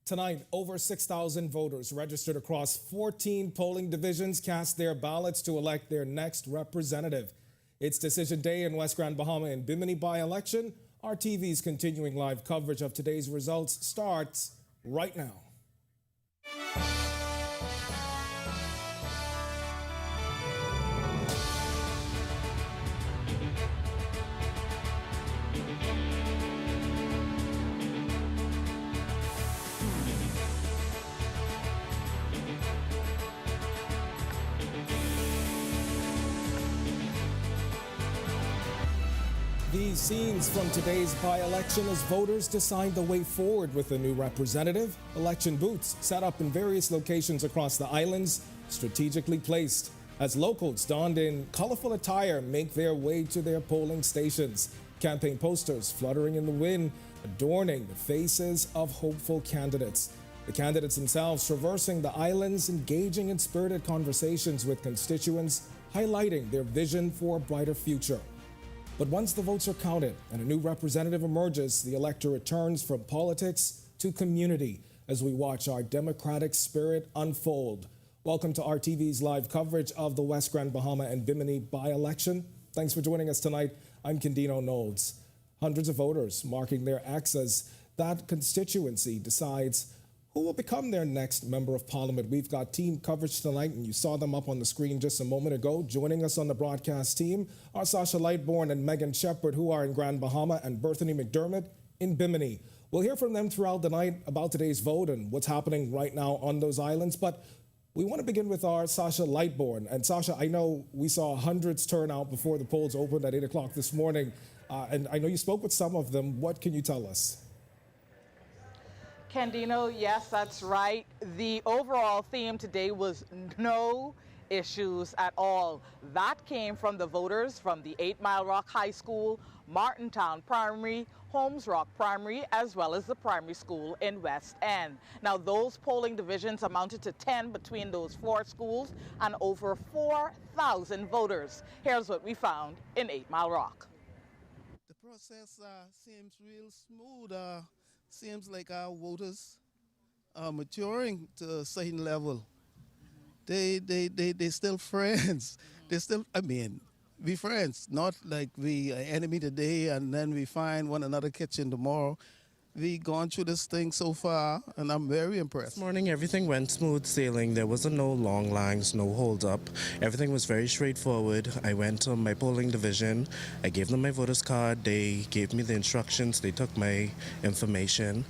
Tonight, over 6,000 voters registered across 14 polling divisions cast their ballots to elect their next representative. It's decision day in West Grand Bahama and Bimini by-election. Our TV's continuing live coverage of today's results starts right now. These scenes from today's by-election as voters decide the way forward with a new representative. Election booths set up in various locations across the islands, strategically placed, as locals donned in colorful attire make their way to their polling stations. Campaign posters fluttering in the wind, adorning the faces of hopeful candidates. The candidates themselves traversing the islands, engaging in spirited conversations with constituents, highlighting their vision for a brighter future. But once the votes are counted and a new representative emerges, the elector returns from politics to community as we watch our democratic spirit unfold. Welcome to RTV's live coverage of the West Grand Bahama and Bimini by-election. Thanks for joining us tonight. I'm Candino Knowles. Hundreds of voters marking their X as that constituency decides who will become their next member of parliament. We've got team coverage tonight, and you saw them up on the screen just a moment ago. Joining us on the broadcast team are Sasha Lightbourne and Megan Shepard, who are in Grand Bahama, and Berthany McDermott in Bimini. We'll hear from them throughout the night about today's vote and what's happening right now on those islands. But we want to begin with our Sasha Lightbourne. And Sasha, I know we saw hundreds turn out before the polls opened at 8 o'clock this morning. And I know you spoke with some of them. What can you tell us? Candino, yes, that's right. The overall theme today was no issues at all. That came from the voters from the 8 Mile Rock High School, Martintown Primary, Holmes Rock Primary, as well as the primary school in West End. Now, those polling divisions amounted to 10 between those 4 schools and over 4,000 voters. Here's what we found in 8 Mile Rock. The process seems real smooth. Seems like our voters are maturing to a certain level. They still friends. They still, we friends, not like we are enemy today and then we find one another kitchen tomorrow. We gone through this thing so far, and I'm very impressed. This morning, everything went smooth sailing. There wasn't no long lines, no hold up. Everything was very straightforward. I went to my polling division. I gave them my voter's card. They gave me the instructions. They took my information.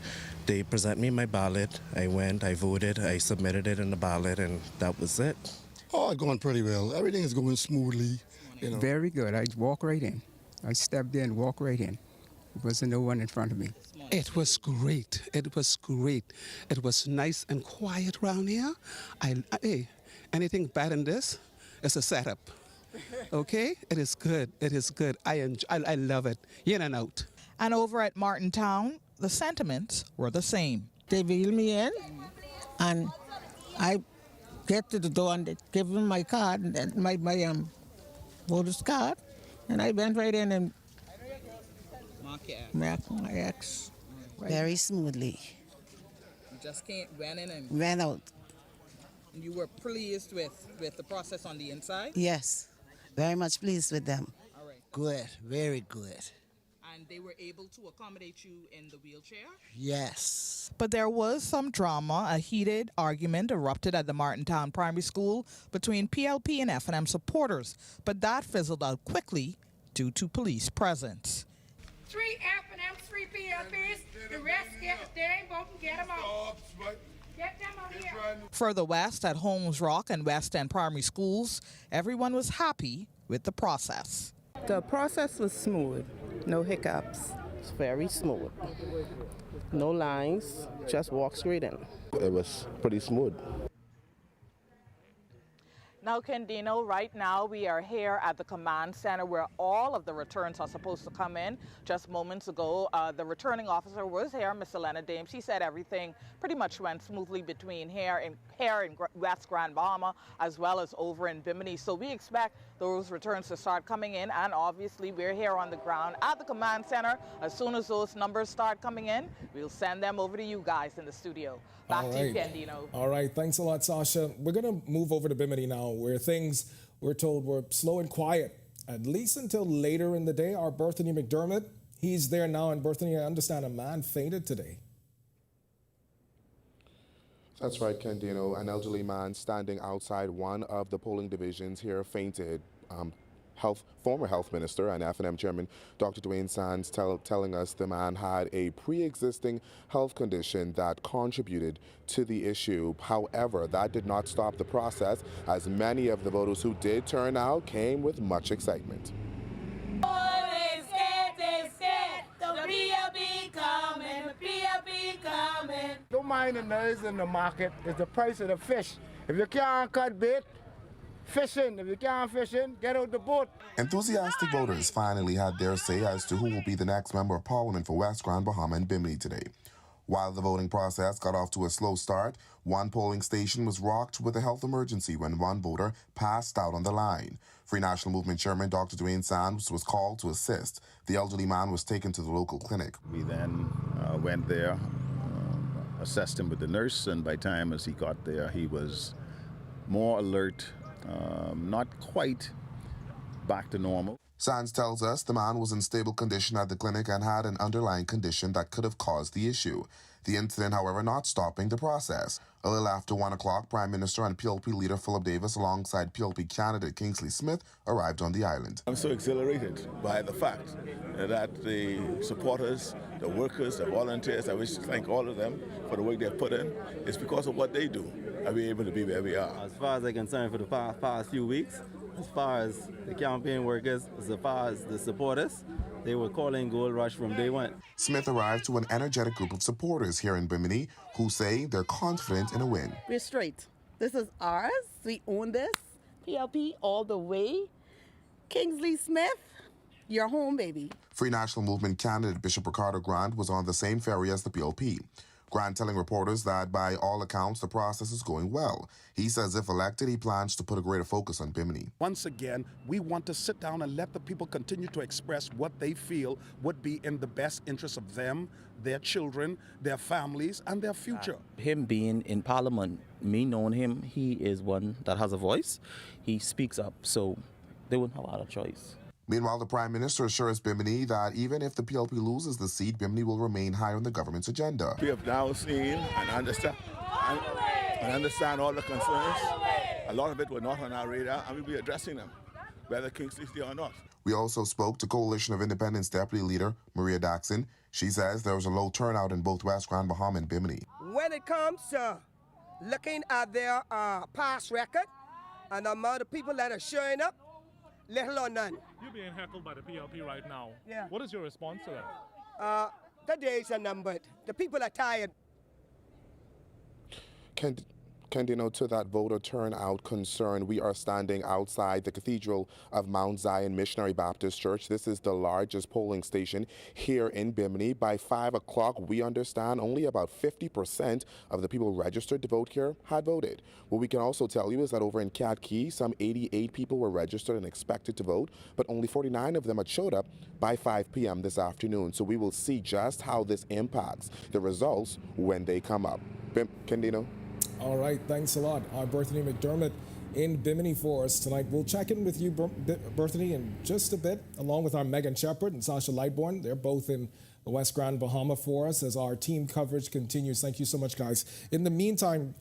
They present me my ballot. I went, I voted, I submitted it in the ballot, and that was it. Oh, it's going pretty well. Everything is going smoothly. Very good. I walked right in. I stepped in, walked right in. There wasn't no one in front of me. It was great. It was great. It was nice and quiet around here. Hey, anything bad in this? It's a setup. Okay? It is good. It is good. I love it. In and out. And over at Martintown, the sentiments were the same. They wheel me in, and I get to the door and they give them my card, and my voter's card, and I went right in and mark my X. Right. Very smoothly. You just went in and ran out. And you were pleased with the process on the inside? Yes, very much pleased with them. All right. Good, very good. And they were able to accommodate you in the wheelchair? Yes. But there was some drama. A heated argument erupted at the Martintown Primary School between PLP and F&M supporters, but that fizzled out quickly due to police presence. 3 F&M, 3 PLPs, the rest get the steering boat and get them out. Get them out here. Further west at Holmes Rock and West End Primary Schools, everyone was happy with the process. The process was smooth, no hiccups. It's very smooth. No lines, just walk straight in. It was pretty smooth. Now, Candino, right now we are here at the command center where all of the returns are supposed to come in. Just moments ago, the returning officer was here, Miss Elena Dame. She said everything pretty much went smoothly between here in West Grand Bahama as well as over in Bimini. So we expect those returns to start coming in. And obviously, we're here on the ground at the command center. As soon as those numbers start coming in, we'll send them over to you guys in the studio. Back to you, Kendino. All right. Thanks a lot, Sasha. We're going to move over to Bimini now, where things, we're told, were slow and quiet, at least until later in the day. Our Berthany McDermott, he's there now. And Berthany, I understand a man fainted today. That's right, Kendino. An elderly man standing outside one of the polling divisions here fainted. Former Health Minister and F&M Chairman Dr. Dwayne Sands telling us the man had a pre-existing health condition that contributed to the issue. However, that did not stop the process, as many of the voters who did turn out came with much excitement. Don't mind the noise in the market. It's the price of the fish. If you can't cut bait, fishing. If you can't fishing, get out the boat. Enthusiastic voters finally had their say as to who will be the next member of parliament for West Grand, Bahama and Bimini today. While the voting process got off to a slow start, one polling station was rocked with a health emergency when one voter passed out on the line. Free National Movement Chairman Dr. Dwayne Sands was called to assist. The elderly man was taken to the local clinic. We then went there, assessed him with the nurse, and by the time as he got there, he was more alert, not quite back to normal. Sands tells us the man was in stable condition at the clinic and had an underlying condition that could have caused the issue. The incident, however, not stopping the process. A little after 1 o'clock, Prime Minister and PLP leader Philip Davis, alongside PLP candidate Kingsley Smith, arrived on the island. I'm so exhilarated by the fact that the supporters, the workers, the volunteers, I wish to thank all of them for the work they've put in. It's because of what they do that we're able to be where we are. As far as I'm concerned, for the past few weeks, as far as the campaign workers, as far as the supporters, they were calling Gold Rush from day one. Smith arrived to an energetic group of supporters here in Bimini who say they're confident in a win. We're straight. This is ours. We own this. PLP all the way. Kingsley Smith, you're home, baby. Free National Movement candidate Bishop Ricardo Grant was on the same ferry as the PLP. Grant telling reporters that by all accounts the process is going well. He says if elected, he plans to put a greater focus on Bimini. Once again, we want to sit down and let the people continue to express what they feel would be in the best interest of them, their children, their families, and their future. Him being in Parliament, me knowing him, he is one that has a voice. He speaks up, so they wouldn't have a lot of choice. Meanwhile, the Prime Minister assures Bimini that even if the PLP loses the seat, Bimini will remain high on the government's agenda. We have now seen and understand all the concerns. A lot of it were not on our radar, and we'll be addressing them, whether Kingsley's there or not. We also spoke to Coalition of Independence Deputy Leader Maria Daxon. She says there was a low turnout in both West Grand, Bahama and Bimini. When it comes to looking at their past record and the amount of people that are showing up, little or none. You're being heckled by the PLP right now. Yeah. What is your response to that? The days are numbered. The people are tired. Kendino, to that voter turnout concern, we are standing outside the Cathedral of Mount Zion Missionary Baptist Church. This is the largest polling station here in Bimini. By 5 o'clock, we understand only about 50% of the people registered to vote here had voted. What we can also tell you is that over in Cat Key, some 88 people were registered and expected to vote, but only 49 of them had showed up by 5 p.m. this afternoon. So we will see just how this impacts the results when they come up. Kendino? All right, thanks a lot. Our Berthany McDermott in Bimini for us tonight. We'll check in with you, Berthany, in just a bit, along with our Megan Shepard and Sasha Lightbourne. They're both in the West Grand, Bahama for us as our team coverage continues. Thank you so much, guys. In the meantime,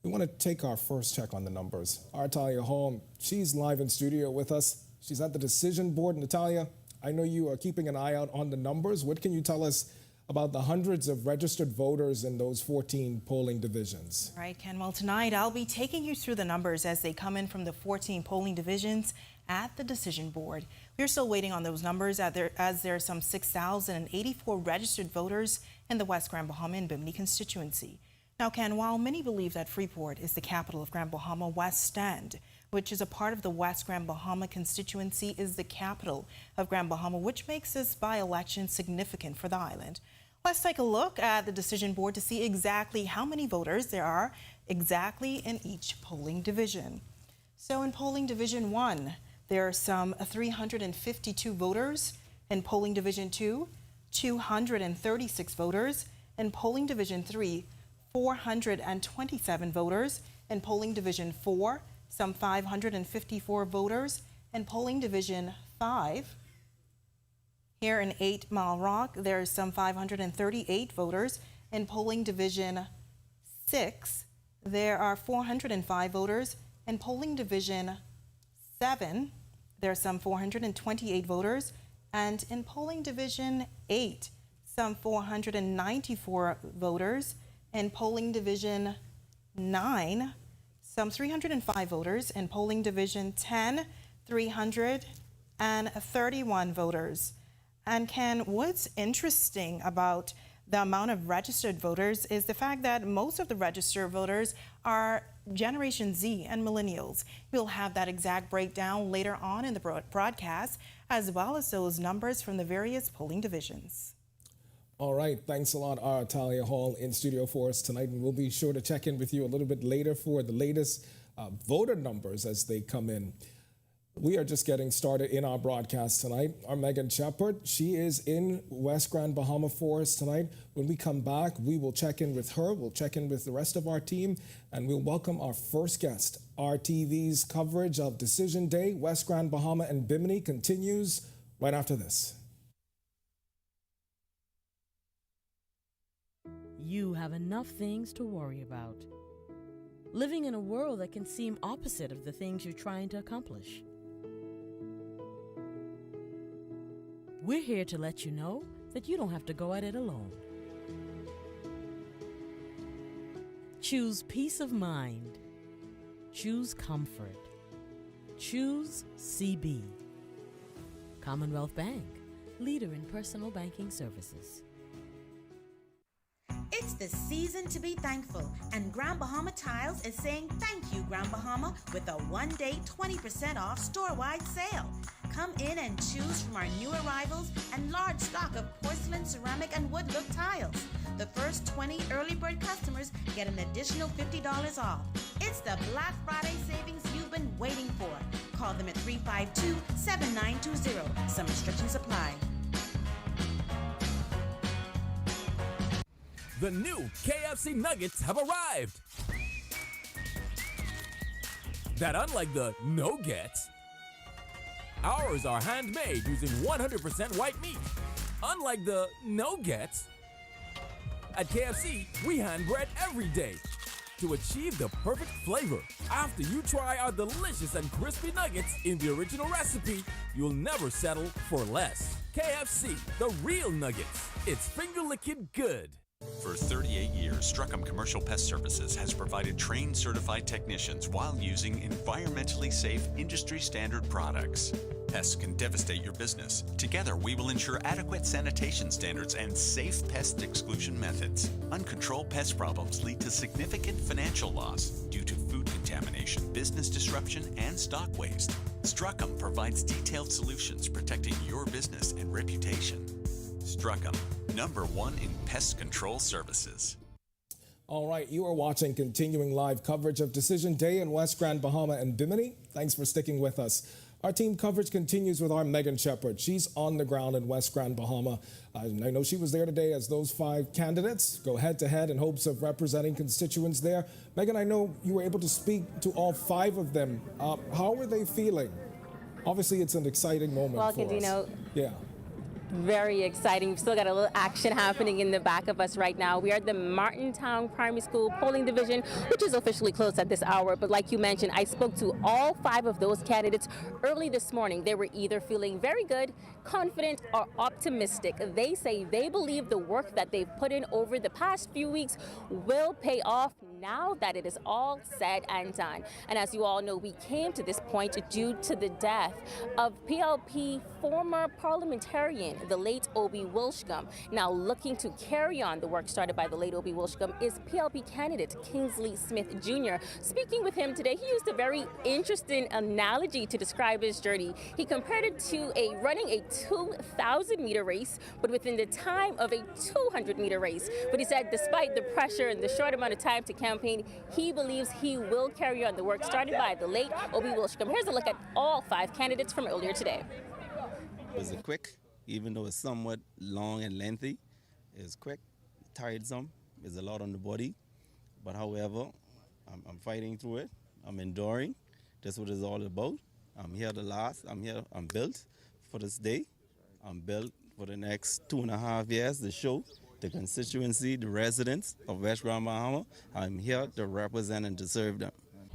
we want to take our first check on the numbers. Our Natalia Holm, she's live in studio with us. She's at the decision board. Natalia, I know you are keeping an eye out on the numbers. What can you tell us about the hundreds of registered voters in those 14 polling divisions? Right, Ken. Well, tonight I'll be taking you through the numbers as they come in from the 14 polling divisions at the decision board. We're still waiting on those numbers as there are some 6,084 registered voters in the West Grand Bahama and Bimini constituency. Now, Ken, while many believe that Freeport is the capital of Grand Bahama, West End, which is a part of the West Grand Bahama constituency, is the capital of Grand Bahama, which makes this by-election significant for the island. Let's take a look at the decision board to see exactly how many voters there are exactly in each polling division. So in polling division 1, there are some 352 voters. In polling division 2, 236 voters. In polling division 3, 427 voters. In polling division 4, some 554 voters. In polling division 5, here in 8 Mile Rock, there's some 538 voters. In polling division 6, there are 405 voters. In polling division 7, there are some 428 voters. And in polling division 8, some 494 voters. In polling division 9, some 305 voters. In polling division 10, 331 voters. And Ken, what's interesting about the amount of registered voters is the fact that most of the registered voters are Generation Z and millennials. We'll have that exact breakdown later on in the broadcast, as well as those numbers from the various polling divisions. All right, thanks a lot, Talia Hall, in studio for us tonight, and we'll be sure to check in with you a little bit later for the latest voter numbers as they come in. We are just getting started in our broadcast tonight. Our Megan Shepard, she is in West Grand Bahama for us tonight. When we come back, we will check in with her, we'll check in with the rest of our team, and we'll welcome our first guest. RTV's coverage of Decision Day, West Grand Bahama and Bimini continues right after this. You have enough things to worry about. Living in a world that can seem opposite of the things you're trying to accomplish. We're here to let you know that you don't have to go at it alone. Choose peace of mind. Choose comfort. Choose CB. Commonwealth Bank, leader in personal banking services. It's the season to be thankful, and Grand Bahama Tiles is saying thank you, Grand Bahama, with a one-day 20% off store-wide sale. Come in and choose from our new arrivals and large stock of porcelain, ceramic, and wood look tiles. The first 20 early bird customers get an additional $50 off. It's the Black Friday savings you've been waiting for. Call them at 352-7920. Some restrictions apply. The new KFC nuggets have arrived. That unlike the no-gets, ours are handmade using 100% white meat. Unlike the no-gets, at KFC, we hand bread every day to achieve the perfect flavor. After you try our delicious and crispy nuggets in the original recipe, you'll never settle for less. KFC, the real nuggets. It's finger-licking good. For 38 years, Struckham Commercial Pest Services has provided trained certified technicians while using environmentally safe, industry-standard products. Pests can devastate your business. Together, we will ensure adequate sanitation standards and safe pest exclusion methods. Uncontrolled pest problems lead to significant financial loss due to food contamination, business disruption, and stock waste. Struckham provides detailed solutions protecting your business and reputation. Struckham, #1 in pest control services. All right, you are watching continuing live coverage of Decision Day in West Grand Bahama and Bimini. Thanks for sticking with us. Our team coverage continues with our Megan Shepard. She's on the ground in West Grand Bahama. I know she was there today as those 5 candidates go head-to-head in hopes of representing constituents there. Megan, I know you were able to speak to all 5 of them. How are they feeling? Obviously, it's an exciting moment for us. Yeah. Very exciting. We've still got a little action happening in the back of us right now. We are at the Martintown Primary School polling division, which is officially closed at this hour. But like you mentioned, I spoke to all 5 of those candidates early this morning. They were either feeling very good, confident, or optimistic. They say they believe the work that they've put in over the past few weeks will pay off now that it is all said and done. And as you all know, we came to this point due to the death of PLP former parliamentarian, the late Obie Wilshcombe. Now, looking to carry on the work started by the late Obie Wilshcombe is PLP candidate Kingsley Smith Jr. Speaking with him today, he used a very interesting analogy to describe his journey. He compared it to running a 2,000-meter race, but within the time of a 200-meter race. But he said despite the pressure and the short amount of time to campaign, campaign, he believes he will carry on the work started by the late Obi Wilshcombe. Here's a look at all 5 candidates from earlier today. Was it quick? Even though it's somewhat long and lengthy, it's quick, tiresome, there's a lot on the body. But however, I'm fighting through it. I'm enduring. That's what it's all about. I'm here to last. I'm here. I'm built for this day. I'm built for the next 2.5 years to show the constituency, the residents of West Grand Bahama, I'm here to represent and to serve them.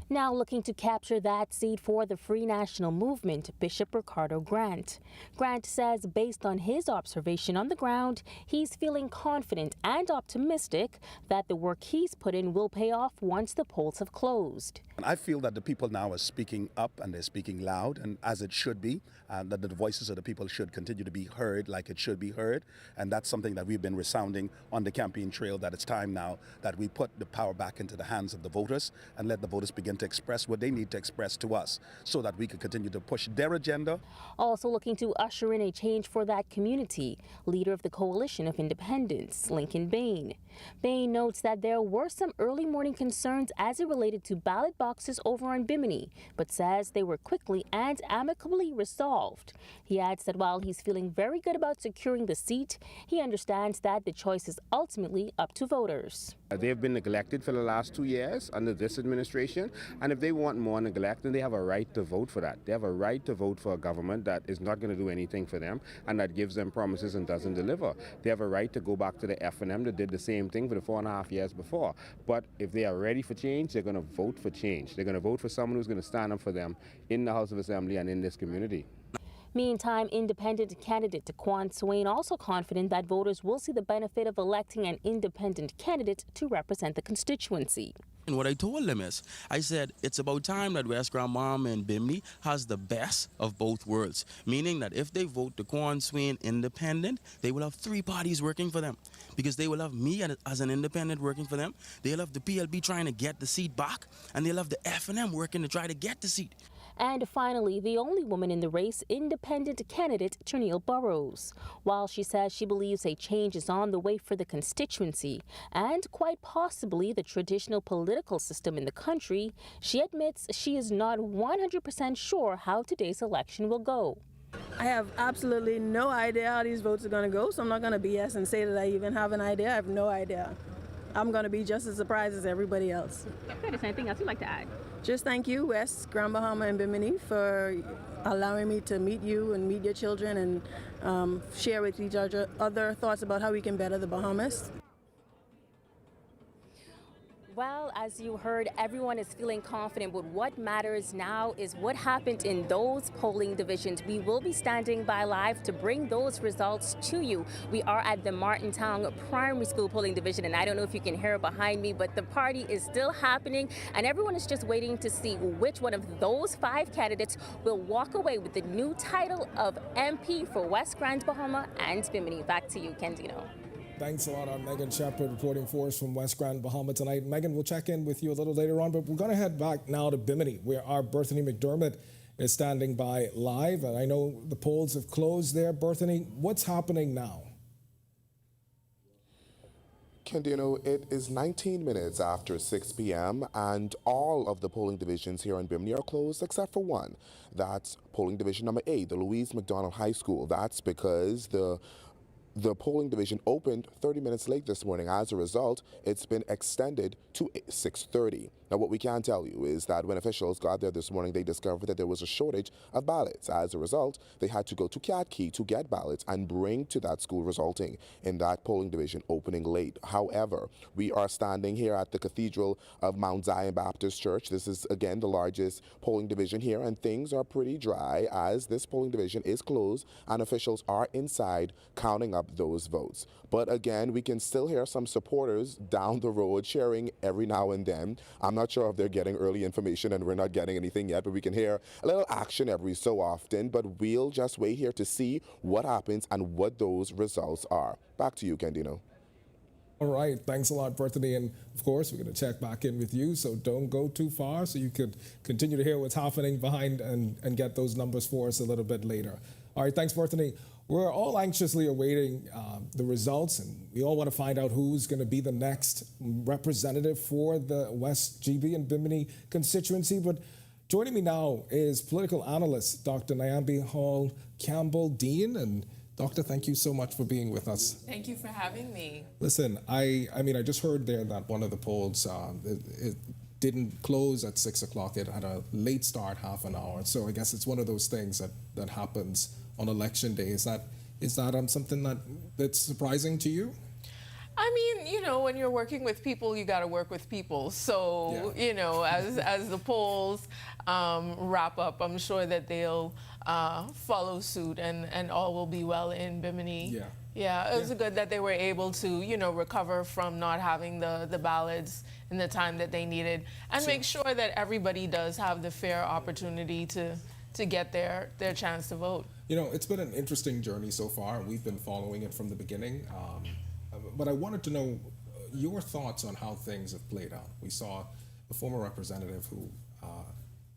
Now looking to capture that seat for the Free National Movement, Bishop Ricardo Grant. Grant says based on his observation on the ground, he's feeling confident and optimistic that the work he's put in will pay off once the polls have closed. I feel that the people now are speaking up and they're speaking loud, and as it should be, and that the voices of the people should continue to be heard like it should be heard. And that's something that we've been resounding on the campaign trail, that it's time now that we put the power back into the hands of the voters and let the voters begin to express what they need to express to us so that we can continue to push their agenda. Also looking to usher in a change for that community, leader of the Coalition of Independents, Lincoln Bain. Bain notes that there were some early morning concerns as it related to ballot boxes over on Bimini, but says they were quickly and amicably resolved. He adds that while he's feeling very good about securing the seat, he understands that the choice is ultimately up to voters. They've been neglected for the last 2 years under this administration, and if they want more neglect, then they have a right to vote for that. They have a right to vote for a government that is not going to do anything for them and that gives them promises and doesn't deliver. They have a right to go back to the F&M that did the same thing for the 4.5 years before. But if they are ready for change, they're going to vote for change. They're going to vote for someone who's going to stand up for them in the House of Assembly and in this community. Meantime, independent candidate Taquan Swain also confident that voters will see the benefit of electing an independent candidate to represent the constituency. And what I told them is, I said, it's about time that West Grand Bahama and Bimini has the best of both worlds. Meaning that if they vote Taquan Swain independent, they will have 3 parties working for them. Because they will have me as an independent working for them. They'll have the PLP trying to get the seat back. And they'll have the F&M working to try to get the seat. And finally, the only woman in the race, independent candidate Ternille Burrows. While she says she believes a change is on the way for the constituency and quite possibly the traditional political system in the country, she admits she is not 100% sure how today's election will go. I have absolutely no idea how these votes are going to go, so I'm not going to BS and say that I even have an idea. I have no idea. I'm going to be just as surprised as everybody else. Is there anything else you'd like to add? Just thank you, West Grand Bahama and Bimini, for allowing me to meet you and meet your children and share with each other thoughts about how we can better the Bahamas. Well, as you heard, everyone is feeling confident, but what matters now is what happened in those polling divisions. We will be standing by live to bring those results to you. We are at the Martintown Primary School polling division, and I don't know if you can hear it behind me, but the party is still happening, and everyone is just waiting to see which one of those 5 candidates will walk away with the new title of MP for West Grand Bahama and Bimini. Back to you, Kendino. Thanks a lot, Megan Shepard reporting for us from West Grand Bahama tonight. Megan, we'll check in with you a little later on, but we're going to head back now to Bimini, where our Berthany McDermott is standing by live. And I know the polls have closed there. Berthany, what's happening now? Kendino, it is 19 minutes after 6 p.m. and all of the polling divisions here in Bimini are closed except for one. That's polling division number 8, the Louise McDonald High School. That's because the polling division opened 30 minutes late this morning. As a result, it's been extended to 6:30. Now, what we can tell you is that when officials got there this morning, they discovered that there was a shortage of ballots. As a result, they had to go to Cat Key to get ballots and bring to that school, resulting in that polling division opening late. However, we are standing here at the Cathedral of Mount Zion Baptist Church. This is, again, the largest polling division here, and things are pretty dry as this polling division is closed and officials are inside counting up those votes. But again, we can still hear some supporters down the road sharing every now and then. I'm not sure if they're getting early information and we're not getting anything yet, but we can hear a little action every so often. But we'll just wait here to see what happens and what those results are. Back to you, Kendino. All right, thanks a lot, Berthany. And of course, we're going to check back in with you, so don't go too far so you could continue to hear what's happening behind and get those numbers for us a little bit later. All right, thanks, Berthany. We're all anxiously awaiting the results, and we all want to find out who's going to be the next representative for the West GB and Bimini constituency. But joining me now is political analyst Dr. Nyambi Hall Campbell Dean. And Doctor, thank you so much for being with us. Thank you for having me. Listen, I just heard there that one of the polls, it didn't close at 6 o'clock. It had a late start, half an hour. So I guess it's one of those things that happens on election day. Is that something that's surprising to you? I mean, you know, when you're working with people, you got to work with people. So, yeah. You know, as the polls wrap up, I'm sure that they'll follow suit and all will be well in Bimini. Yeah. Yeah, it was good that they were able to, you know, recover from not having the ballots in the time that they needed, and make sure that everybody does have the fair opportunity to get their chance to vote. You know, it's been an interesting journey so far. We've been following it from the beginning. But I wanted to know your thoughts on how things have played out. We saw a former representative who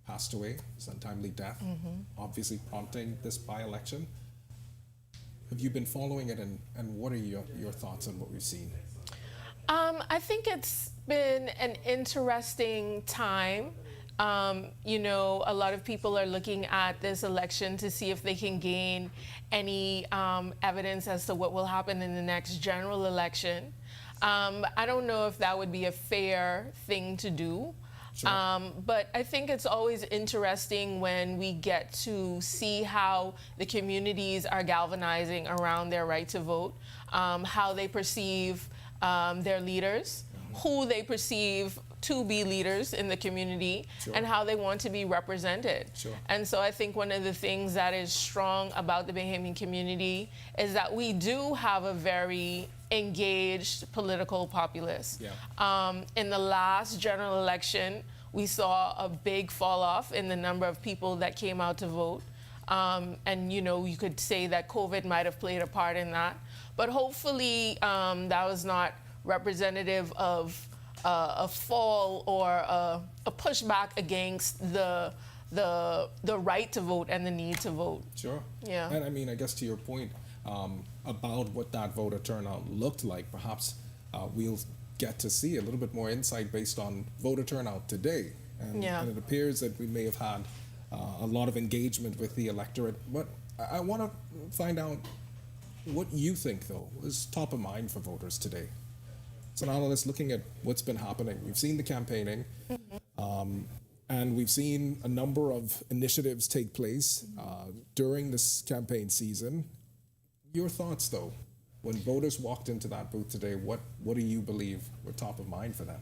passed away, his untimely death, obviously prompting this by-election. Have you been following it, and what are your thoughts on what we've seen? I think it's been an interesting time. You know, a lot of people are looking at this election to see if they can gain any evidence as to what will happen in the next general election. I don't know if that would be a fair thing to do. Sure. But I think it's always interesting when we get to see how the communities are galvanizing around their right to vote, how they perceive their leaders, who they perceive to be leaders in the community, and how they want to be represented. Sure. And so I think one of the things that is strong about the Bahamian community is that we do have a very engaged political populace. Yeah. In the last general election, we saw a big fall off in the number of people that came out to vote. And you know, you could say that COVID might have played a part in that. But hopefully that was not representative of a fall or a pushback against the right to vote and the need to vote. Sure. Yeah. And I mean, I guess to your point about what that voter turnout looked like, perhaps we'll get to see a little bit more insight based on voter turnout today. And it appears that we may have had a lot of engagement with the electorate. But I want to find out what you think, though, is top of mind for voters today. So an analyst looking at what's been happening. We've seen the campaigning, and we've seen a number of initiatives take place during this campaign season. Your thoughts, though, when voters walked into that booth today, what do you believe were top of mind for them?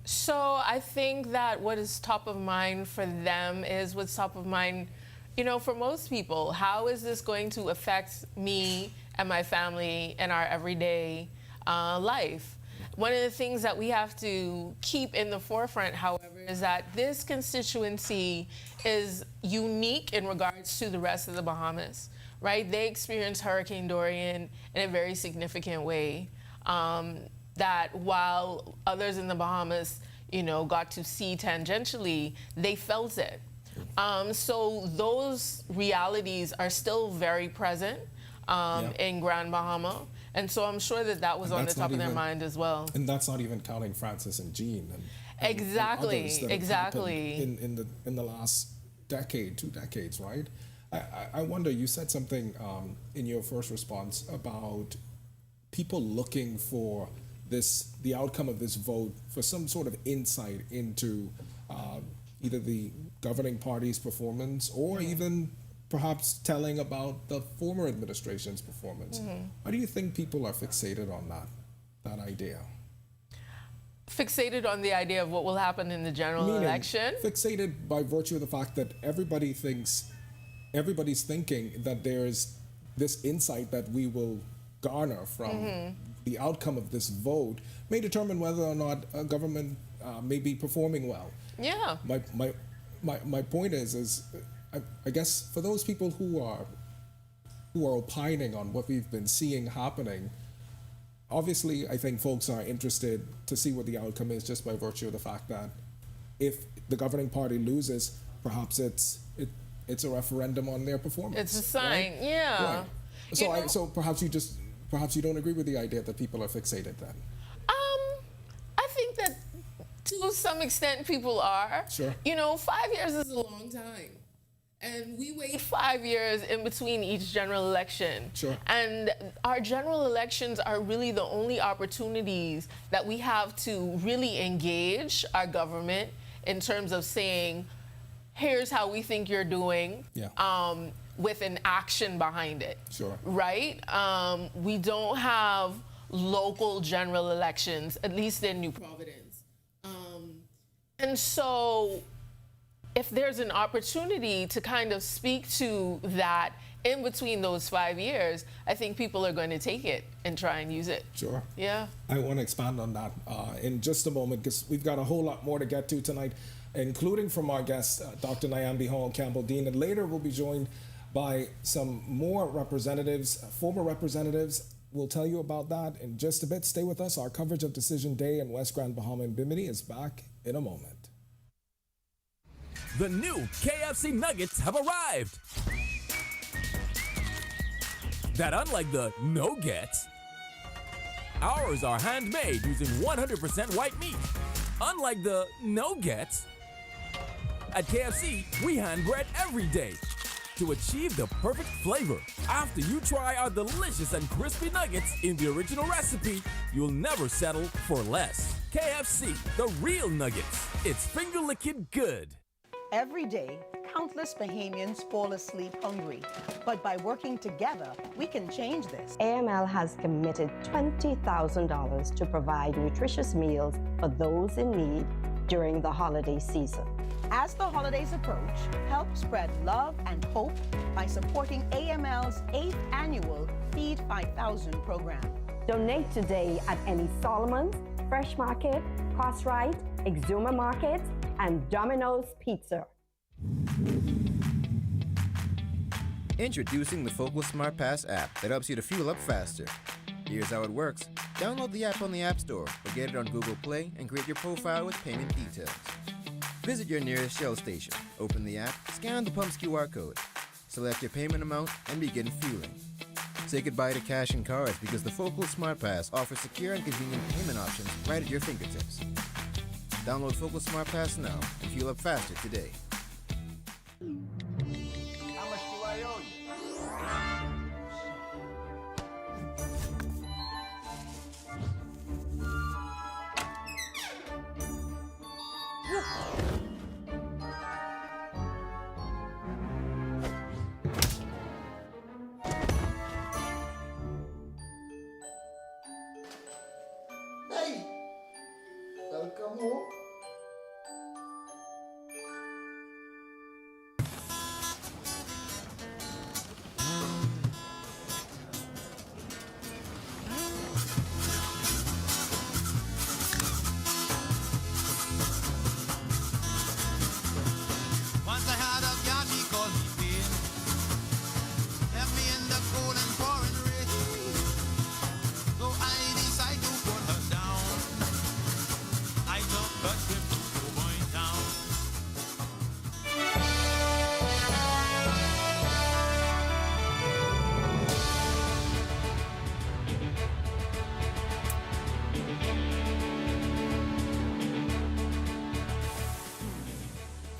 So I think that what is top of mind for them is what's top of mind, you know, for most people. How is this going to affect me and my family and our everyday life? One of the things that we have to keep in the forefront, however, is that this constituency is unique in regards to the rest of the Bahamas, right? They experienced Hurricane Dorian in a very significant way. That while others in the Bahamas, you know, got to see tangentially, they felt it. So those realities are still very present in Grand Bahama. And so I'm sure that was on the top of their mind as well. And that's not even counting Francis and Jean. Exactly, and others that exactly. In the last decade, 2 decades, right? I wonder, you said something in your first response about people looking for the outcome of this vote for some sort of insight into either the governing party's performance or even perhaps telling about the former administration's performance. Why do you think people are fixated on that idea? Fixated on the idea of what will happen in the general election? Fixated by virtue of the fact that everybody's thinking that there's this insight that we will garner from the outcome of this vote may determine whether or not a government may be performing well. Yeah. My point is I guess for those people who are opining on what we've been seeing happening, obviously I think folks are interested to see what the outcome is just by virtue of the fact that if the governing party loses, perhaps it's a referendum on their performance. It's a sign, right? yeah. Right. So perhaps you don't agree with the idea that people are fixated then. I think that to some extent people are. Sure. 5 years is a long time. And we wait 5 years in between each general election. Sure. And our general elections are really the only opportunities that we have to really engage our government in terms of saying, here's how we think you're doing, with an action behind it. Sure. Right? We don't have local general elections, at least in New Providence. And so if there's an opportunity to kind of speak to that in between those 5 years, I think people are going to take it and try and use it. Sure. Yeah. I want to expand on that in just a moment because we've got a whole lot more to get to tonight, including from our guest, Dr. Nyambi Hall Campbell-Dean. And later we'll be joined by some more representatives, former representatives. We'll tell you about that in just a bit. Stay with us. Our coverage of Decision Day in West Grand, Bahama and Bimini is back in a moment. The new KFC nuggets have arrived. That unlike the no-gets, ours are handmade using 100% white meat. Unlike the no-gets, at KFC, we hand bread every day to achieve the perfect flavor. After you try our delicious and crispy nuggets in the original recipe, you'll never settle for less. KFC, the real nuggets. It's finger-licking good. Every day, countless Bahamians fall asleep hungry. But by working together, we can change this. AML has committed $20,000 to provide nutritious meals for those in need during the holiday season. As the holidays approach, help spread love and hope by supporting AML's 8th annual Feed 5000 program. Donate today at any Solomon's, Fresh Market, Cosrite, Exuma Market, and Domino's Pizza. Introducing the Focal Smart Pass app that helps you to fuel up faster. Here's how it works. Download the app on the App Store or get it on Google Play and create your profile with payment details. Visit your nearest Shell station, open the app, scan the pump's QR code, select your payment amount, and begin fueling. Say goodbye to cash and cards because the Focal Smart Pass offers secure and convenient payment options right at your fingertips. Download Focal Smart Pass now and fuel up faster today. How much do I owe you? Hey, welcome home. Once I had a girl, she called me pain. Left me in the cold and pouring rain. So I decided to put her down. I took a trip to Cowboy Town.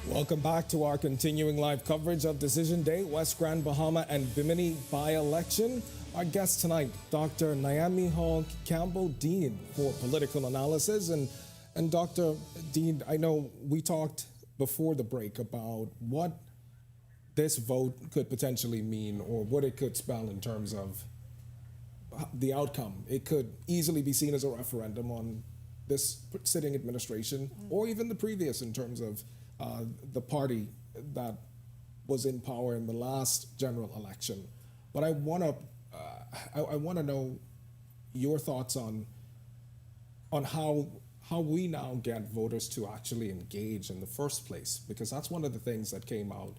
Welcome back to our continuing live coverage of Decision Day, West Grand, Bahama and Bimini by-election. Our guest tonight, Dr. Nyambi Hall Campbell-Dean for political analysis. And Dr. Dean, I know we talked before the break about what this vote could potentially mean or what it could spell in terms of the outcome. It could easily be seen as a referendum on this sitting administration or even the previous in terms of the party that was in power in the last general election. But I want to know your thoughts on how we now get voters to actually engage in the first place, because that's one of the things that came out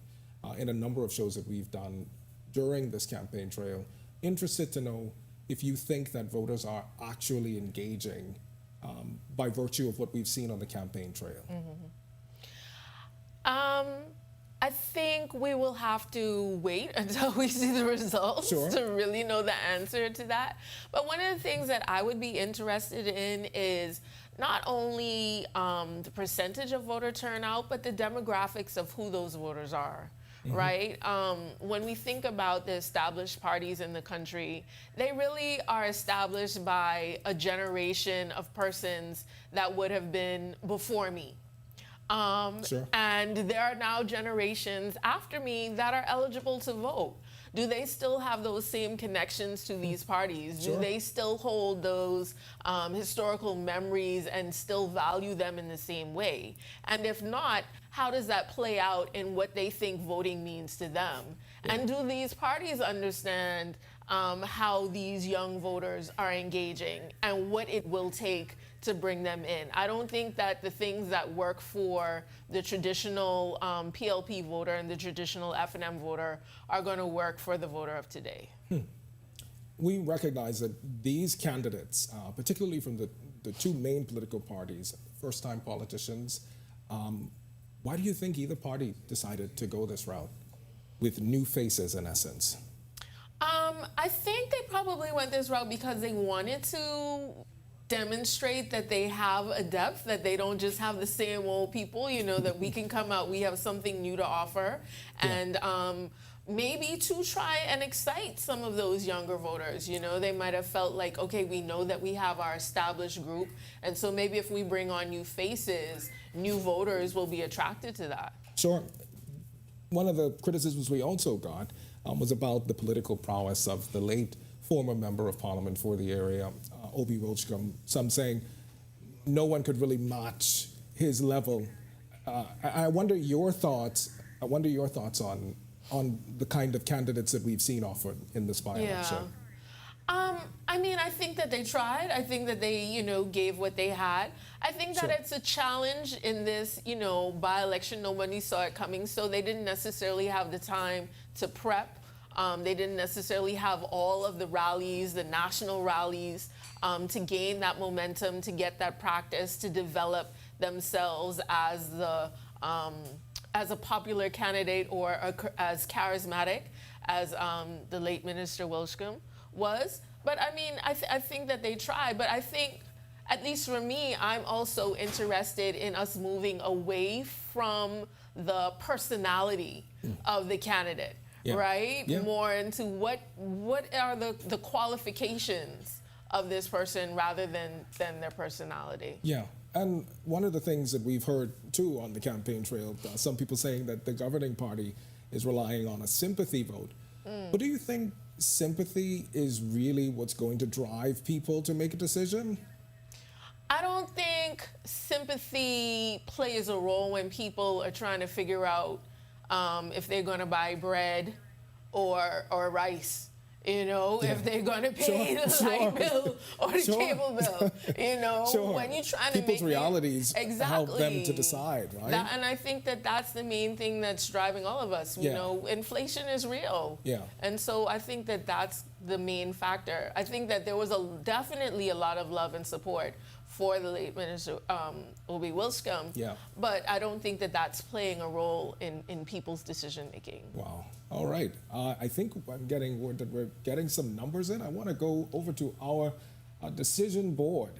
in a number of shows that we've done during this campaign trail. Interested to know if you think that voters are actually engaging by virtue of what we've seen on the campaign trail. I think we will have to wait until we see the results to really know the answer to that. But one of the things that I would be interested in is not only the percentage of voter turnout, but the demographics of who those voters are. Right? When we think about the established parties in the country, they really are established by a generation of persons that would have been before me. And there are now generations after me that are eligible to vote. Do they still have those same connections to these parties? Do they still hold those historical memories and still value them in the same way? And if not, how does that play out in what they think voting means to them? And do these parties understand how these young voters are engaging and what it will take to bring them in? I don't think that the things that work for the traditional PLP voter and the traditional F&M voter are going to work for the voter of today. We recognize that these candidates, particularly from the two main political parties, first-time politicians, why do you think either party decided to go this route with new faces in essence? I think they probably went this route because they wanted to demonstrate that they have a depth, that they don't just have the same old people, you know, that we can come out, we have something new to offer, and maybe to try and excite some of those younger voters. You know, they might have felt like, okay, we know that we have our established group, and so maybe if we bring on new faces, new voters will be attracted to that. Sure. One of the criticisms we also got was about the political prowess of the late former member of parliament for the area, Obi Wilchcombe, some saying no one could really match his level. I wonder your thoughts on the kind of candidates that we've seen offered in this by-election. I mean, I think that they tried. I think that they, you know, gave what they had. I think that it's a challenge in this, you know, by-election. Nobody saw it coming, so they didn't necessarily have the time to prep. They didn't necessarily have all of the rallies, the national rallies, to gain that momentum, to get that practice, to develop themselves as a popular candidate or as charismatic as the late Minister Wilchcombe was. But I mean, I think that they tried. But I think, at least for me, I'm also interested in us moving away from the personality of the candidate. Right? More into what are the qualifications of this person rather than their personality. Yeah, and one of the things that we've heard too on the campaign trail, some people saying that the governing party is relying on a sympathy vote. But do you think sympathy is really what's going to drive people to make a decision? I don't think sympathy plays a role when people are trying to figure out if they're going to buy bread or rice, you know, if they're going to pay the light bill or the cable bill, you know, when you're trying to people's realities help them to decide, right? And I think that that's the main thing that's driving all of us. You know, inflation is real. And so I think that that's the main factor. I think that there was definitely a lot of love and support for the late Minister Obi Wilchcombe, but I don't think that that's playing a role in people's decision making. Wow. All right. I think I'm getting word that we're getting some numbers in. I want to go over to our decision board.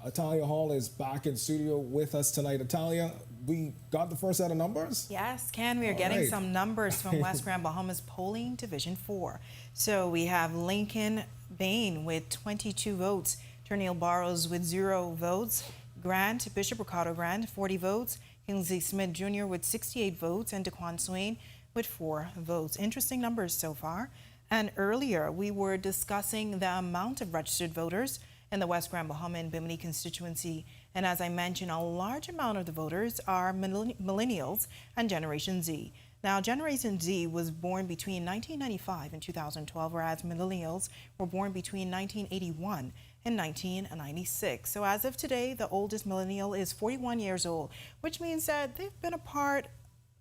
Atalia Hall is back in studio with us tonight. Atalia, we got the first set of numbers? Yes, Ken, we are getting some numbers from West Grand Bahama's polling Division 4. So we have Lincoln Bain with 22 votes, Turnille Barrows with 0 votes, Grant, Bishop Ricardo Grant, 40 votes, Kingsley Smith Jr. with 68 votes, and Daquan Swain with 4 votes. Interesting numbers so far. And earlier, we were discussing the amount of registered voters in the West Grand Bahama and Bimini constituency. And as I mentioned, a large amount of the voters are millennials and Generation Z. Now, Generation Z was born between 1995 and 2012, whereas millennials were born between 1981 and 1996. So as of today, the oldest millennial is 41 years old, which means that they've been a part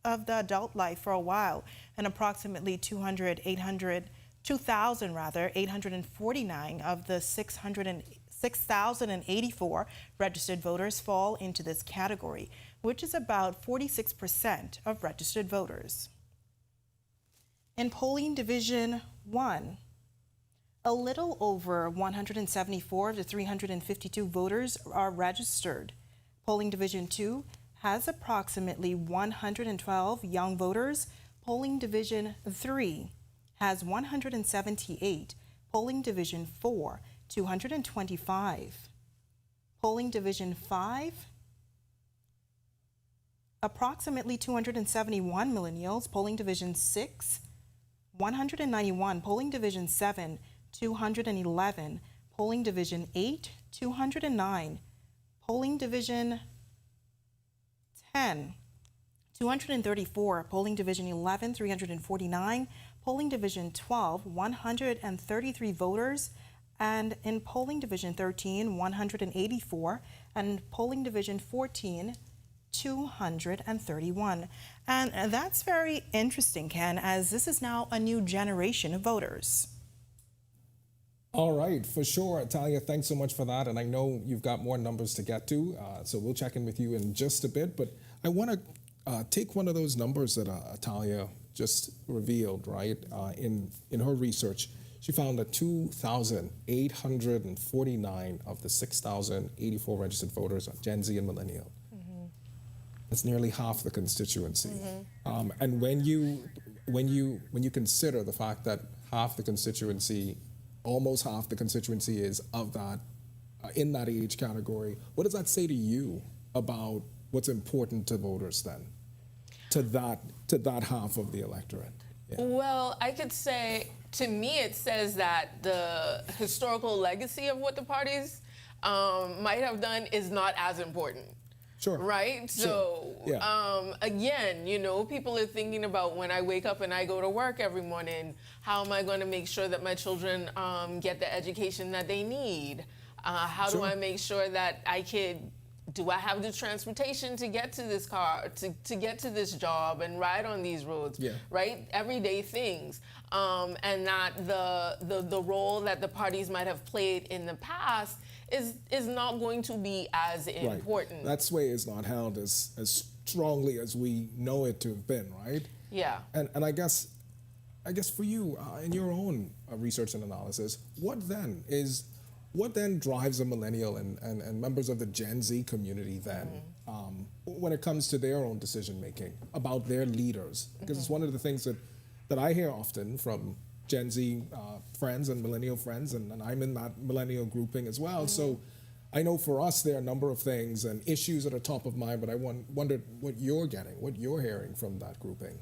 of the adult life for a while, and approximately 2,849 of the 676 6,084 registered voters fall into this category, which is about 46% of registered voters. In polling division 1, a little over 174 of the 352 voters are registered. Polling division 2 has approximately 112 young voters. Polling division 3 has 178. Polling division 4, 225. Polling division 5, approximately 271 millennials. Polling division 6, 191. Polling division 7, 211. Polling division 8, 209. Polling division 10, 234. Polling division 11, 349. Polling division 12, 133 voters. And in polling division 13, 184. And polling division 14, 231. And that's very interesting, Ken, as this is now a new generation of voters. All right, for sure. Talia, thanks so much for that. And I know you've got more numbers to get to, so we'll check in with you in just a bit. But I want to take one of those numbers that Talia just revealed, right? In her research, she found that 2,849 of the 6,084 registered voters are Gen Z and millennial. That's nearly half the constituency. And when you consider the fact that half the constituency, almost half the constituency is of that, in that age category, what does that say to you about what's important to voters then, to that half of the electorate? Yeah. Well, I could say, to me, it says that the historical legacy of what the parties might have done is not as important. Sure. Right? So, again, you know, people are thinking about when I wake up and I go to work every morning, how am I going to make sure that my children get the education that they need? How do I make sure that do I have the transportation to get to this car, to get to this job and ride on these roads, right? Everyday things. And that the role that the parties might have played in the past is not going to be as important. Right. That sway is not held as strongly as we know it to have been, right? Yeah. And I guess for you, in your own research and analysis, what then drives a millennial and members of the Gen Z community then when it comes to their own decision making about their leaders? Because it's one of the things that I hear often from Gen Z friends and millennial friends, and I'm in that millennial grouping as well. So I know for us there are a number of things and issues that are top of mind, but I wondered what you're getting, what you're hearing from that grouping.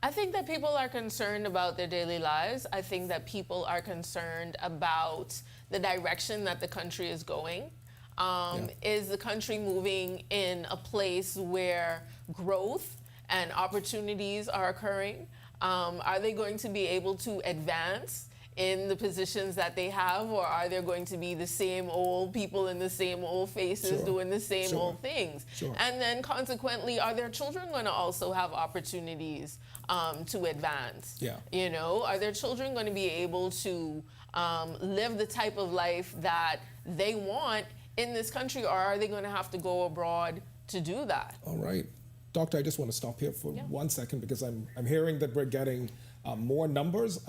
I think that people are concerned about their daily lives. I think that people are concerned about the direction that the country is going. Is the country moving in a place where growth and opportunities are occurring? Are they going to be able to advance in the positions that they have, or are there going to be the same old people in the same old faces doing the same old things? And then consequently, are their children going to also have opportunities to advance? You know, are their children going to be able to live the type of life that they want in this country, or are they going to have to go abroad to do that? All right. Doctor, I just want to stop here for 1 second because I'm hearing that we're getting more numbers.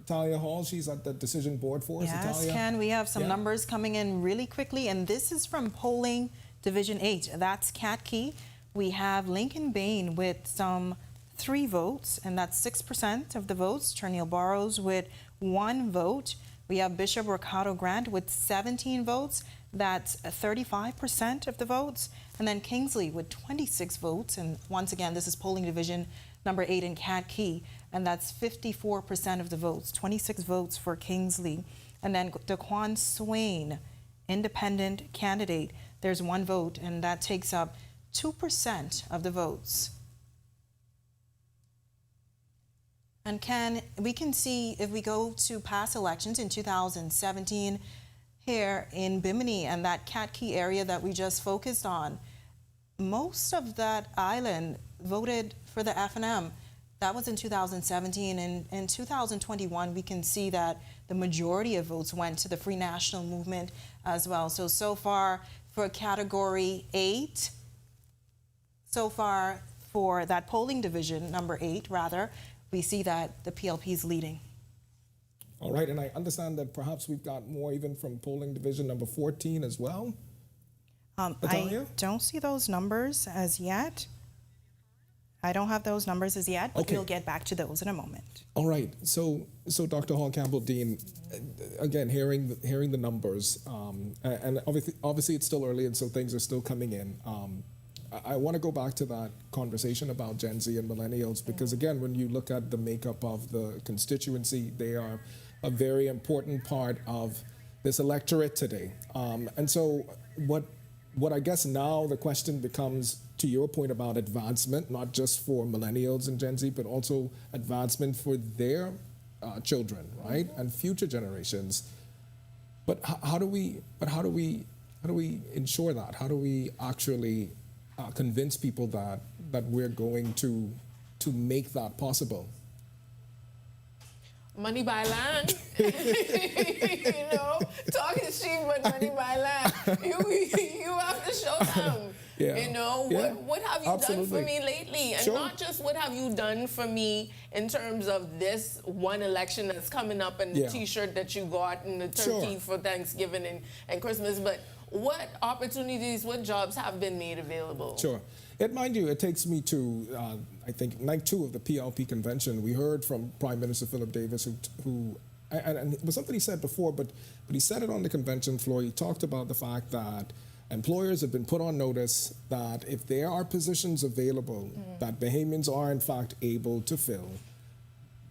Talia Hall, she's at the decision board for us. Yes, Ken, we have some numbers coming in really quickly, and this is from polling division 8. That's Cat Key. We have Lincoln Bain with some 3 votes, and that's 6% of the votes. Ternille Barrows with 1 vote. We have Bishop Ricardo Grant with 17 votes. That's 35% of the votes. And then Kingsley with 26 votes. And once again, this is polling division number 8 in Cat Key. And that's 54% of the votes, 26 votes for Kingsley. And then Daquan Swain, independent candidate, there's 1 vote, and that takes up 2% of the votes. And Ken, we can see if we go to past elections in 2017, here in Bimini and that Cat Key area that we just focused on, most of that island voted for the F&M. That was in 2017. And in 2021, we can see that the majority of votes went to the Free National Movement as well. So far for Category 8, so far for that polling division, number 8 rather, we see that the PLP is leading. All right, and I understand that perhaps we've got more even from polling division number 14 as well. I don't see those numbers as yet. I don't have those numbers as yet, but we'll get back to those in a moment. All right, so Dr. Hall Campbell-Dean, again, hearing the numbers, and obviously it's still early, and so things are still coming in. I want to go back to that conversation about Gen Z and millennials, because again, when you look at the makeup of the constituency, they are a very important part of this electorate today. And so what I guess now the question becomes, to your point about advancement, not just for millennials and Gen Z, but also advancement for their children, right, and future generations. But how do we ensure that? How do we actually convince people that we're going to make that possible? Money by land. You know, talking cheap, but money by land. You have to show them. Yeah. You know, what have you done for me lately? And not just what have you done for me in terms of this one election that's coming up and the T-shirt that you got and the turkey for Thanksgiving and Christmas, but what opportunities, what jobs have been made available? Sure. Mind you, it takes me to, I think, night 2 of the PLP convention. We heard from Prime Minister Philip Davis, who and it was something he said before, but he said it on the convention floor. He talked about the fact that employers have been put on notice that if there are positions available that Bahamians are in fact able to fill,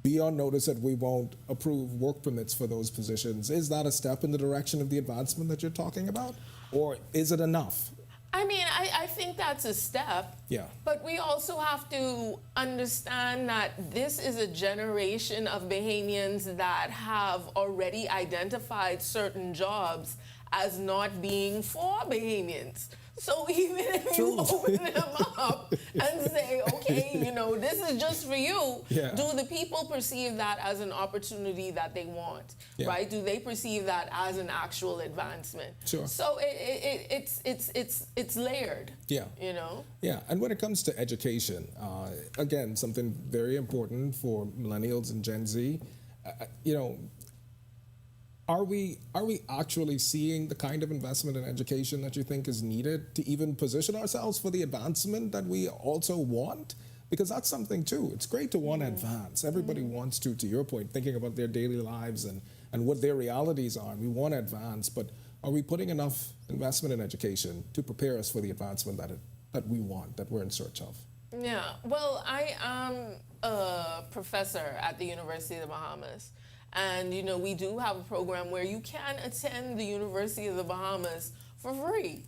be on notice that we won't approve work permits for those positions. Is that a step in the direction of the advancement that you're talking about? Or is it enough? I mean, I think that's a step. Yeah. But we also have to understand that this is a generation of Bahamians that have already identified certain jobs as not being for Bahamians. So even if you open them up and say, okay, you know, this is just for you, do the people perceive that as an opportunity that they want, right? Do they perceive that as an actual advancement? Sure. So it's layered. Yeah. You know. Yeah, and when it comes to education, again, something very important for millennials and Gen Z, you know. Are we actually seeing the kind of investment in education that you think is needed to even position ourselves for the advancement that we also want? Because that's something too. It's great to want to advance. Everybody wants to your point, thinking about their daily lives and what their realities are. We want to advance, but are we putting enough investment in education to prepare us for the advancement that we want, that we're in search of? Yeah, well, I am a professor at the University of the Bahamas. And, you know, we do have a program where you can attend the University of the Bahamas for free.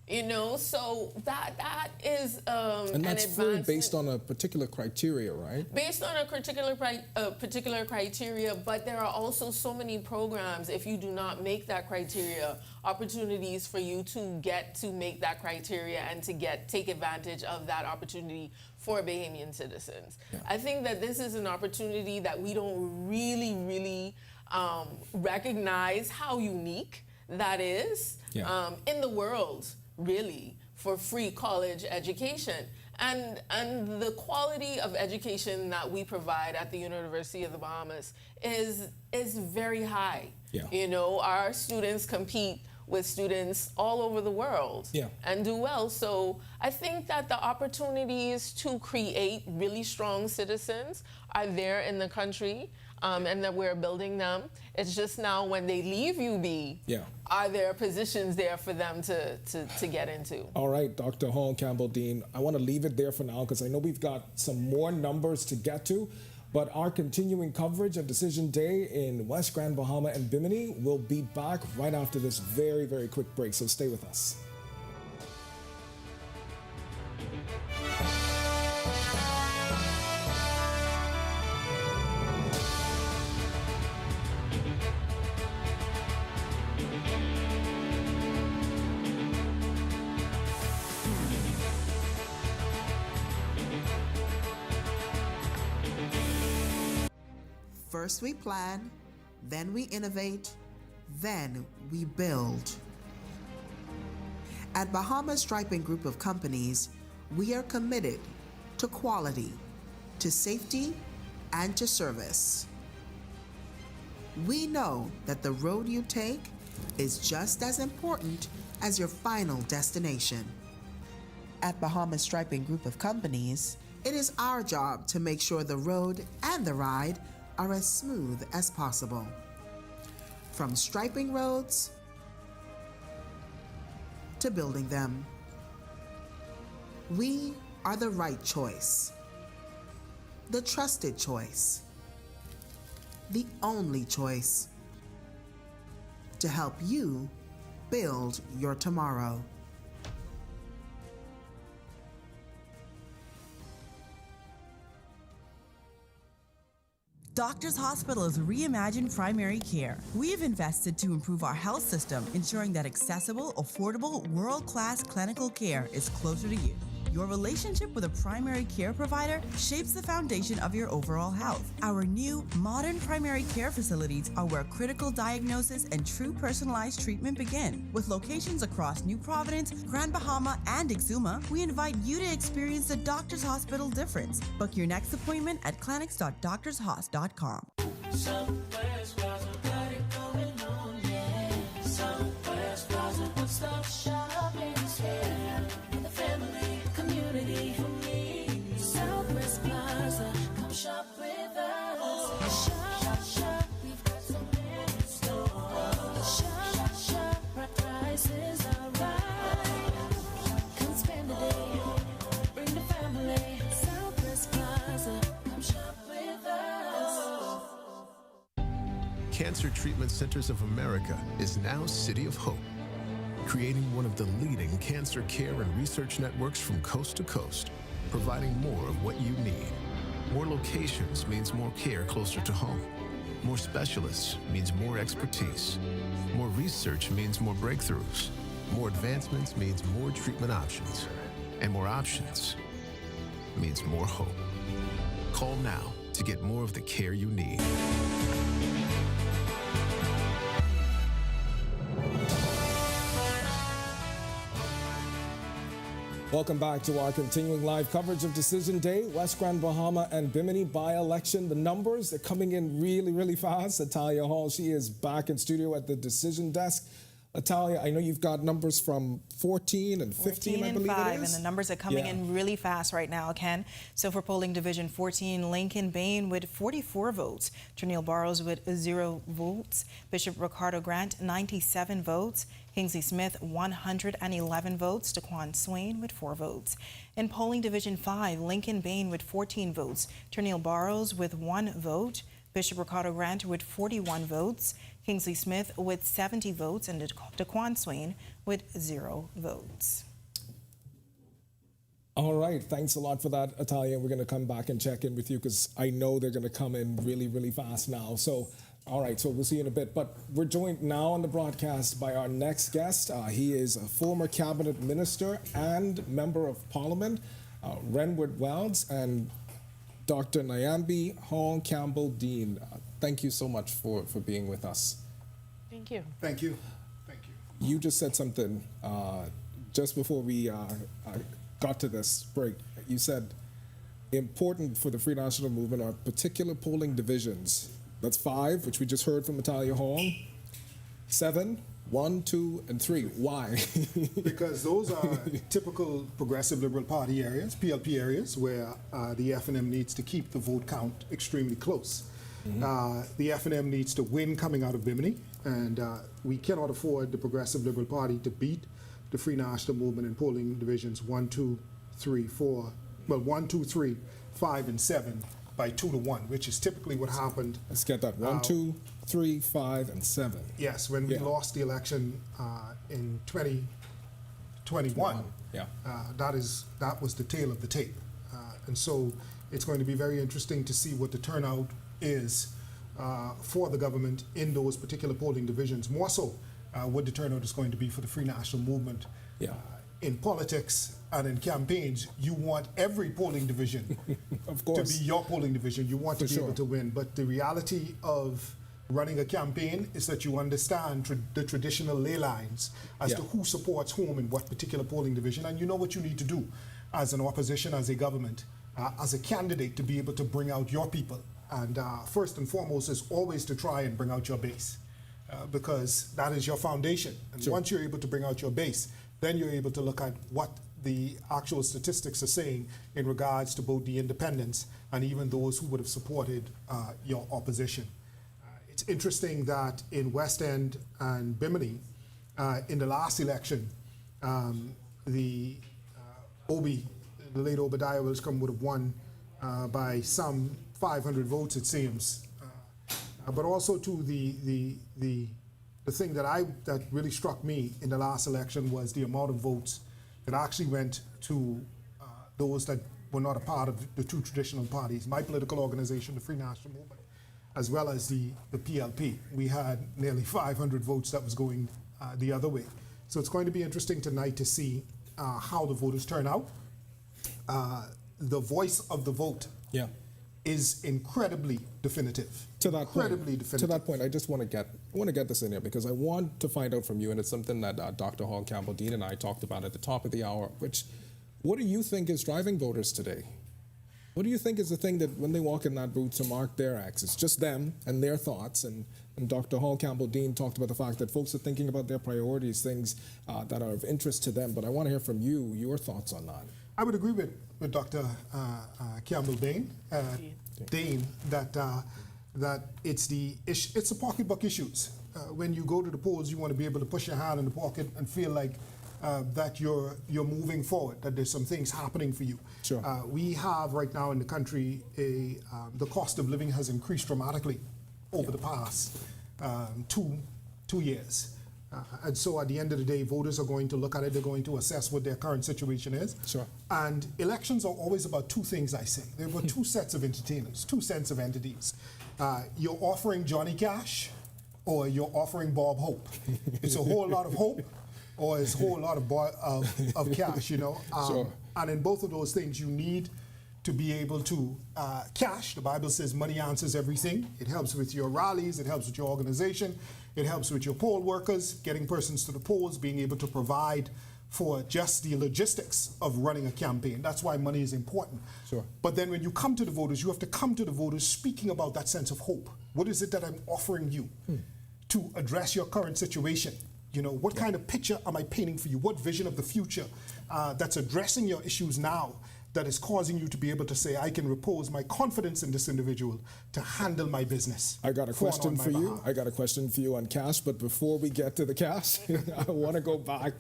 You know, so that is and that's free based on a particular criteria, right? Based on a particular criteria, but there are also so many programs, if you do not make that criteria, opportunities for you to get to make that criteria and to take advantage of that opportunity for Bahamian citizens. Yeah. I think that this is an opportunity that we don't really recognize how unique that is in the world, really, for free college education. And the quality of education that we provide at the University of the Bahamas is very high. Yeah. You know, our students compete with students all over the world and do well. So I think that the opportunities to create really strong citizens are there in the country, and that we're building them. It's just now when they leave UB, are there positions there for them to get into? All right, Dr. Hall Campbell-Dean, I want to leave it there for now because I know we've got some more numbers to get to. But our continuing coverage of Decision Day in West Grand Bahama and Bimini will be back right after this very, very quick break, so stay with us. First we plan, then we innovate, then we build. At Bahama Striping Group of Companies, we are committed to quality, to safety, and to service. We know that the road you take is just as important as your final destination. At Bahama Striping Group of Companies, it is our job to make sure the road and the ride are as smooth as possible. From striping roads to building them, we are the right choice, the trusted choice, the only choice to help you build your tomorrow. Doctors Hospital has reimagined primary care. We have invested to improve our health system, ensuring that accessible, affordable, world-class clinical care is closer to you. Your relationship with a primary care provider shapes the foundation of your overall health. Our new, modern primary care facilities are where critical diagnosis and true personalized treatment begin. With locations across New Providence, Grand Bahama, and Exuma, we invite you to experience the Doctors Hospital difference. Book your next appointment at clinics.doctorshos.com. Southwest Plaza, got it going on, yeah. Southwest Plaza, one-stop shopping is here. For the family, community, for me. Southwest Plaza, come shop with us. Shop, shop, we've got so many stores. Shop, shop, right prices are right. Come spend the day, bring the family. Southwest Plaza, come shop with us. Cancer Treatment Centers of America is now City of Hope, creating one of the leading cancer care and research networks from coast to coast, providing more of what you need. More locations means more care closer to home. More specialists means more expertise. More research means more breakthroughs. More advancements means more treatment options. And more options means more hope. Call now to get more of the care you need. Welcome back to our continuing live coverage of Decision Day, West Grand Bahama and Bimini by-election. The numbers are coming in really, really fast. Atalia Hall, she is back in studio at the decision desk. Atalia, I know you've got numbers from 14 and 15, I believe 5, it is. and the numbers are coming in really fast right now, Ken. So for polling division 14, Lincoln Bain with 44 votes, Ternille Barrows with 0 votes, Bishop Ricardo Grant 97 votes, Kingsley Smith 111 votes, Daquan Swain with 4 votes. In polling division 5, Lincoln Bain with 14 votes, Ternille Barrows with 1 vote, Bishop Ricardo Grant with 41 votes, Kingsley Smith with 70 votes, and Daquan Swain with 0 votes. All right, thanks a lot for that, Atalia. We're going to come back and check in with you because I know they're going to come in really, really fast now. So, all right, so we'll see you in a bit. But we're joined now on the broadcast by our next guest. He is a former cabinet minister and member of parliament, Renwood Wells, and Dr. Nyambi Hall Campbell Dean. Thank you so much for being with us. Thank you. Thank you. Thank you. You just said something just before we got to this break. You said important for the Free National Movement are particular polling divisions. That's 5, which we just heard from Atalia Hall. 7, 1, 2, and 3. Why? Because those are typical Progressive Liberal Party areas, PLP areas, where the F&M needs to keep the vote count extremely close. The F&M needs to win coming out of Bimini, and we cannot afford the Progressive Liberal Party to beat the Free National Movement in polling divisions 1, 2, 3, 4, well, 1, 2, 3, 5, and 7 by 2 to 1, which is typically what happened. Let's get that. 1, 2, 3, 5, and 7. Yes, when we lost the election in 2021, that was the tail of the tape. And so it's going to be very interesting to see what the turnout is for the government in those particular polling divisions. More so, what the turnout is going to be for the Free National Movement. In politics and in campaigns, you want every polling division of course. to be your polling division. You want to be able to win. But the reality of running a campaign is that you understand the traditional ley lines as to who supports whom in what particular polling division, and you know what you need to do as an opposition, as a government, as a candidate to be able to bring out your people. And first and foremost is always to try and bring out your base, because that is your foundation. And once you're able to bring out your base, then you're able to look at what the actual statistics are saying in regards to both the independents and even those who would have supported your opposition. It's interesting that in West End and Bimini, in the last election, the late Obadiah Wilscombe would have won by some 500 votes, it seems. But also, too, the thing that really struck me in the last election was the amount of votes that actually went to those that were not a part of the two traditional parties. My political organization, the Free National Movement, as well as the PLP. We had nearly 500 votes that was going the other way. So it's going to be interesting tonight to see how the voters turn out. The voice of the vote is incredibly definitive. To that point, I just want to get this in here because I want to find out from you, and it's something that Dr. Hall Campbell-Dean and I talked about at the top of the hour, what do you think is driving voters today? What do you think is the thing that when they walk in that booth to mark their X, it's just them and their thoughts, and Dr. Hall Campbell-Dean talked about the fact that folks are thinking about their priorities, things that are of interest to them, but I want to hear from you, your thoughts on that. I would agree with Dr. Campbell-Dean that it's the pocketbook issues. When you go to the polls, you want to be able to push your hand in the pocket and feel like that you're moving forward, that there's some things happening for you. Sure. We have right now in the country the cost of living has increased dramatically over the past 2 years. And so at the end of the day, voters are going to look at it, they're going to assess what their current situation is. Sure. And elections are always about two things, I say. They're about two sets of entertainers, two sets of entities. You're offering Johnny Cash or you're offering Bob Hope. It's a whole lot of hope or it's a whole lot of cash, you know. Sure. And in both of those things, you need to be able to cash. The Bible says money answers everything. It helps with your rallies, it helps with your organization, it helps with your poll workers, getting persons to the polls, being able to provide for just the logistics of running a campaign. That's why money is important. Sure. But then when you come to the voters, you have to come to the voters speaking about that sense of hope. What is it that I'm offering you to address your current situation? You know, what kind of picture am I painting for you? What vision of the future that's addressing your issues now that is causing you to be able to say, I can repose my confidence in this individual to handle my business. I got a question for you. I got a question for you on cash, but before we get to the cash, I want to go back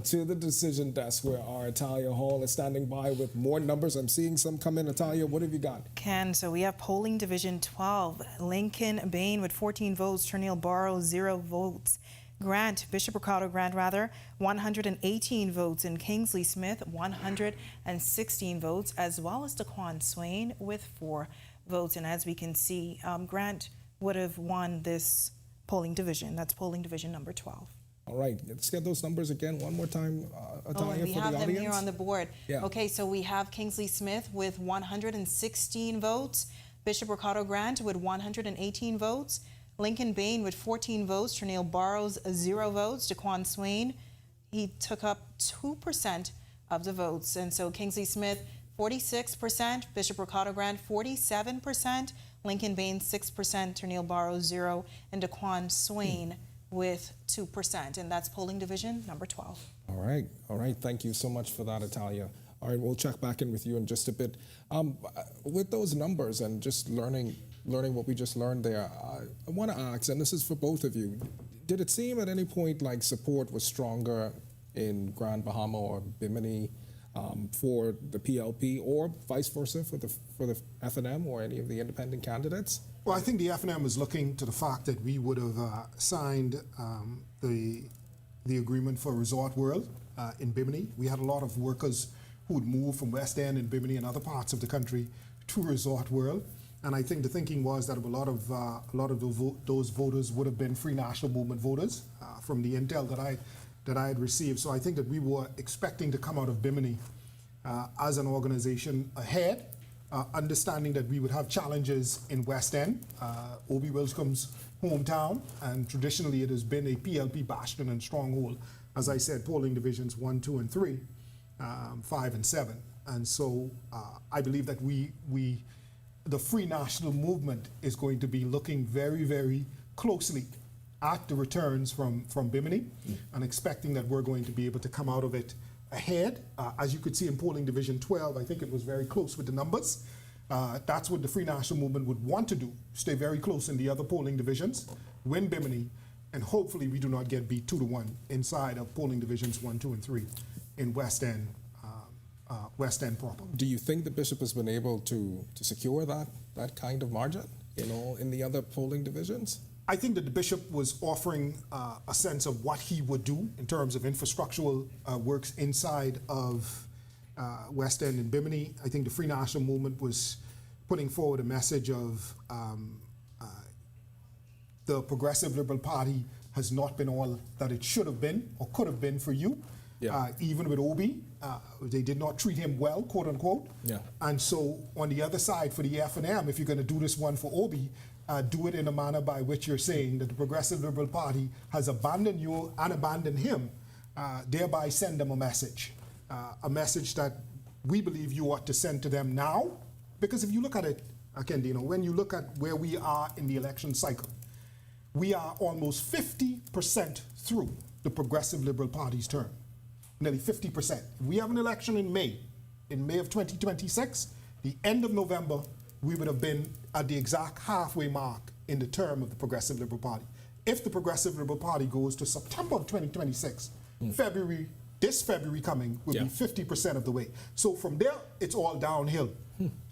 to the decision desk where our Atalia Hall is standing by with more numbers. I'm seeing some come in. Atalia, what have you got? Ken, so we have polling division 12. Lincoln Bain with 14 votes. Ternille Barrow, 0 votes. Bishop Ricardo Grant, 118 votes, and Kingsley Smith, 116 votes, as well as Daquan Swain with 4 votes. And as we can see, Grant would have won this polling division. That's polling division number 12. All right, let's get those numbers again one more time, Atalia, we for have the them audience. here on the board. Yeah. Okay, so we have Kingsley Smith with 116 votes, Bishop Ricardo Grant with 118 votes, Lincoln Bain with 14 votes, Ternille Barrows 0 votes, Daquan Swain, he took up 2% of the votes. And so Kingsley Smith, 46%, Bishop Ricardo Grant, 47%, Lincoln Bain, 6%, Ternille Barrows, 0, and Daquan Swain with 2%. And that's polling division number 12. All right. Thank you so much for that, Atalia. All right, we'll check back in with you in just a bit. With those numbers and just learning what we just learned there, I want to ask, and this is for both of you, did it seem at any point like support was stronger in Grand Bahama or Bimini for the PLP, or vice versa for the FNM or any of the independent candidates? Well, I think the FNM is looking to the fact that we would have signed the agreement for Resort World in Bimini. We had a lot of workers who would move from West End and Bimini and other parts of the country to Resort World. And I think the thinking was that a lot of those voters would have been Free National Movement voters from the intel that I had received. So I think that we were expecting to come out of Bimini as an organization ahead, understanding that we would have challenges in West End. Obi Wilscomb's hometown, and traditionally it has been a PLP bastion and stronghold. As I said, polling divisions 1, 2, and 3, 5 and 7. And so I believe that the Free National Movement is going to be looking very, very closely at the returns from Bimini and expecting that we're going to be able to come out of it ahead. As you could see in polling division 12, I think it was very close with the numbers. That's what the Free National Movement would want to do, stay very close in the other polling divisions, win Bimini, and hopefully we do not get beat 2-1 inside of polling divisions 1, 2, and 3 in West End proper. Do you think the bishop has been able to secure that kind of margin, in the other polling divisions? I think that the bishop was offering a sense of what he would do in terms of infrastructural works inside of West End and Bimini. I think the Free National Movement was putting forward a message of the Progressive Liberal Party has not been all that it should have been or could have been for you. Yeah. Even with Obi, they did not treat him well, quote unquote. Yeah. And so on the other side for the F&M, if you're going to do this one for Obi, do it in a manner by which you're saying that the Progressive Liberal Party has abandoned you and abandoned him, thereby send them a message that we believe you ought to send to them now. Because if you look at it, Kendino, when you look at where we are in the election cycle, we are almost 50% through the Progressive Liberal Party's term. Nearly 50%. If we have an election in May of 2026, the end of November, we would have been at the exact halfway mark in the term of the Progressive Liberal Party. If the Progressive Liberal Party goes to September of 2026, this February coming will be 50% of the way. So from there, it's all downhill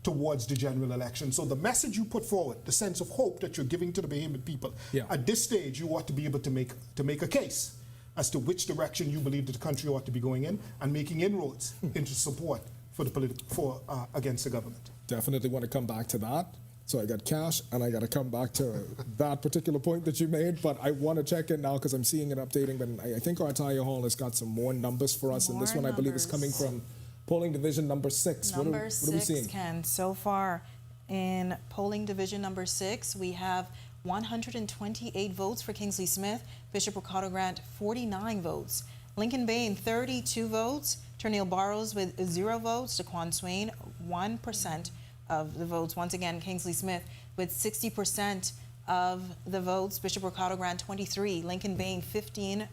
towards the general election. So the message you put forward, the sense of hope that you're giving to the Bahamian people, at this stage, you ought to be able to make a case as to which direction you believe that the country ought to be going in and making inroads into support for against the government. Definitely want to come back to that. So I got cash, and I got to come back to that particular point that you made, but I want to check it now because I'm seeing it updating, but I think our Artaria Hall has got some more numbers for us, and this one I believe is coming from polling division number 6. What are we seeing? Ken, so far in polling division number 6, we have 128 votes for Kingsley Smith, Bishop Ricardo Grant 49 votes, Lincoln Bain 32 votes, Ternille Barrows with 0 votes, Daquan Swain 1% of the votes. Once again, Kingsley Smith with 60% of the votes, Bishop Ricardo Grant 23, Lincoln Bain 15%,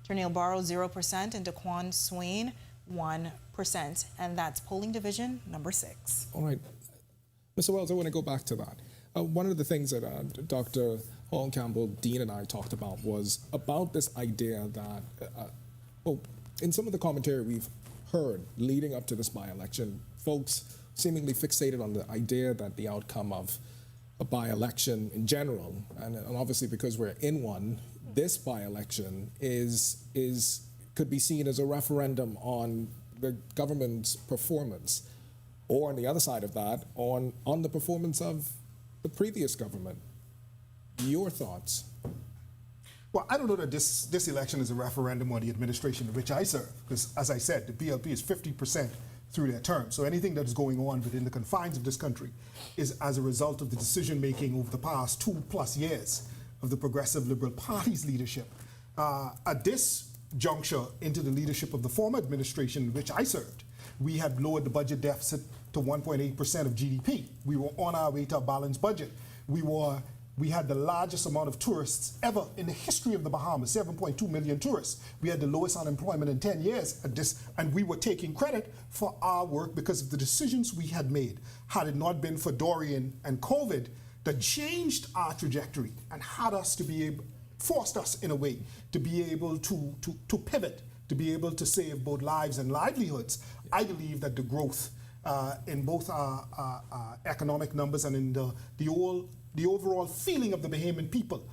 Ternille Barrows 0%, and Daquan Swain 1%. And that's polling division number 6. All right. Mr. Wells, I want to go back to that. One of the things that Dr. Hall Campbell, Dean, and I talked about was about this idea that, in some of the commentary we've heard leading up to this by-election, folks seemingly fixated on the idea that the outcome of a by-election in general, and obviously because we're in one, this by-election could be seen as a referendum on the government's performance, or on the other side of that, on the performance of the previous government. Your thoughts? Well, I don't know that this election is a referendum on the administration in which I serve, because as I said, the PLP is 50% through their term. So anything that is going on within the confines of this country is as a result of the decision-making over the past 2+ years of the Progressive Liberal Party's leadership. At this juncture into the leadership of the former administration in which I served, we had lowered the budget deficit to 1.8% of GDP. We were on our way to a balanced budget. We had the largest amount of tourists ever in the history of the Bahamas, 7.2 million tourists. We had the lowest unemployment in 10 years at this, and we were taking credit for our work because of the decisions we had made. Had it not been for Dorian and COVID, that changed our trajectory and had us to be able, forced us in a way to be able to pivot, to be able to save both lives and livelihoods. I believe that the growth in both our economic numbers and in the overall feeling of the Bahamian people,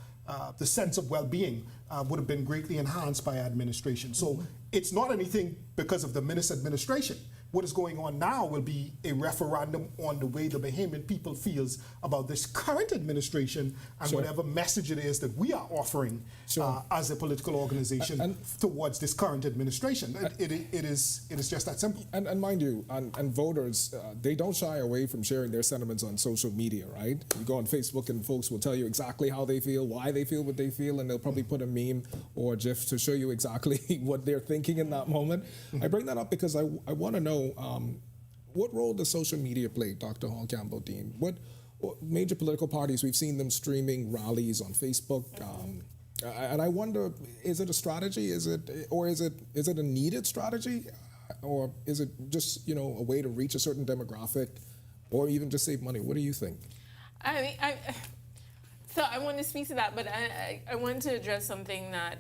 the sense of well-being, would have been greatly enhanced by administration. So it's not anything because of the administration. what is going on now will be a referendum on the way the Bahamian people feels about this current administration and whatever message it is that we are offering as a political organization towards this current administration. It is just that simple. And mind you, and voters, they don't shy away from sharing their sentiments on social media, right? You go on Facebook and folks will tell you exactly how they feel, why they feel what they feel, and they'll probably put a meme or a GIF to show you exactly what they're thinking in that moment. I bring that up because I want to know what role does social media play, Dr. Hall Campbell Dean? What major political parties, we've seen them streaming rallies on Facebook, and I wonder, is it a strategy? Is it a needed strategy, or is it just a way to reach a certain demographic, or even just save money? What do you think? So I want to speak to that, but I want to address something that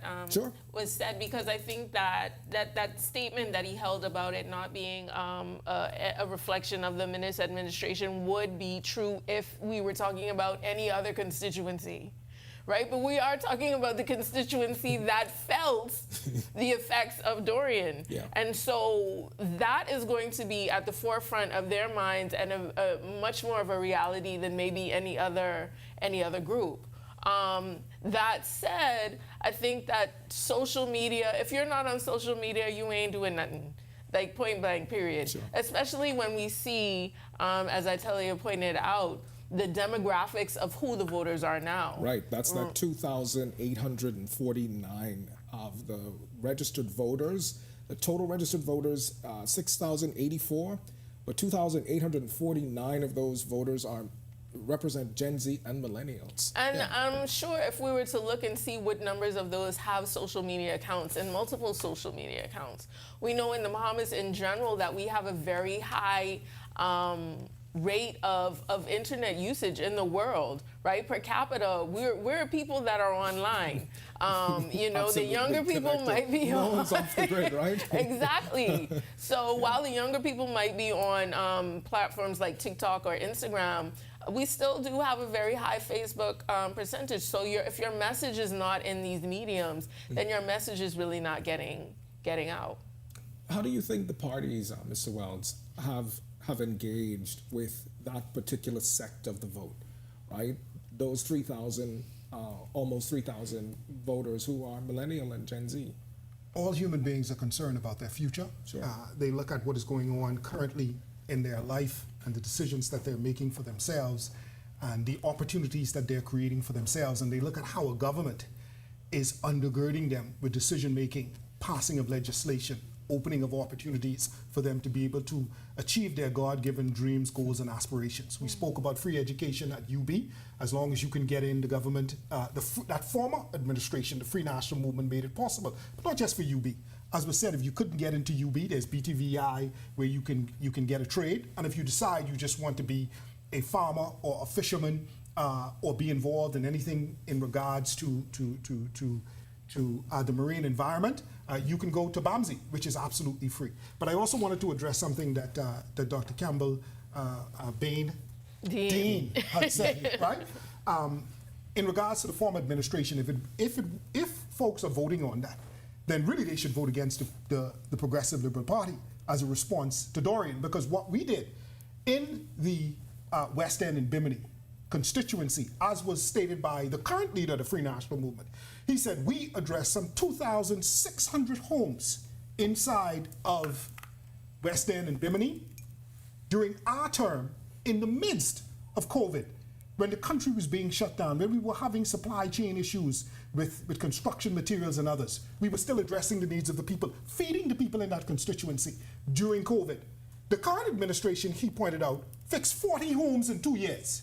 was said, because I think that statement that he held about it not being a reflection of the Minnis administration would be true if we were talking about any other constituency, right? But we are talking about the constituency that felt the effects of Dorian. Yeah. And so that is going to be at the forefront of their minds and a much more of a reality than maybe any other group. That said, I think that social media, if you're not on social media, you ain't doing nothing. Like, point blank, period. Sure. Especially when we see, as Italia pointed out, the demographics of who the voters are now. Right, that's that 2,849 of the registered voters. The total registered voters, 6,084, but 2,849 of those voters represent Gen Z and millennials. And I'm sure if we were to look and see what numbers of those have social media accounts and multiple social media accounts, we know in the Bahamas in general that we have a very high rate of internet usage in the world, right? Per capita, we're people that are online. The younger people might be no one's off the grid, right? Exactly. So while the younger people might be on platforms like TikTok or Instagram, we still do have a very high Facebook percentage. So if your message is not in these mediums, then your message is really not getting out. How do you think the parties, Mr. Wells, have engaged with that particular sect of the vote, right? Those 3,000, almost 3,000 voters who are millennial and Gen Z. All human beings are concerned about their future. Sure. They look at what is going on currently in their life and the decisions that they're making for themselves and the opportunities that they're creating for themselves. And they look at how a government is undergirding them with decision making, passing of legislation, opening of opportunities for them to be able to achieve their God-given dreams, goals, and aspirations. We spoke about free education at UB. As long as you can get in the government, that former administration, the Free National Movement, made it possible, but not just for UB. As was said, if you couldn't get into UB, there's BTVI where you can get a trade, and if you decide you just want to be a farmer or a fisherman or be involved in anything in regards to the marine environment, you can go to BAMSI, which is absolutely free. But I also wanted to address something that Dr. Campbell Dean had said, right? In regards to the former administration, if folks are voting on that, then really they should vote against the Progressive Liberal Party as a response to Dorian, because what we did in the West End and Bimini constituency, as was stated by the current leader of the Free National Movement, he said we addressed some 2,600 homes inside of West End and Bimini during our term in the midst of COVID, when the country was being shut down, when we were having supply chain issues with construction materials and others. We were still addressing the needs of the people, feeding the people in that constituency during COVID. The current administration, he pointed out, fixed 40 homes in 2 years.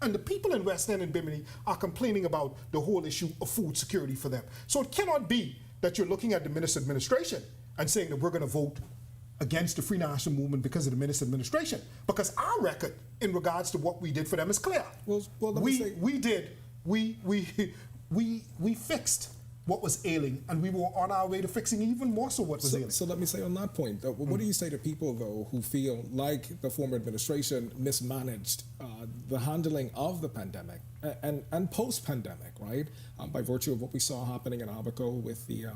And the people in West End and Bimini are complaining about the whole issue of food security for them. So it cannot be that you're looking at the Minnis administration and saying that we're going to vote against the Free National Movement because of the Minnis administration. Because our record in regards to what we did for them is clear. We fixed what was ailing, and we were on our way to fixing even more so what was ailing. So let me say on that point, what do you say to people, though, who feel like the former administration mismanaged the handling of the pandemic and post-pandemic, right? By virtue of what we saw happening in Abaco with the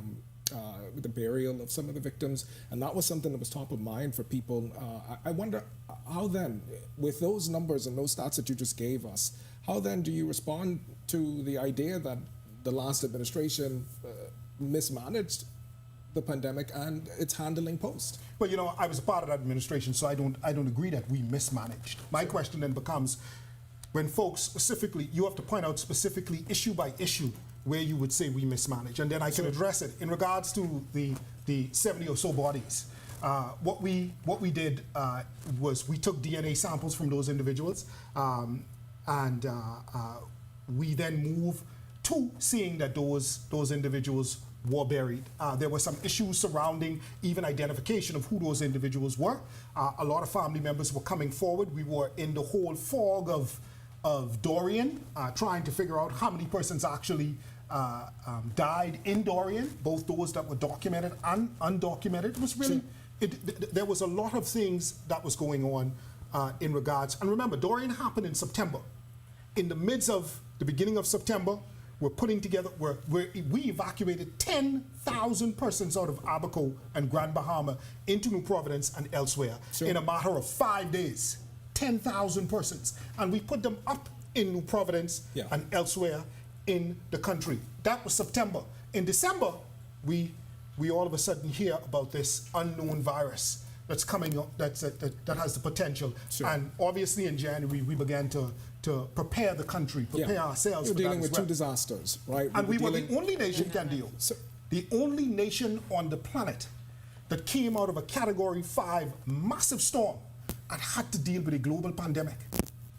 with the burial of some of the victims, and that was something that was top of mind for people. I wonder how then, with those numbers and those stats that you just gave us, how then do you respond to the idea that the last administration mismanaged the pandemic and its handling post? Well, you know, I was a part of that administration, so I don't agree that we mismanaged. My question then becomes, when folks specifically, you have to point out specifically issue by issue where you would say we mismanaged, and then I can address it. In regards to the 70 or so bodies, what we did was we took DNA samples from those individuals, and we then moved to seeing that those individuals were buried. There were some issues surrounding even identification of who those individuals were. A lot of family members were coming forward. We were in the whole fog of Dorian, trying to figure out how many persons actually died in Dorian, both those that were documented and undocumented. It was really, there was a lot of things that was going on in regards. And remember, Dorian happened in September. In the midst of the beginning of September, we're putting together, we evacuated 10,000 persons out of Abaco and Grand Bahama into New Providence and elsewhere in a matter of 5 days. 10,000 persons. And we put them up in New Providence and elsewhere in the country. That was September. In December, we all of a sudden hear about this unknown virus that's coming up, that has the potential. And obviously in January, we began to prepare the country, prepare ourselves for that as well. We're dealing with two disasters, right? And we were the only nation, Candio, the only nation on the planet that came out of a Category 5 massive storm and had to deal with a global pandemic.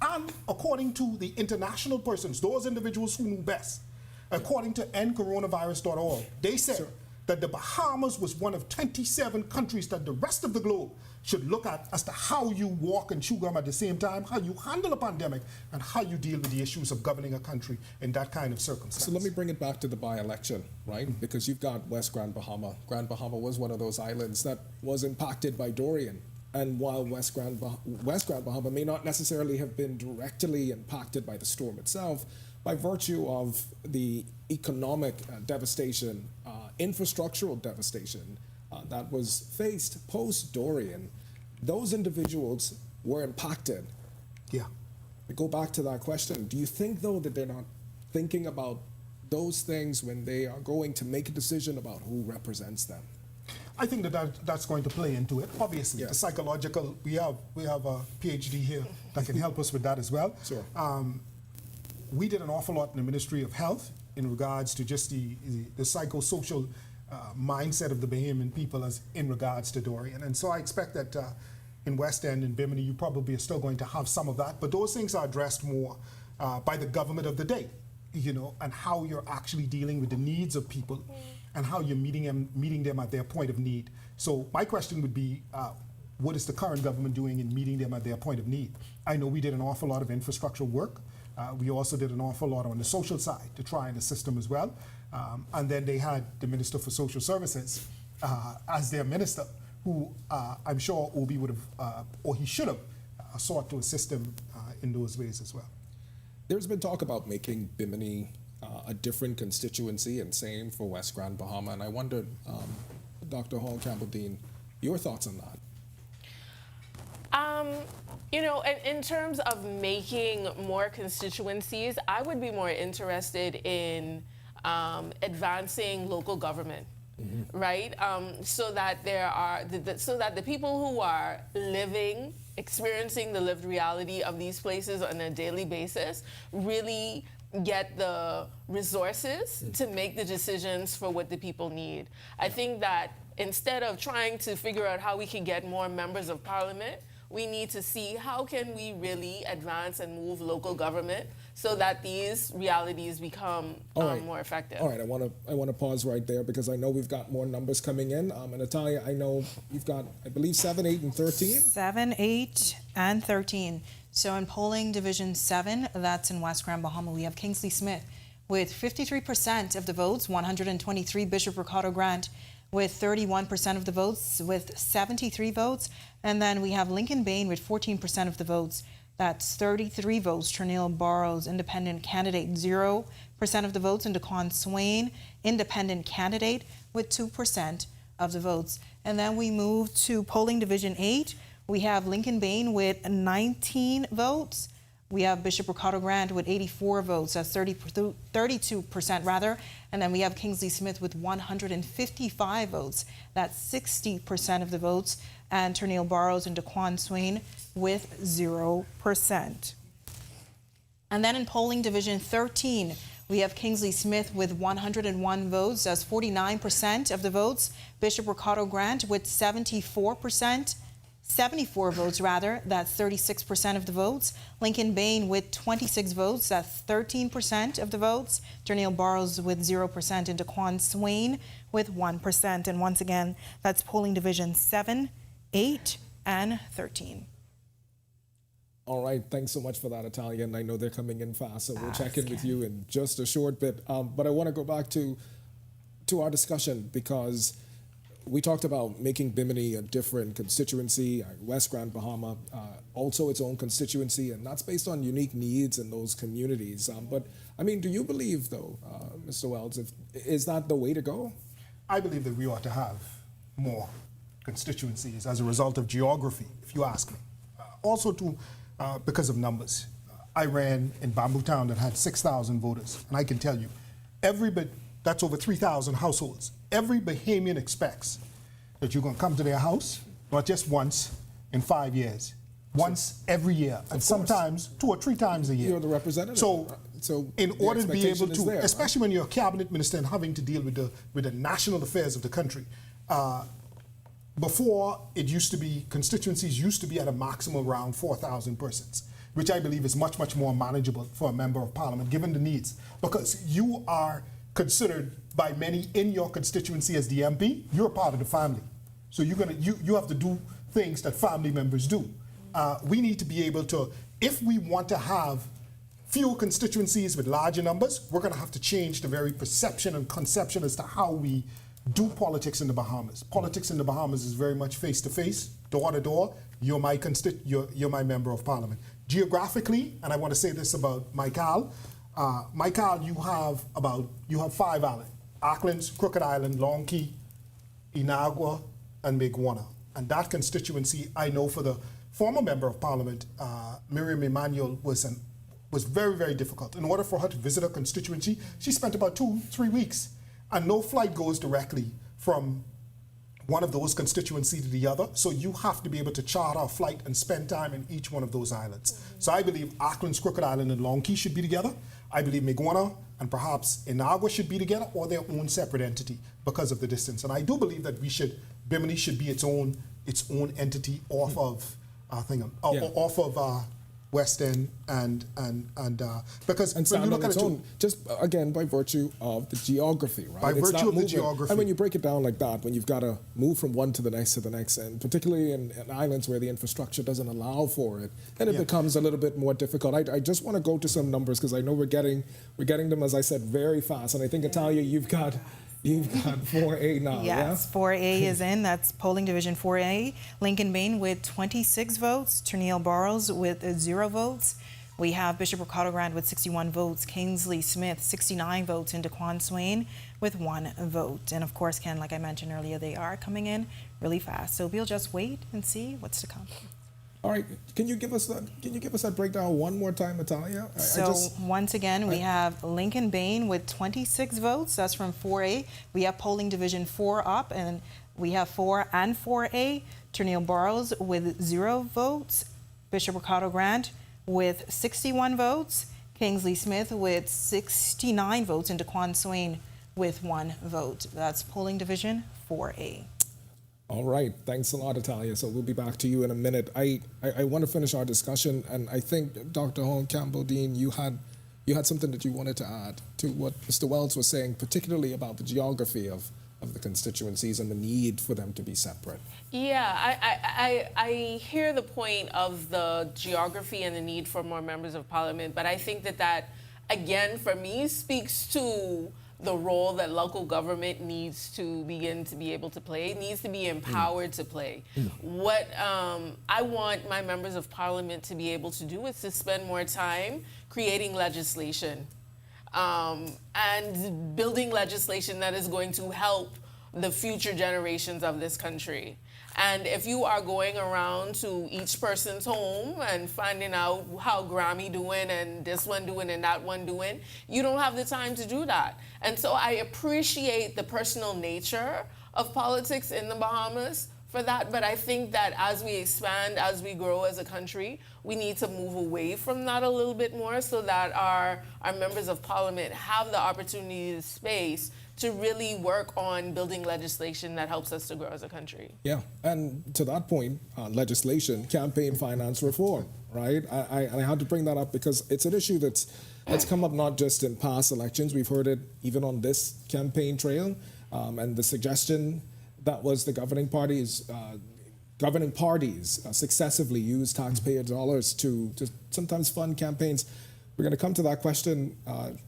And according to the international persons, those individuals who knew best, according to endcoronavirus.org, they said that the Bahamas was one of 27 countries that the rest of the globe should look at as to how you walk and chew gum at the same time, how you handle a pandemic, and how you deal with the issues of governing a country in that kind of circumstance. So let me bring it back to the by-election, right? Because you've got West Grand Bahama. Grand Bahama was one of those islands that was impacted by Dorian. And while West Grand Bahama may not necessarily have been directly impacted by the storm itself, by virtue of the economic devastation, infrastructural devastation that was faced post-Dorian, those individuals were impacted. Yeah. I go back to that question. Do you think, though, that they're not thinking about those things when they are going to make a decision about who represents them? I think that's going to play into it. Obviously, the psychological, we have a PhD here that can help us with that as well. Sure. We did an awful lot in the Ministry of Health in regards to just the psychosocial mindset of the Bahamian people as in regards to Dorian. And so I expect that in West End and Bimini, you probably are still going to have some of that, but those things are addressed more by the government of the day, you know, and how you're actually dealing with the needs of people and how you're meeting them at their point of need. So my question would be, what is the current government doing in meeting them at their point of need? I know we did an awful lot of infrastructural work. We also did an awful lot on the social side to try and assist them as well. And then they had the Minister for Social Services as their minister, who I'm sure Obi would have, or he should have, sought to assist them in those ways as well. There's been talk about making Bimini a different constituency, and same for West Grand Bahama. And I wondered, Dr. Hall Campbell-Dean, your thoughts on that? You know, in terms of making more constituencies, I would be more interested in advancing local government, right? So that there are, so that the people who are living, experiencing the lived reality of these places on a daily basis really get the resources to make the decisions for what the people need. I think that instead of trying to figure out how we can get more members of parliament, we need to see how can we really advance and move local government so that these realities become more effective. All right, I want to pause right there because I know we've got more numbers coming in. And Natalia, I know you've got, I believe, 7, 8, and 13? 7, 8, and 13. So in polling Division 7, that's in West Grand Bahama, we have Kingsley Smith with 53% of the votes, 123 Bishop Ricardo Grant with 31% of the votes, with 73 votes. And then we have Lincoln Bain with 14% of the votes. That's 33 votes. Ternille Barrows, independent candidate, 0% of the votes. And DeQuan Swain, independent candidate, with 2% of the votes. And then we move to polling division 8. We have Lincoln Bain with 19 votes. We have Bishop Ricardo Grant with 84 votes, that's 32% rather. And then we have Kingsley Smith with 155 votes, that's 60% of the votes. And Ternille Barrows and Daquan Swain with 0%. And then in polling division 13, we have Kingsley Smith with 101 votes, that's 49% of the votes. Bishop Ricardo Grant with 74 votes rather, that's 36% of the votes. Lincoln Bain with 26 votes, that's 13% of the votes. Ternille Barrows with 0% and Daquan Swain with 1%. And once again, that's polling division 7, 8, and 13. All right, thanks so much for that, Italia. And I know they're coming in fast, so we'll check in with you in just a short bit. But I want to go back to our discussion, because we talked about making Bimini a different constituency, West Grand Bahama, also its own constituency, and that's based on unique needs in those communities. But, I mean, do you believe, though, Mr. Wells, is that the way to go? I believe that we ought to have more constituencies as a result of geography, if you ask me. Also, because of numbers. I ran in Bamboo Town that had 6,000 voters, and I can tell you, that's over 3,000 households. Every Bahamian expects that you're going to come to their house, not just once in 5 years, once every year, and sometimes 2 or 3 times a year. You're the representative. So in order to be able to, especially when you're a cabinet minister and having to deal with the national affairs of the country, before, it used to be, constituencies used to be at a maximum around 4,000 persons, which I believe is much, much more manageable for a member of parliament, given the needs. Because you are considered by many in your constituency as the MP, you're part of the family. So you have to do things that family members do. We need to be able to, if we want to have fewer constituencies with larger numbers, we're going to have to change the very perception and conception as to how we do politics in the Bahamas. Politics in the Bahamas is very much face-to-face, door-to-door. You're my member of parliament. Geographically, and I want to say this about Michael, you have 5 islands: Auckland, Crooked Island, Long Key, Inagua, and Miguana. And that constituency, I know for the former member of parliament, Miriam Emanuel, was very, very difficult. In order for her to visit her constituency, she spent about 2-3 weeks. And no flight goes directly from one of those constituencies to the other. So you have to be able to charter a flight and spend time in each one of those islands. So I believe Auckland's Crooked Island and Long Key should be together. I believe Miguana and perhaps Inagua should be together, or their own separate entity because of the distance. And I do believe that Bimini should be its own entity off of West End and because when you look at it just again by virtue of the geography, right? By virtue of the geography. And when you break it down like that, when you've got to move from one to the next, and particularly in islands where the infrastructure doesn't allow for it, then it becomes a little bit more difficult. I just want to go to some numbers, because I know we're getting them, as I said, very fast. And I think, Italia, you've got 4A now. Yes, 4A is in. That's polling division 4A. Lincoln Bain with 26 votes. Ternille Barrows with 0 votes. We have Bishop Ricardo Grant with 61 votes. Kingsley Smith, 69 votes. And Daquan Swain with 1 vote. And of course, Ken, like I mentioned earlier, they are coming in really fast. So we'll just wait and see what's to come. All right, can you give us that breakdown one more time, Italia? Once again, we have Lincoln Bain with 26 votes. That's from 4A. We have polling division 4 up, and we have 4 and 4A. Ternille Barrows with 0 votes. Bishop Ricardo Grant with 61 votes. Kingsley Smith with 69 votes, and Daquan Swain with 1 vote. That's polling division 4A. All right, thanks a lot, Italia. So we'll be back to you in a minute. I want to finish our discussion, and I think Dr. Hone Campbell-Dean, you had something that you wanted to add to what Mr. Wells was saying, particularly about the geography of the constituencies and the need for them to be separate. Yeah, I hear the point of the geography and the need for more members of parliament, but I think that again, for me, speaks to the role that local government needs to begin to be able to play, needs to be empowered to play. What I want my members of parliament to be able to do is to spend more time creating legislation and building legislation that is going to help the future generations of this country. And if you are going around to each person's home and finding out how Grammy doing and this one doing and that one doing, you don't have the time to do that. And so I appreciate the personal nature of politics in the Bahamas for that, but I think that as we expand, as we grow as a country, we need to move away from that a little bit more so that our members of parliament have the opportunity, the space to really work on building legislation that helps us to grow as a country. Yeah, and to that point, legislation, campaign finance reform, right? I had to bring that up because it's an issue that's come up not just in past elections. We've heard it even on this campaign trail, and the suggestion that was the governing parties successively use taxpayer dollars to sometimes fund campaigns. We're going to come to that question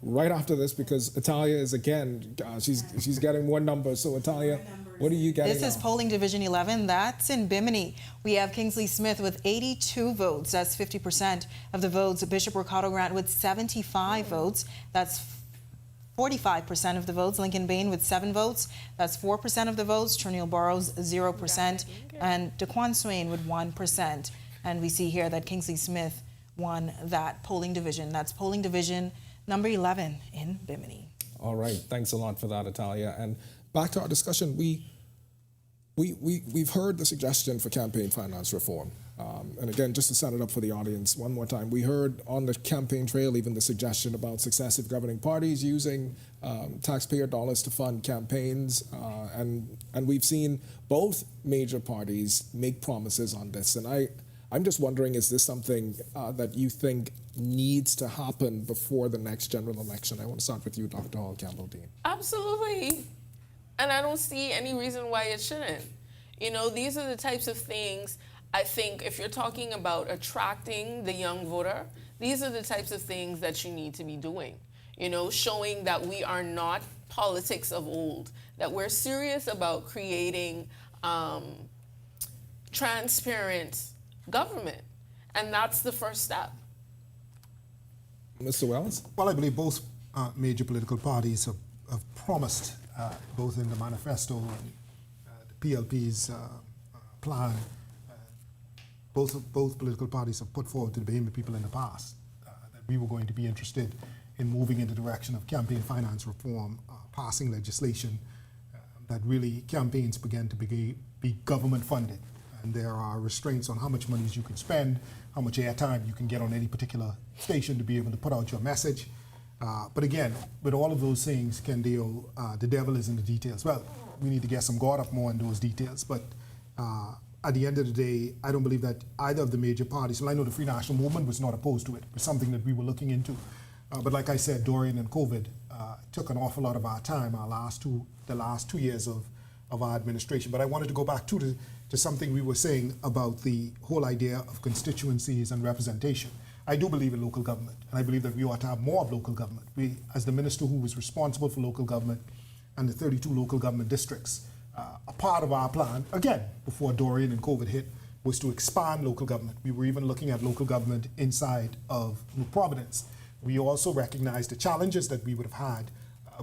right after this because Italia is again, she's getting more numbers. So Italia, what are you getting? This is polling division 11. That's in Bimini. We have Kingsley Smith with 82 votes. That's 50% of the votes. Bishop Ricardo Grant with 75 votes. That's 45% of the votes. Lincoln Bain with 7 votes. That's 4% of the votes. Trinil Burrows 0%, and Daquan Swain with 1%. And we see here that Kingsley Smith won that polling division. That's polling division number 11 in Bimini. All right, thanks a lot for that, Italia. And back to our discussion, we've heard the suggestion for campaign finance reform. And again, just to set it up for the audience one more time, we heard on the campaign trail even the suggestion about successive governing parties using taxpayer dollars to fund campaigns. And we've seen both major parties make promises on this. And I'm just wondering, is this something that you think needs to happen before the next general election? I want to start with you, Dr. Hall Campbell-Dean. Absolutely. And I don't see any reason why it shouldn't. You know, these are the types of things, I think, if you're talking about attracting the young voter, these are the types of things that you need to be doing. You know, showing that we are not politics of old, that we're serious about creating transparent government. And that's the first step. Mr. Wells? Well, I believe both major political parties have promised, both in the manifesto and the PLP's plan, both political parties have put forward to the Bahamian people in the past that we were going to be interested in moving in the direction of campaign finance reform, passing legislation that really campaigns began to be government funded. And there are restraints on how much money you can spend, how much airtime you can get on any particular station to be able to put out your message. But again, with all of those things, Kendall, the devil is in the details. Well, we need to get some guard up more in those details. But at the end of the day, I don't believe that either of the major parties, well, I know the Free National Movement was not opposed to it. It was something that we were looking into. But like I said, Dorian and COVID took an awful lot of our time, the last 2 years of our administration. But I wanted to go back to something we were saying about the whole idea of constituencies and representation. I do believe in local government, and I believe that we ought to have more of local government. We, as the minister who was responsible for local government and the 32 local government districts, a part of our plan, again, before Dorian and COVID hit, was to expand local government. We were even looking at local government inside of New Providence. We also recognized the challenges that we would have had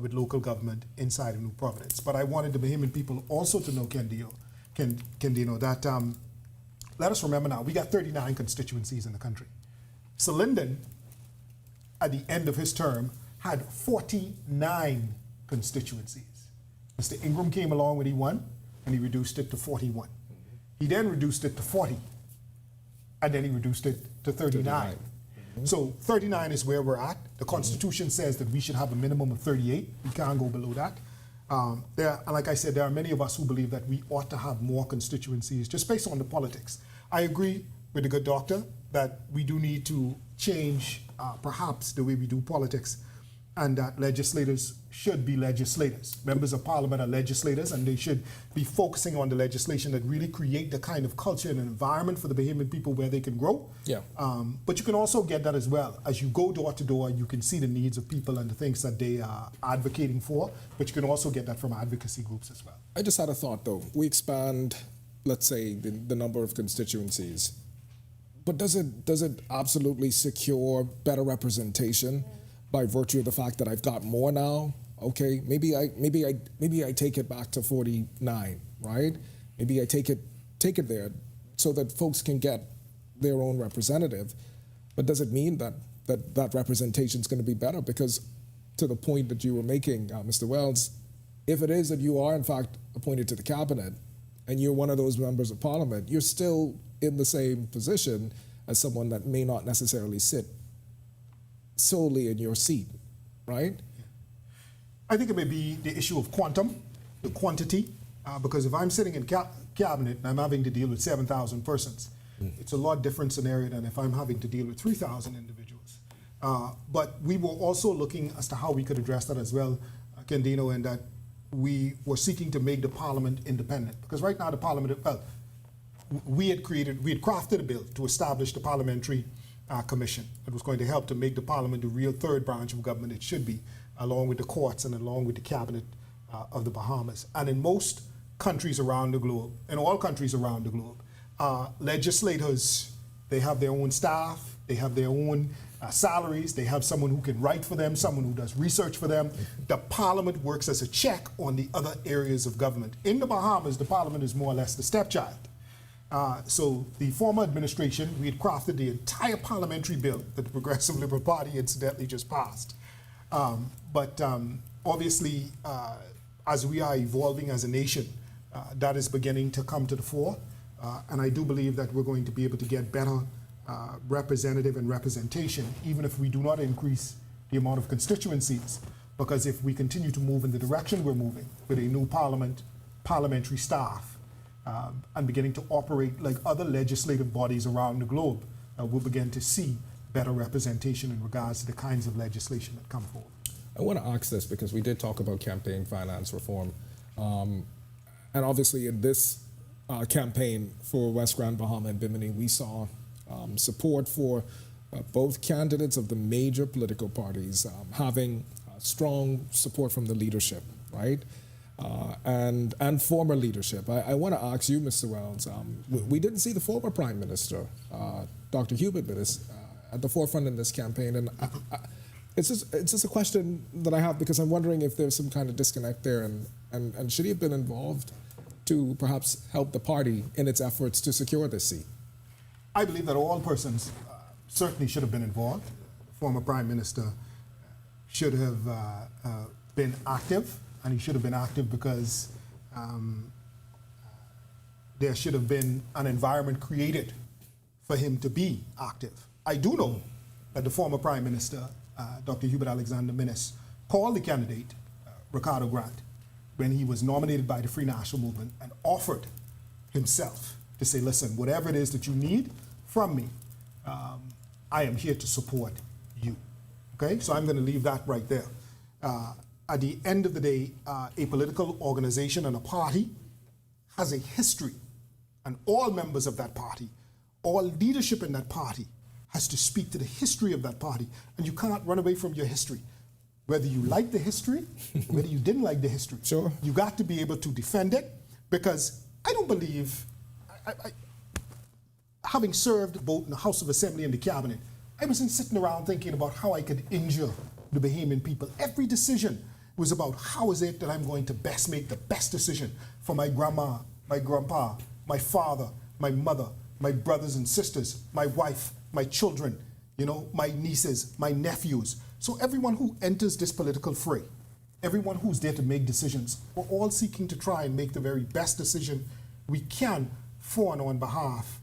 with local government inside of New Providence. But I wanted the Bahamian people also to know, Kendall, that let us remember now, we got 39 constituencies in the country. So Lyndon, at the end of his term, had 49 constituencies. Mr. Ingram came along when he won, and he reduced it to 41. He then reduced it to 40, and then he reduced it to 39. So 39 is where we're at. The Constitution says that we should have a minimum of 38. We can't go below that. Like I said, there are many of us who believe that we ought to have more constituencies just based on the politics. I agree with the good doctor that we do need to change perhaps the way we do politics, and that legislators should be legislators. Members of Parliament are legislators, and they should be focusing on the legislation that really create the kind of culture and environment for the Bahamian people where they can grow. Yeah. But you can also get that as well. As you go door to door, you can see the needs of people and the things that they are advocating for, but you can also get that from advocacy groups as well. I just had a thought, though. We expand, let's say, the number of constituencies, but does it absolutely secure better representation by virtue of the fact that I've got more now okay, maybe I take it back to 49, right? Maybe I take it there so that folks can get their own representative. But does it mean that representation is going to be better? Because to the point that you were making, Mr. Wells, if it is that you are in fact appointed to the cabinet and you're one of those members of parliament, you're still in the same position as someone that may not necessarily sit solely in your seat, right? I think it may be the issue of quantum, the quantity, because if I'm sitting in cabinet and I'm having to deal with 7,000 persons, it's a lot different scenario than if I'm having to deal with 3,000 individuals. But we were also looking as to how we could address that as well, Kendino, in that we were seeking to make the parliament independent. Because right now the parliament, well, we had crafted a bill to establish the parliamentary commission that was going to help to make the parliament the real third branch of government it should be, along with the courts and along with the cabinet of the Bahamas. And in most countries around the globe, in all countries around the globe, legislators, they have their own staff, they have their own salaries, they have someone who can write for them, someone who does research for them. The parliament works as a check on the other areas of government. In the Bahamas, the parliament is more or less the stepchild. So the former administration, we had crafted the entire parliamentary bill that the Progressive Liberal Party incidentally just passed. But obviously, as we are evolving as a nation, that is beginning to come to the fore. And I do believe that we're going to be able to get better representative and representation, even if we do not increase the amount of constituencies. Because if we continue to move in the direction we're moving, with a new parliament, parliamentary staff, and beginning to operate like other legislative bodies around the globe, we'll begin to see better representation in regards to the kinds of legislation that come forward. I want to ask this because we did talk about campaign finance reform. And obviously in this campaign for West Grand, Bahama and Bimini, we saw support for both candidates of the major political parties having strong support from the leadership, right? And former leadership. I want to ask you, Mr. Wells, we didn't see the former Prime Minister, Dr. Hubert, at the forefront in this campaign. And it's just a question that I have because I'm wondering if there's some kind of disconnect there and should he have been involved to perhaps help the party in its efforts to secure this seat? I believe that all persons certainly should have been involved. The former Prime Minister should have been active, and he should have been active because there should have been an environment created for him to be active. I do know that the former Prime Minister, Dr. Hubert Alexander Minnis, called the candidate, Ricardo Grant, when he was nominated by the Free National Movement and offered himself to say, listen, whatever it is that you need from me, I am here to support you. Okay, so I'm going to leave that right there. At the end of the day, a political organization and a party has a history, and all members of that party, all leadership in that party has to speak to the history of that party, and you cannot run away from your history. Whether you like the history, whether you didn't like the history, sure, you got to be able to defend it, because I don't believe, having served both in the House of Assembly and the Cabinet, I wasn't sitting around thinking about how I could injure the Bahamian people. Every decision was about how is it that I'm going to best make the best decision for my grandma, my grandpa, my father, my mother, my brothers and sisters, my wife, my children, you know, my nieces, my nephews. So everyone who enters this political fray, everyone who's there to make decisions, we're all seeking to try and make the very best decision we can for and on behalf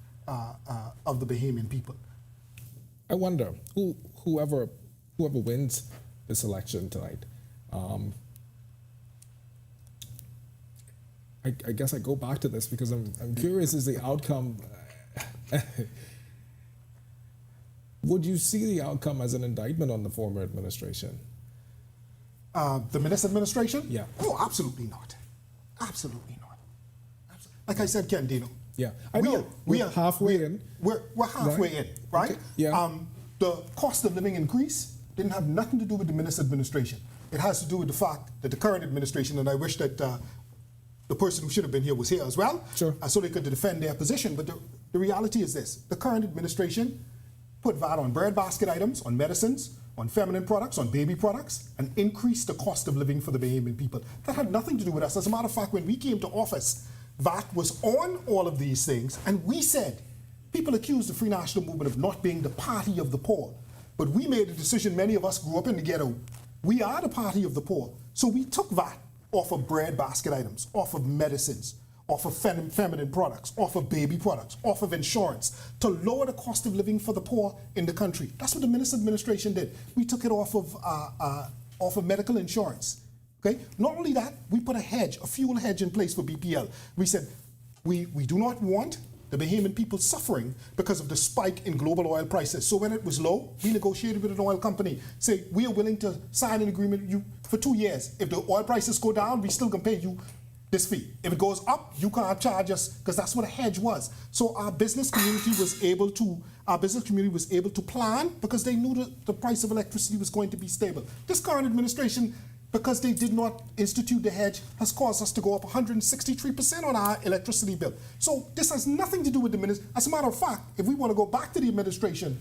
of the Bahamian people. I wonder, whoever wins this election tonight, I guess I go back to this because I'm curious as the outcome. Would you see the outcome as an indictment on the former administration? The Minnis administration? Yeah. Oh, absolutely not. Absolutely not. Like I said, Kendino. Yeah, I know. We're halfway in. We're halfway in, right? Okay. Yeah. The cost of living increase didn't have nothing to do with the Minnis administration. It has to do with the fact that the current administration, and I wish that the person who should have been here was here as well, sure, so they could defend their position. But the reality is this: the current administration put VAT on bread basket items, on medicines, on feminine products, on baby products, and increase the cost of living for the Bahamian people. That had nothing to do with us. As a matter of fact, when we came to office, VAT was on all of these things, and we said, people accused the Free National Movement of not being the party of the poor. But we made a decision, many of us grew up in the ghetto. We are the party of the poor. So we took VAT off of bread basket items, off of medicines, off of feminine products, off of baby products, off of insurance, to lower the cost of living for the poor in the country. That's what the Minister administration did. We took it off of medical insurance. Okay? Not only that, we put a fuel hedge in place for BPL. We said, we do not want the Bahamian people suffering because of the spike in global oil prices. So when it was low, we negotiated with an oil company, say, we are willing to sign an agreement with you for 2 years. If the oil prices go down, we still can pay you this fee. If it goes up, you can't charge us, because that's what a hedge was. So our business community was able to plan, because they knew that the price of electricity was going to be stable. This current administration, because they did not institute the hedge, has caused us to go up 163% on our electricity bill. So this has nothing to do with the minister. As a matter of fact, if we want to go back to the administration,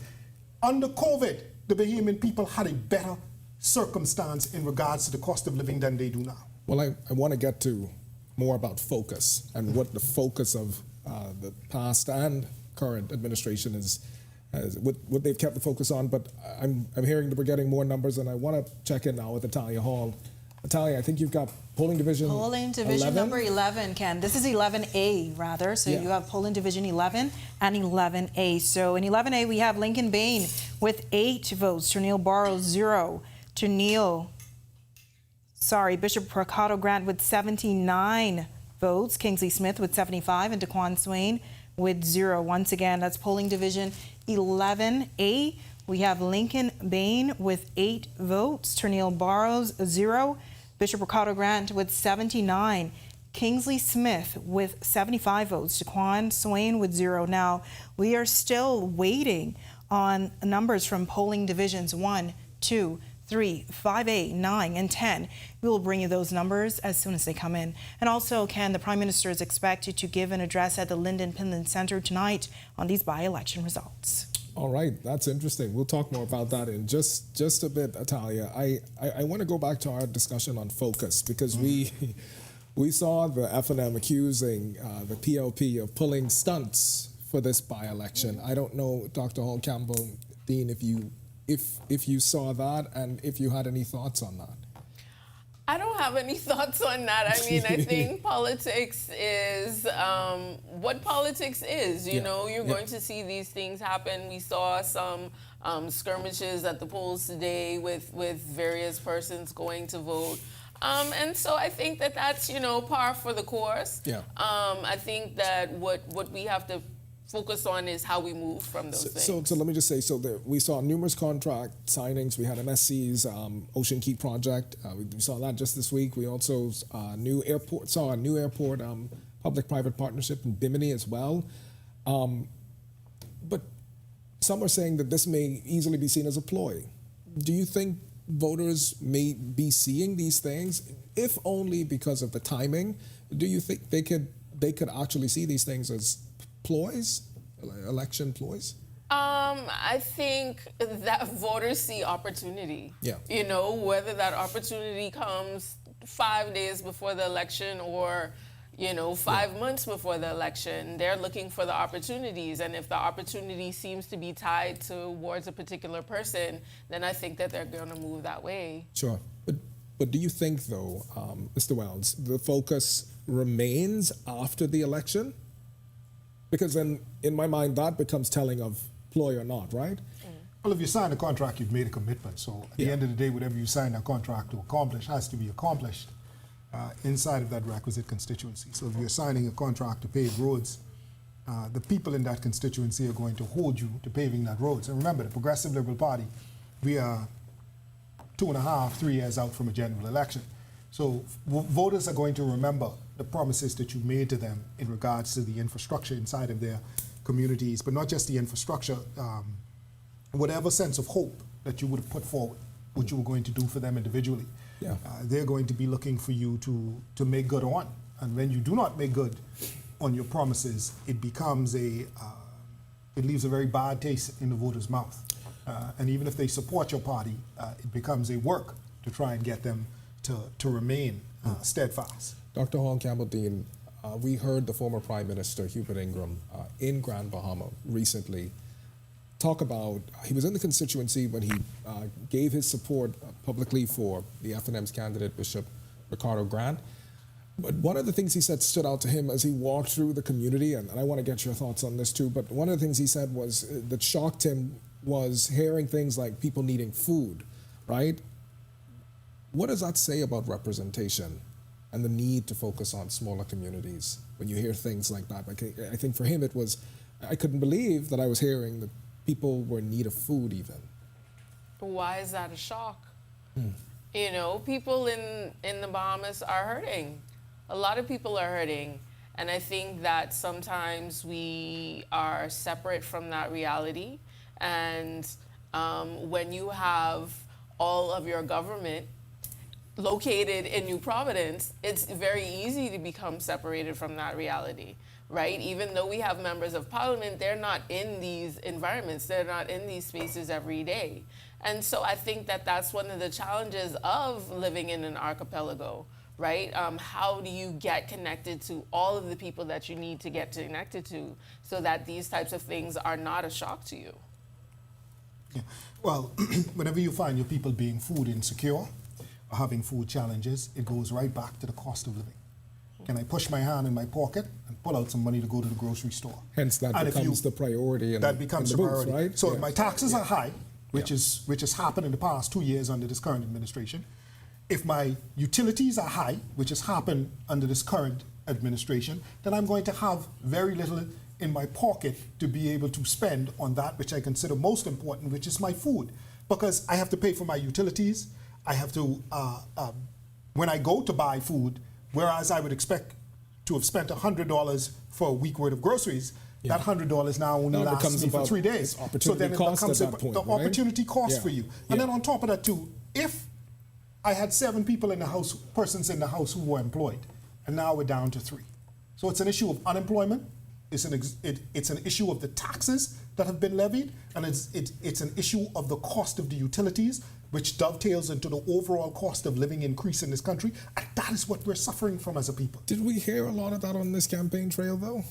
under COVID, the Bahamian people had a better circumstance in regards to the cost of living than they do now. Well, I want to get to more about focus and what the focus of the past and current administration is, what they've kept the focus on. But I'm hearing that we're getting more numbers, and I want to check in now with Natalia Hall. Natalia, I think you've got polling division 11? Number 11, Ken. This is 11A, rather. So you have polling division 11 and 11A. So in 11A, we have Lincoln Bain with 8 votes, Ternille Barrows 0, Bishop Procado Grant with 79 votes, Kingsley Smith with 75, and Daquan Swain with 0. Once again, that's polling division 11A. We have Lincoln Bain with 8 votes, Ternille Barrows 0, Bishop Procado Grant with 79, Kingsley Smith with 75 votes, Daquan Swain with 0. Now, we are still waiting on numbers from polling divisions 1, 2, 3, 5A, 9, and 10. We will bring you those numbers as soon as they come in. And also, Ken, the Prime Minister is expected to give an address at the Lyndon Pinland Center tonight on these by-election results. All right, that's interesting. We'll talk more about that in just a bit, Natalia. I want to go back to our discussion on focus, because we saw the F&M accusing the PLP of pulling stunts for this by-election. I don't know, Dr. Hall Campbell, Dean, if you saw that and if you had any thoughts on that. I don't have any thoughts on that. I mean, I think politics is what politics is. You know, you're going to see these things happen. We saw some skirmishes at the polls today with various persons going to vote. And so I think that that's, par for the course. Yeah. I think that what we have to focus on is how we move from those things. So let me just say, we saw numerous contract signings. We had MSC's Ocean Key project. We saw that just this week. We also saw a new airport public-private partnership in Bimini as well. But some are saying that this may easily be seen as a ploy. Do you think voters may be seeing these things, if only because of the timing? Do you think they could actually see these things as ploys, election ploys? I think that voters see opportunity. Yeah. Whether that opportunity comes 5 days before the election or, 5 months before the election, they're looking for the opportunities. And if the opportunity seems to be tied towards a particular person, then I think that they're going to move that way. Sure. But do you think, though, Mr. Wells, the focus remains after the election? Because then, in my mind, that becomes telling of ploy or not, right? Well, if you sign a contract, you've made a commitment. So at the end of the day, whatever you sign a contract to accomplish has to be accomplished inside of that requisite constituency. So if you're signing a contract to pave roads, the people in that constituency are going to hold you to paving that roads. And remember, the Progressive Liberal Party, we are 2.5, 3 years out from a general election. So voters are going to remember the promises that you made to them in regards to the infrastructure inside of their communities, but not just the infrastructure, whatever sense of hope that you would have put forward, what you were going to do for them individually. Yeah. They're going to be looking for you to make good on. And when you do not make good on your promises, it becomes it leaves a very bad taste in the voter's mouth. And even if they support your party, it becomes a work to try and get them to remain steadfast. Dr. Hall Campbell-Dean, we heard the former Prime Minister Hubert Ingram in Grand Bahama recently talk about, he was in the constituency when he gave his support publicly for the FNM's candidate, Bishop Ricardo Grant. But one of the things he said stood out to him as he walked through the community, and I want to get your thoughts on this too, but one of the things he said was that shocked him was hearing things like people needing food, right? What does that say about representation and the need to focus on smaller communities when you hear things like that? I think for him it was, I couldn't believe that I was hearing that people were in need of food even. Why is that a shock? You know, people in the Bahamas are hurting. A lot of people are hurting. And I think that sometimes we are separate from that reality. And when you have all of your government located in New Providence, it's very easy to become separated from that reality, right? Even though we have members of parliament, they're not in these environments. They're not in these spaces every day. And so I think that that's one of the challenges of living in an archipelago, right? How do you get connected to all of the people that you need to get connected to so that these types of things are not a shock to you? Yeah. Well, whenever you find your people being food insecure or having food challenges, it goes right back to the cost of living. Can I push my hand in my pocket and pull out some money to go to the grocery store? Hence that becomes the priority. That becomes the priority, right? So if my taxes are high, which has happened in the past 2 years under this current administration, if my utilities are high, which has happened under this current administration, then I'm going to have very little in my pocket to be able to spend on that which I consider most important, which is my food. Because I have to pay for my utilities, I have to, when I go to buy food, whereas I would expect to have spent $100 for a week worth of groceries, that $100 now only lasts me for 3 days. So then it becomes the opportunity cost for you. And then on top of that too, if I had 7 people in the house, persons in the house who were employed, and now we're down to 3. So it's an issue of unemployment, it's an issue of the taxes that have been levied, and it's an issue of the cost of the utilities, which dovetails into the overall cost of living increase in this country, and that is what we're suffering from as a people. Did we hear a lot of that on this campaign trail, though?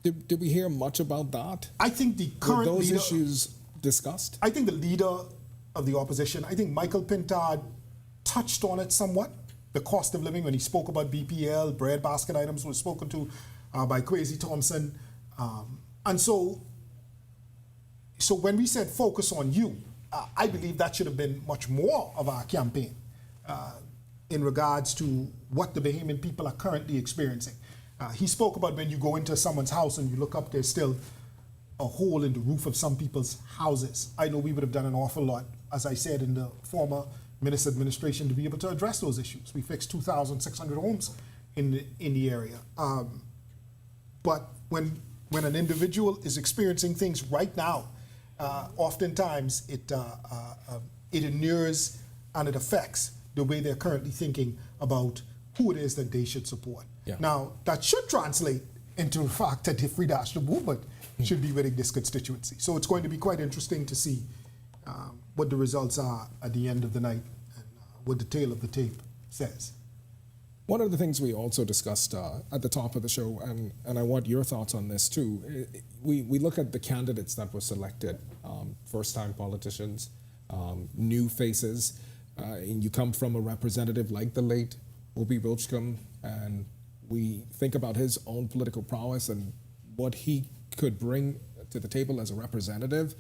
Did we hear much about that? I think the current Were those leader, issues discussed? I think the leader of the opposition, I think Michael Pintard touched on it somewhat, the cost of living when he spoke about BPL, bread basket items was spoken to by Crazy Thompson. And so when we said focus on you, I believe that should have been much more of our campaign in regards to what the Bahamian people are currently experiencing. He spoke about when you go into someone's house and you look up, there's still a hole in the roof of some people's houses. I know we would have done an awful lot, as I said, in the former Minister administration to be able to address those issues. We fixed 2,600 homes in the area. But when an individual is experiencing things right now, oftentimes it inures and it affects the way they're currently thinking about who it is that they should support. Now, that should translate into the fact that the Free Dash the movement should be winning this constituency. So it's going to be quite interesting to see what the results are at the end of the night and what the tail of the tape says. One of the things we also discussed at the top of the show, and I want your thoughts on this too, we look at the candidates that were selected, first-time politicians, new faces, and you come from a representative like the late Obie Wilchcombe, and we think about his own political prowess and what he could bring to the table as a representative.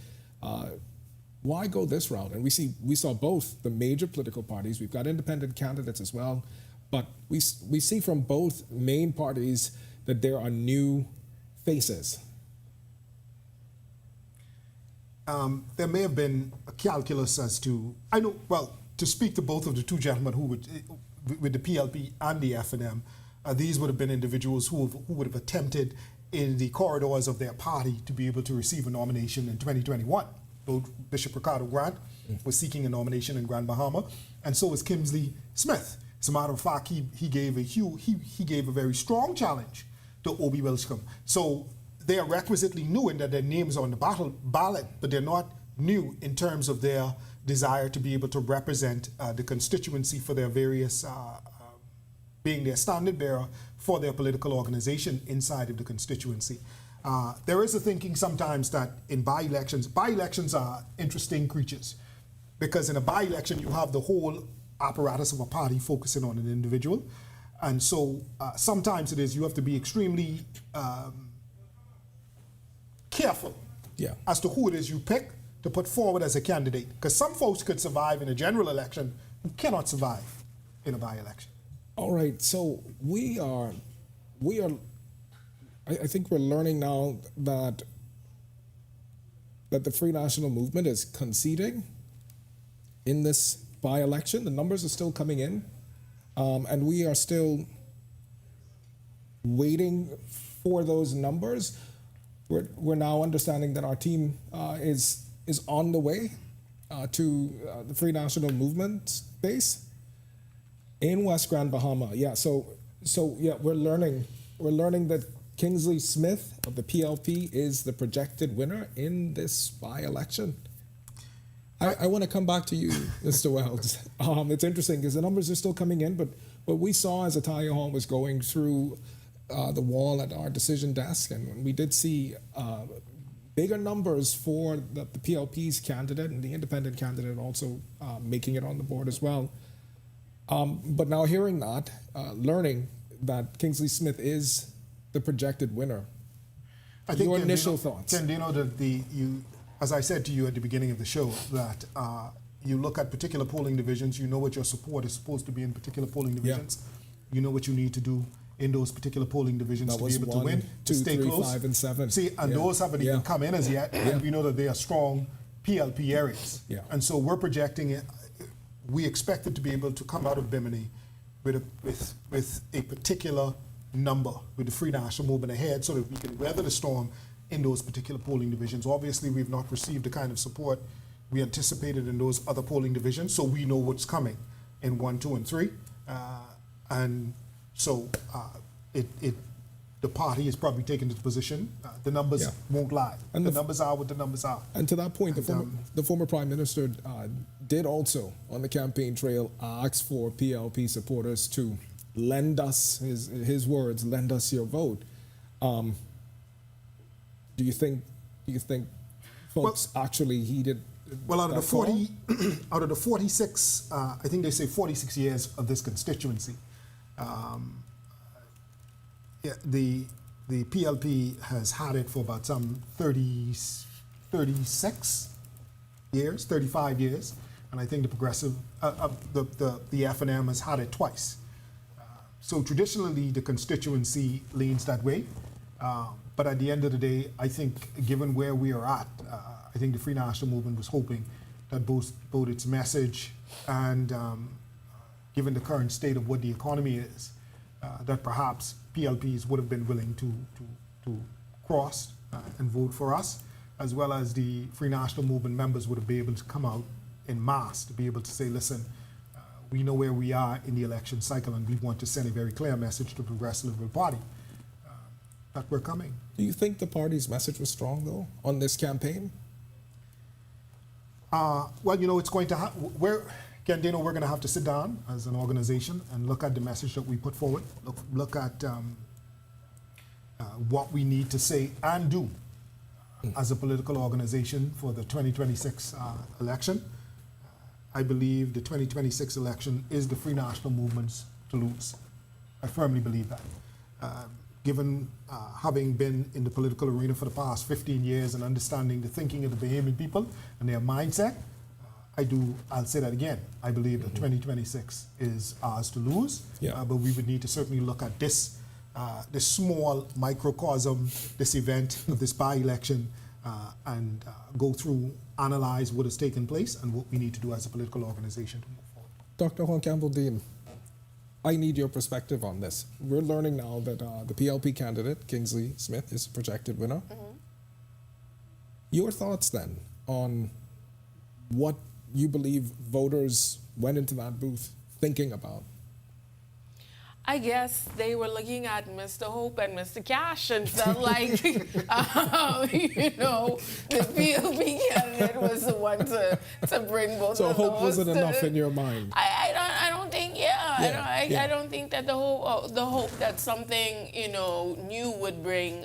Why go this route? And we saw both the major political parties. We've got independent candidates as well, but we see from both main parties that there are new faces. There may have been a calculus as to, to speak to both of the two gentlemen who would, with the PLP and the FNM, these would have been individuals who would have attempted in the corridors of their party to be able to receive a nomination in 2021. Both Bishop Ricardo Grant was seeking a nomination in Grand Bahama, and so was Kingsley Smith. As a matter of fact, he gave a very strong challenge to Obie Wilchcombe. So they are requisitely new in that their names are on the ballot, but they're not new in terms of their desire to be able to represent the constituency for their various, being their standard bearer for their political organization inside of the constituency. There is a thinking sometimes that in by-elections are interesting creatures, because in a by-election you have the whole apparatus of a party focusing on an individual. And so sometimes it is you have to be extremely careful as to who it is you pick to put forward as a candidate. Because some folks could survive in a general election who cannot survive in a by-election. All right, so we are, I think we're learning now that the Free National Movement is conceding in this by-election. The numbers are still coming in, and we are still waiting for those numbers. We're now understanding that our team is on the way to the Free National Movement base in West Grand Bahama. Yeah, so yeah, we're learning that Kingsley Smith of the PLP is the projected winner in this by-election. I want to come back to you, Mr. Wells. It's interesting because the numbers are still coming in, but what we saw as Atalia Hall was going through the wall at our decision desk, and we did see bigger numbers for the PLP's candidate and the independent candidate also making it on the board as well. But now hearing that, learning that Kingsley Smith is the projected winner. I think your initial thoughts? Ken, do you know that as I said to you at the beginning of the show, that you look at particular polling divisions, you know what your support is supposed to be in particular polling divisions. Yeah. You know what you need to do in those particular polling divisions to be able to win, to stay 2, 3, close. 5, and 7. See, and those haven't even come in as yet, and we know that they are strong PLP areas. Yeah. And so we're projecting it. We expected to be able to come out of Bimini with a particular number, with the Free National Movement ahead, so that we can weather the storm in those particular polling divisions. Obviously, we've not received the kind of support we anticipated in those other polling divisions, so we know what's coming in 1, 2, and 3. And so the party is probably taking this position. The numbers won't lie. And the numbers are what the numbers are. And to that point, the former Prime Minister did also, on the campaign trail, ask for PLP supporters to lend us, his words, lend us your vote. Do you think folks actually heeded? Well, out of the 46, I think they say 46 years of this constituency, the PLP has had it for about some 36 years, 35 years, and I think the progressive, the F&M has had it twice. So traditionally, the constituency leans that way. But at the end of the day, I think given where we are at, I think the Free National Movement was hoping that both its message and given the current state of what the economy is, that perhaps PLPs would have been willing to cross and vote for us, as well as the Free National Movement members would have been able to come out en masse to be able to say, listen, we know where we are in the election cycle and we want to send a very clear message to the Progressive Liberal Party that we're coming. Do you think the party's message was strong, though, on this campaign? Well, you know, it's going to we're going to have to sit down as an organization and look at the message that we put forward, look at what we need to say and do as a political organization for the 2026 election. I believe the 2026 election is the Free National Movement's to lose. I firmly believe that. Given having been in the political arena for the past 15 years and understanding the thinking of the Bahamian people and their mindset, I'll say that again, I believe that 2026 is ours to lose, but we would need to certainly look at this small microcosm, this event of this by-election, and go through, analyze what has taken place and what we need to do as a political organization to move forward. Dr. Juan Campbell-Dean, I need your perspective on this. We're learning now that the PLP candidate, Kingsley Smith, is a projected winner. Mm-hmm. Your thoughts then on what you believe voters went into that booth thinking about? I guess they were looking at Mr. Hope and Mr. Cash and felt like, the PLP candidate was the one to bring both so of those. hope wasn't enough in your mind? I don't think, I don't think that the hope that something, new would bring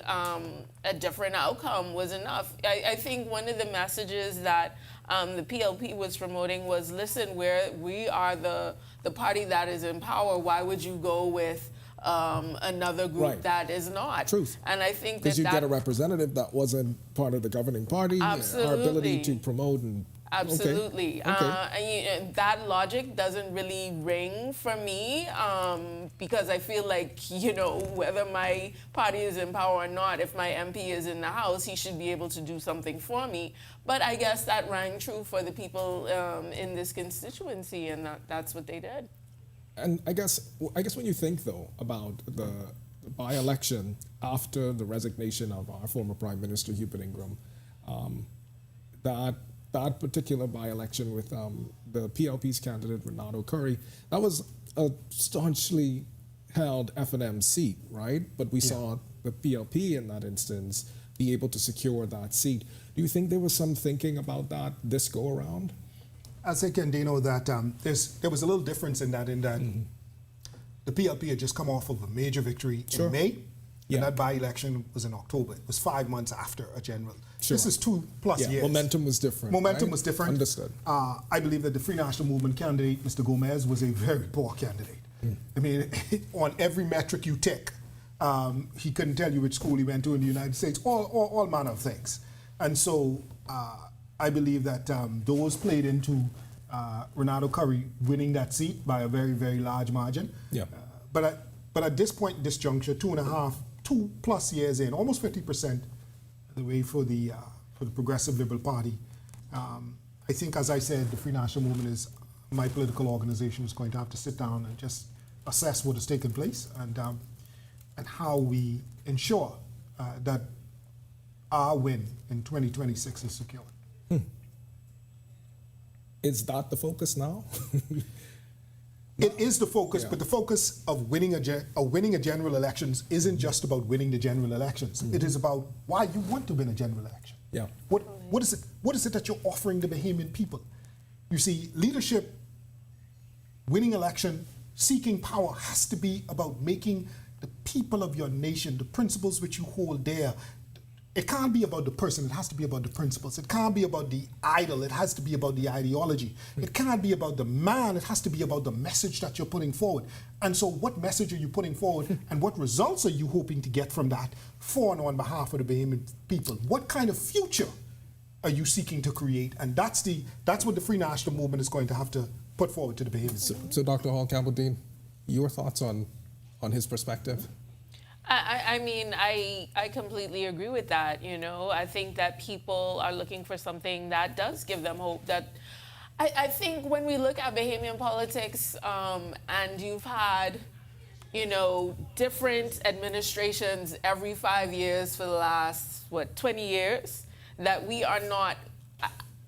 a different outcome was enough. I think one of the messages that the PLP was promoting was, listen, we are the party that is in power. Why would you go with another group that is not? Truth. And I think because you get a representative that wasn't part of the governing party. Absolutely. Our ability to promote and absolutely. Okay. And that logic doesn't really ring for me because I feel like, whether my party is in power or not, if my MP is in the House, he should be able to do something for me. But I guess that rang true for the people in this constituency, and that's what they did. And I guess when you think, though, about the by-election after the resignation of our former Prime Minister, Hubert Ingram, that particular by-election with the PLP's candidate, Renato Curry, that was a staunchly held F&M seat, right? But we saw the PLP in that instance be able to secure that seat. Do you think there was some thinking about that this go-around? I think, Candino, that there was a little difference in that the PLP had just come off of a major victory in May, and that by-election was in October. It was 5 months after a general. Sure. This is 2+ years. Momentum was different. Momentum right? was different. Understood. I believe that the Free National Movement candidate, Mr. Gomez, was a very poor candidate. I mean, on every metric you tick, he couldn't tell you which school he went to in the United States, all manner of things. And so I believe that those played into Renato Curry winning that seat by a very, very large margin. Yeah. But at this point, this juncture, 2+ years in, almost 50% the way for the Progressive Liberal Party. I think, as I said, the Free National Movement is my political organization is going to have to sit down and just assess what has taken place and how we ensure that our win in 2026 is secured. Is that the focus now? It is the focus, but the focus of winning a general elections isn't just about winning the general elections. It is about why you want to win a general election. Yeah. What is it that you're offering the Bahamian people? You see, leadership, winning election, seeking power has to be about making the people of your nation, the principles which you hold dear. It can't be about the person, it has to be about the principles. It can't be about the idol, it has to be about the ideology. It can't be about the man, it has to be about the message that you're putting forward. And so what message are you putting forward and what results are you hoping to get from that for and on behalf of the Bahamian people? What kind of future are you seeking to create? And that's what the Free National Movement is going to have to put forward to the Bahamians. So Dr. Hall Campbell-Dean, your thoughts on his perspective? I mean, I completely agree with that. I think that people are looking for something that does give them hope. That I think when we look at Bahamian politics, and you've had, different administrations every 5 years for the last 20 years, that we are not.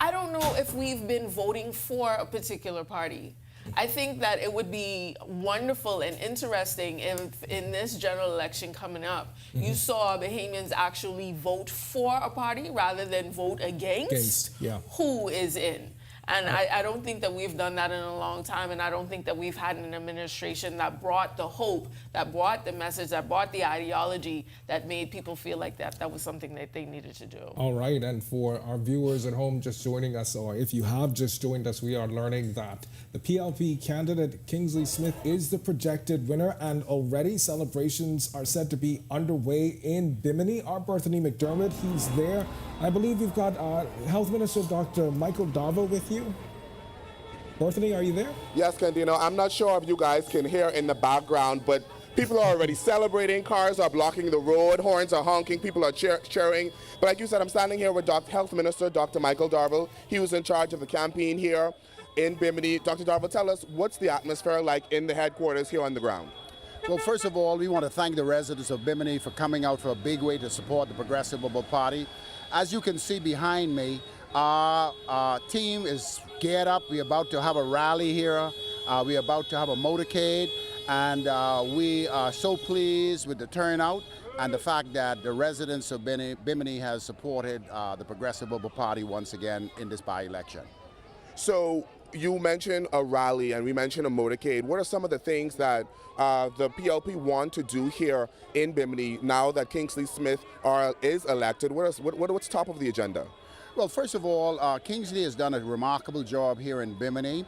I don't know if we've been voting for a particular party. I think that it would be wonderful and interesting if in this general election coming up, you saw Bahamians actually vote for a party rather than vote against who is in. And I don't think that we've done that in a long time, and I don't think that we've had an administration that brought the hope, that brought the message, that brought the ideology that made people feel like that was something that they needed to do. All right, and for our viewers at home just joining us, or if you have just joined us, we are learning that the PLP candidate Kingsley Smith is the projected winner, and already celebrations are said to be underway in Bimini. Our Berthany McDermott, he's there. I believe we've got Health Minister Dr. Michael Darvo with you. Berthany, are you there? Yes, Candino. I'm not sure if you guys can hear in the background, but people are already celebrating. Cars are blocking the road. Horns are honking. People are cheering. But like you said, I'm standing here with Health Minister Dr. Michael Darvo. He was in charge of the campaign here in Bimini. Dr. Darvo, tell us, what's the atmosphere like in the headquarters here on the ground? Well, first of all, we want to thank the residents of Bimini for coming out for a big way to support the Progressive Liberal Party. As you can see behind me, our team is geared up. We're about to have a rally here. We're about to have a motorcade. And we are so pleased with the turnout and the fact that the residents of Bimini has supported the Progressive Labour Party once again in this by-election. So you mentioned a rally and we mentioned a motorcade. What are some of the things that the PLP want to do here in Bimini now that Kingsley Smith is elected? What's top of the agenda? Well, first of all, Kingsley has done a remarkable job here in Bimini.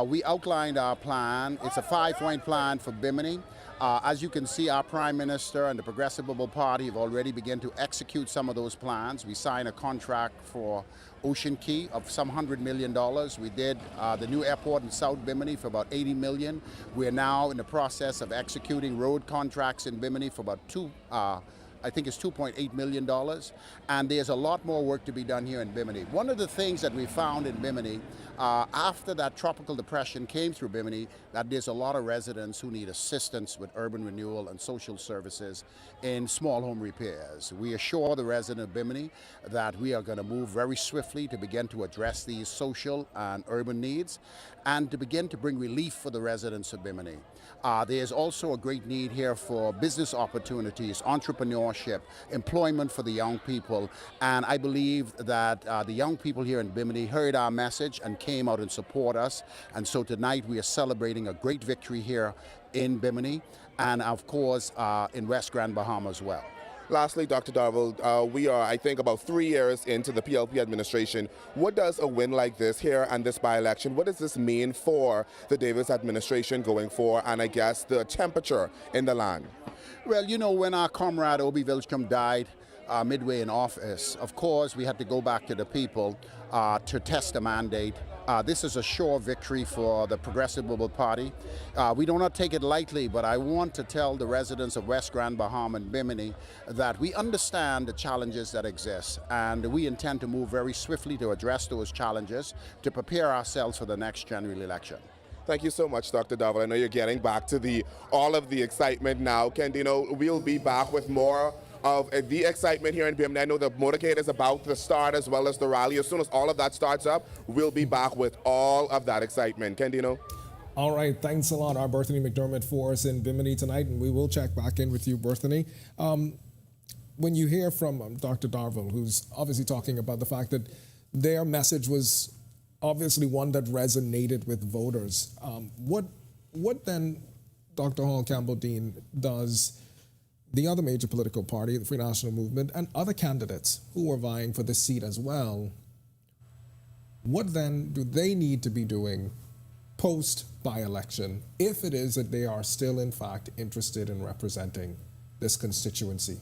We outlined our plan. It's a 5-point plan for Bimini. As you can see, our Prime Minister and the Progressive Labour Party have already begun to execute some of those plans. We signed a contract for Ocean Key of some $100 million. We did the new airport in South Bimini for about $80 million. We are now in the process of executing road contracts in Bimini for about I think it's $2.8 million, and there's a lot more work to be done here in Bimini. One of the things that we found in Bimini, after that tropical depression came through Bimini, that there's a lot of residents who need assistance with urban renewal and social services in small home repairs. We assure the resident of Bimini that we are going to move very swiftly to begin to address these social and urban needs and to begin to bring relief for the residents of Bimini. There's also a great need here for business opportunities, entrepreneurship, employment for the young people, and I believe that the young people here in Bimini heard our message and came out and support us, and so tonight we are celebrating a great victory here in Bimini and of course in West Grand Bahama as well. Lastly, Dr. Darville, we are, I think, about 3 years into the PLP administration. What does a win like this here and this by-election, what does this mean for the Davis administration going forward and I guess the temperature in the land? Well, you know, when our comrade Obi Vilstrom died midway in office, of course, we had to go back to the people to test the mandate. This is a sure victory for the Progressive Labour Party. We do not take it lightly, but I want to tell the residents of West Grand Bahama and Bimini that we understand the challenges that exist, and we intend to move very swiftly to address those challenges to prepare ourselves for the next general election. Thank you so much, Dr. Darville. I know you're getting back to all of the excitement now. Kendino, we'll be back with more of the excitement here in Bimini. I know the motorcade is about to start as well as the rally. As soon as all of that starts up, we'll be back with all of that excitement. Kendino? All right, thanks a lot, our Berthany McDermott, for us in Bimini tonight, and we will check back in with you, Berthany. When you hear from Dr. Darville, who's obviously talking about the fact that their message was obviously one that resonated with voters, what then, Dr. Hall Campbell-Dean, does the other major political party, the Free National Movement, and other candidates who are vying for this seat as well, what then do they need to be doing post by-election if it is that they are still in fact interested in representing this constituency?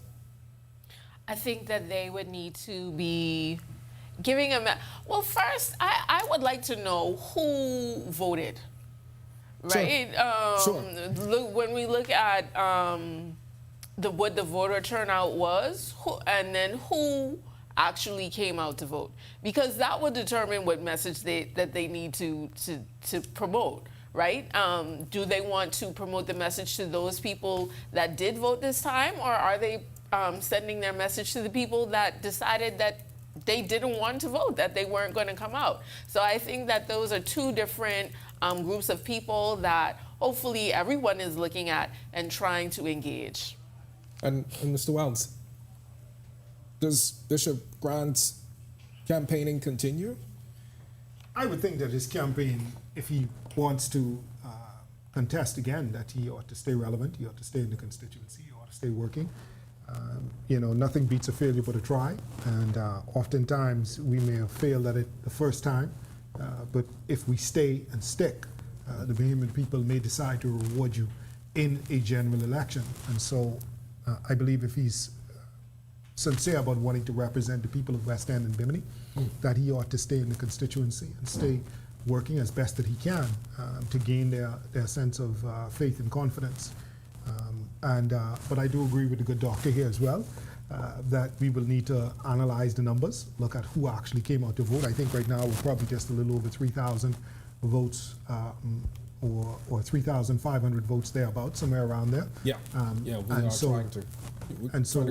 I think that they would need to be giving well, first, I would like to know who voted, right? Sure. When we look at what the voter turnout was, and then who actually came out to vote, because that will determine what message that they need to promote, right? Do they want to promote the message to those people that did vote this time, or are they sending their message to the people that decided that they didn't want to vote, that they weren't going to come out? So I think that those are two different groups of people that hopefully everyone is looking at and trying to engage. And Mr. Wells, does Bishop Grant's campaigning continue? I would think that his campaign, if he wants to contest again, that he ought to stay relevant, he ought to stay in the constituency, he ought to stay working. You know, nothing beats a failure but a try, and oftentimes we may have failed at it the first time, but if we stay and stick, the Bahamian people may decide to reward you in a general election. And so I believe if he's sincere about wanting to represent the people of West End and Bimini, that he ought to stay in the constituency and stay working as best that he can to gain their sense of faith and confidence. But I do agree with the good doctor here as well, that we will need to analyze the numbers, look at who actually came out to vote. I think right now we're probably just a little over 3,000 votes or 3,500 votes thereabouts, somewhere around there. Yeah, we are trying to. And so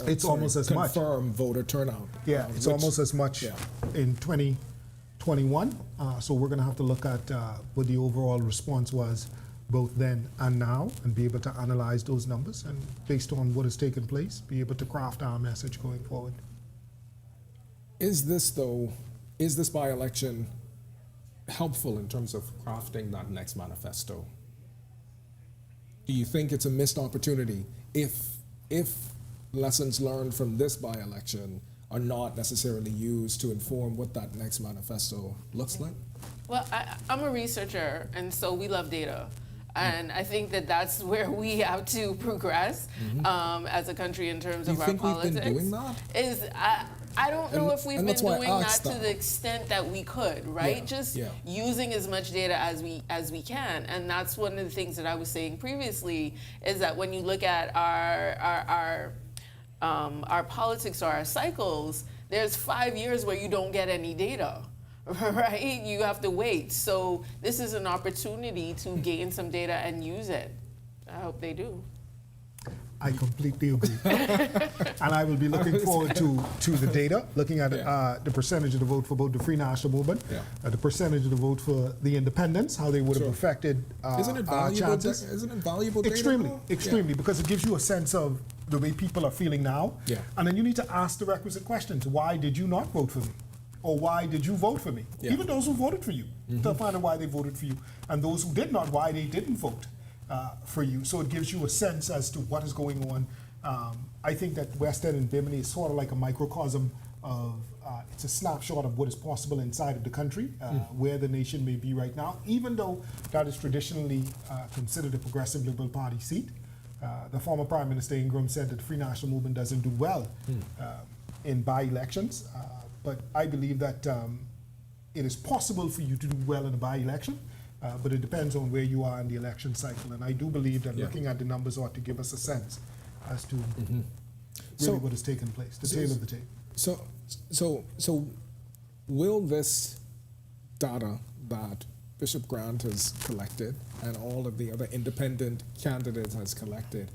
it's almost as much. Confirm voter turnout. Yeah, it's almost as much in 2021. So we're going to have to look at what the overall response was both then and now, and be able to analyze those numbers, and based on what has taken place, be able to craft our message going forward. Is this by-election helpful in terms of crafting that next manifesto? Do you think it's a missed opportunity if lessons learned from this by-election are not necessarily used to inform what that next manifesto looks like? Well, I'm a researcher, and so we love data. And I think that that's where we have to progress as a country in terms of our politics. Do you think we've been doing that? I don't know if we've been doing that to the extent that we could, right? Yeah, just using as much data as we can, and that's one of the things that I was saying previously, is that when you look at our politics or our cycles, there's 5 years where you don't get any data, right? You have to wait. So this is an opportunity to gain some data and use it. I hope they do. I completely agree. And I will be looking forward to the data, looking at the percentage of the vote for both the Free National Movement, the percentage of the vote for the independents, how they would have affected Isn't it our valuable chances. Isn't it valuable data? Extremely, because it gives you a sense of the way people are feeling now. Yeah. And then you need to ask the requisite questions. Why did you not vote for me? Or why did you vote for me? Yeah. Even those who voted for you, to find out why they voted for you. And those who did not, why they didn't vote for you. So it gives you a sense as to what is going on. I think that West End and Bimini is sort of like a microcosm of, it's a snapshot of what is possible inside of the country, where the nation may be right now, even though that is traditionally considered a progressive Liberal Party seat. The former Prime Minister Ingram said that the Free National Movement doesn't do well in by-elections, but I believe that it is possible for you to do well in a by-election, but it depends on where you are in the election cycle. And I do believe that looking at the numbers ought to give us a sense as to really what has taken place, the tail of the tape. So will this data that Bishop Grant has collected and all of the other independent candidates has collected,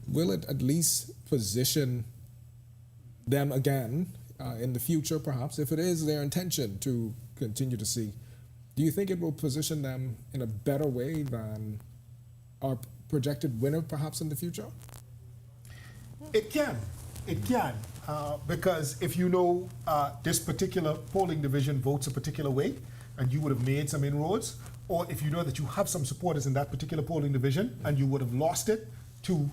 will it at least position them again in the future, perhaps, if it is their intention to continue to see? Do you think it will position them in a better way than our projected winner, perhaps, in the future? It can. Because if you know this particular polling division votes a particular way, and you would have made some inroads, or if you know that you have some supporters in that particular polling division, and you would have lost it to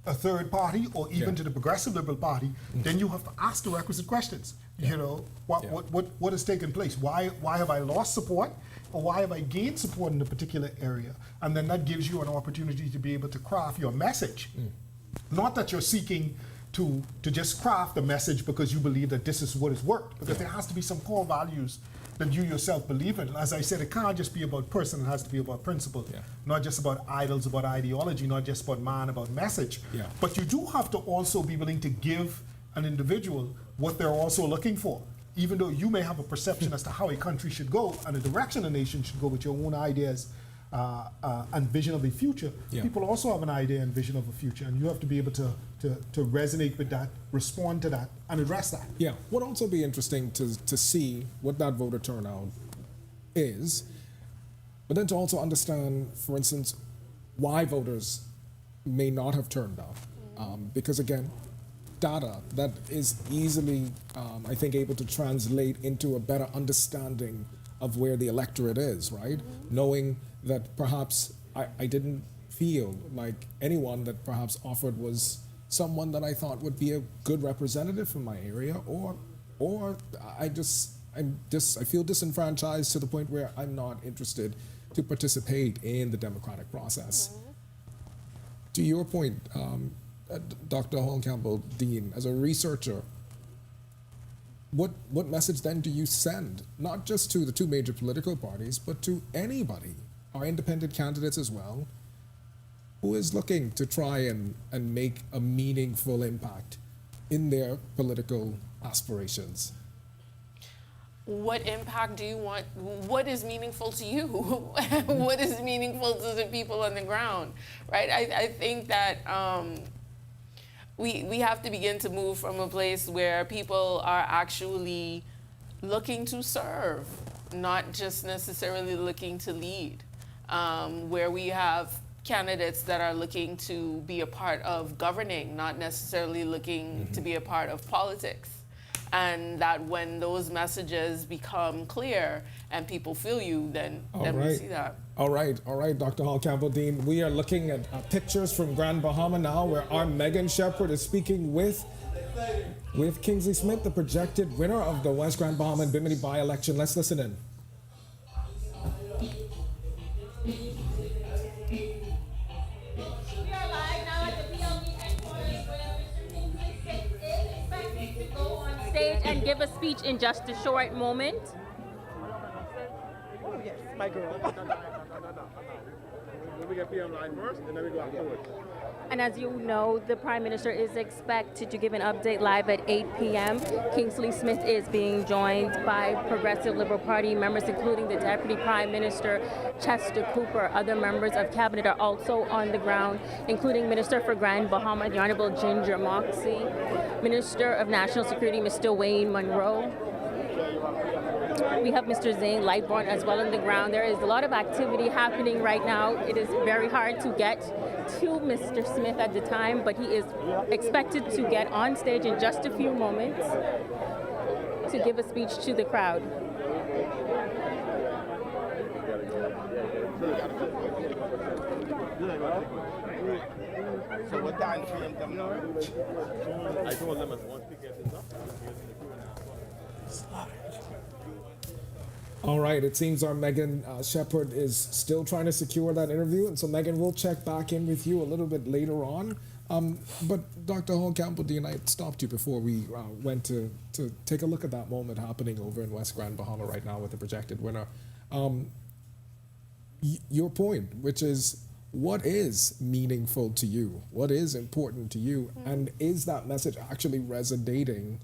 a third party, or even to the Progressive Liberal Party, then you have to ask the requisite questions. You know, what has taken place? Why have I lost support, or why have I gained support in a particular area? And then that gives you an opportunity to be able to craft your message. Not that you're seeking to just craft a message because you believe that this is what has worked, because there has to be some core values that you yourself believe in. As I said, it can't just be about person, it has to be about principle. Not just about idols, about ideology, not just about man, about message. But you do have to also be willing to give an individual what they're also looking for. Even though you may have a perception as to how a country should go and the direction a nation should go with your own ideas and vision of a future, people also have an idea and vision of a future, and you have to be able to resonate with that, respond to that, and address that. Yeah, would also be interesting to see what that voter turnout is, but then to also understand, for instance, why voters may not have turned out. Because again, data that is easily, I think, able to translate into a better understanding of where the electorate is, right? Knowing that perhaps I didn't feel like anyone that perhaps offered was someone that I thought would be a good representative for my area, or I feel disenfranchised to the point where I'm not interested to participate in the democratic process. To your point, Dr. Hall Campbell, Dean, as a researcher, what message then do you send, not just to the two major political parties, but to anybody, our independent candidates as well, who is looking to try and make a meaningful impact in their political aspirations? What impact do you want? What is meaningful to you? What is meaningful to the people on the ground, right? I think that we have to begin to move from a place where people are actually looking to serve, not just necessarily looking to lead. where we have candidates that are looking to be a part of governing, not necessarily looking to be a part of politics. And that when those messages become clear and people feel you, then we see that. All right, Dr. Hall Campbell-Dean. We are looking at pictures from Grand Bahama now, where our Megan Shepherd is speaking with Kingsley Smith, the projected winner of the West Grand Bahama and Bimini by-election. Let's listen in. And give a speech in just a short moment. Oh, yes, my girl. No. We get PM line first, and then we go afterwards. And as you know, the Prime Minister is expected to give an update live at 8 p.m. Kingsley Smith is being joined by Progressive Liberal Party members, including the Deputy Prime Minister, Chester Cooper. Other members of Cabinet are also on the ground, including Minister for Grand Bahama, the Honorable Ginger Moxie, Minister of National Security, Mr. Wayne Monroe. We have Mr. Zane Lightbourne as well on the ground. There is a lot of activity happening right now. It is very hard to get to Mr. Smith at the time, but he is expected to get on stage in just a few moments to give a speech to the crowd. So what time do you come now? I told them at once we get this up. All right, it seems our Megan Shepherd is still trying to secure that interview. And so, Megan, we'll check back in with you a little bit later on. But Dr. Hall Campbell-Dean, I stopped you before we went to take a look at that moment happening over in West Grand Bahama right now with the projected winner. Your point, which is, what is meaningful to you? What is important to you? And is that message actually resonating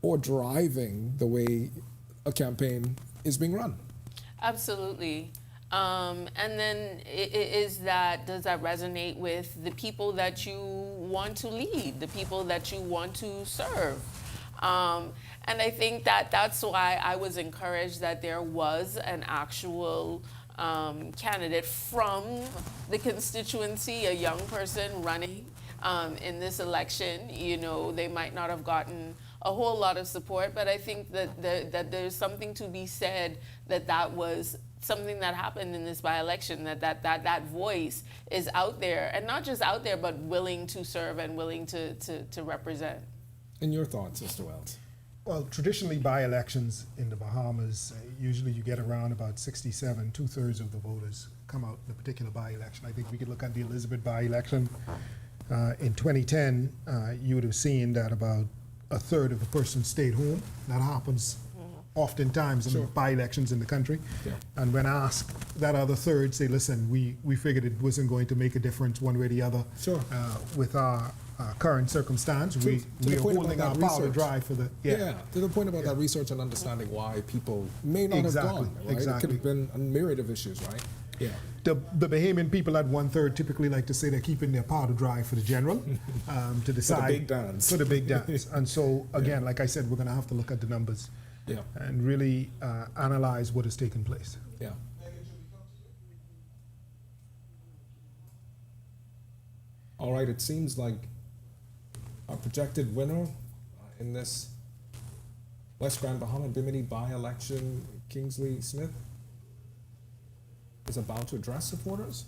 or driving the way a campaign is being run? Absolutely. And then does that resonate with the people that you want to lead, the people that you want to serve? And I think that's why I was encouraged that there was an actual candidate from the constituency, a young person running in this election. You know, they might not have gotten a whole lot of support, but I think that there's something to be said that was something that happened in this by-election, that voice is out there, and not just out there, but willing to serve and willing to represent. And your thoughts, Mr. Wells? Well, traditionally by-elections in the Bahamas, usually you get around about 67, 2/3 of the voters come out in a particular by-election. I think we could look at the Elizabeth by-election. In 2010, you would have seen that about 1/3 of the person stayed home. That happens oftentimes in by-elections in the country. Yeah. And when asked, that other third say, listen, we figured it wasn't going to make a difference one way or the other. Sure. With our current circumstance, we are holding our powder dry for the... To the point about that research and understanding why people may not have gone, right? Exactly. It could have been a myriad of issues, right? Yeah. The Bahamian people at 1/3 typically like to say they're keeping their powder dry for the general, to decide. For the big dance. For the big dance. And so, again, like I said, we're going to have to look at the numbers and really analyze what has taken place. Yeah. All right, it seems like our projected winner in this West Grand Bahama and Bimini by-election, Kingsley Smith, is about to address supporters.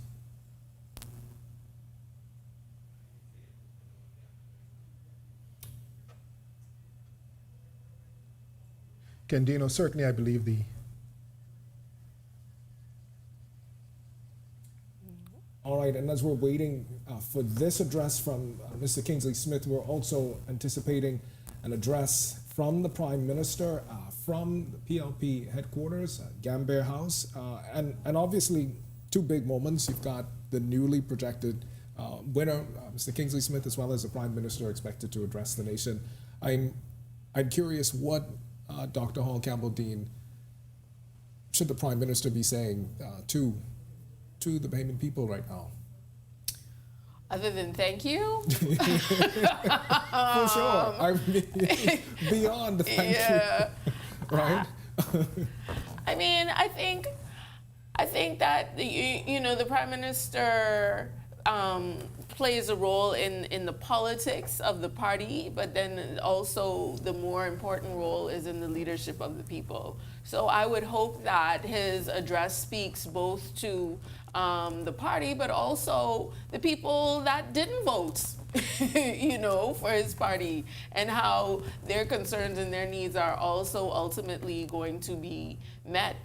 Candino, certainly I believe the... All right, and as we're waiting for this address from Mr. Kingsley Smith, we're also anticipating an address from the Prime Minister, from the PLP headquarters, Gambier House, and obviously two big moments. You've got the newly projected winner, Mr. Kingsley Smith, as well as the Prime Minister expected to address the nation. I'm curious what Dr. Hall Campbell-Dean should the Prime Minister be saying to the Bahamian people right now? Other than thank you? For sure. I mean, beyond thank you. Right? I mean, I think I think that the Prime Minister plays a role in the politics of the party, but then also the more important role is in the leadership of the people. So I would hope that his address speaks both to the party, but also the people that didn't vote, for his party, and how their concerns and their needs are also ultimately going to be met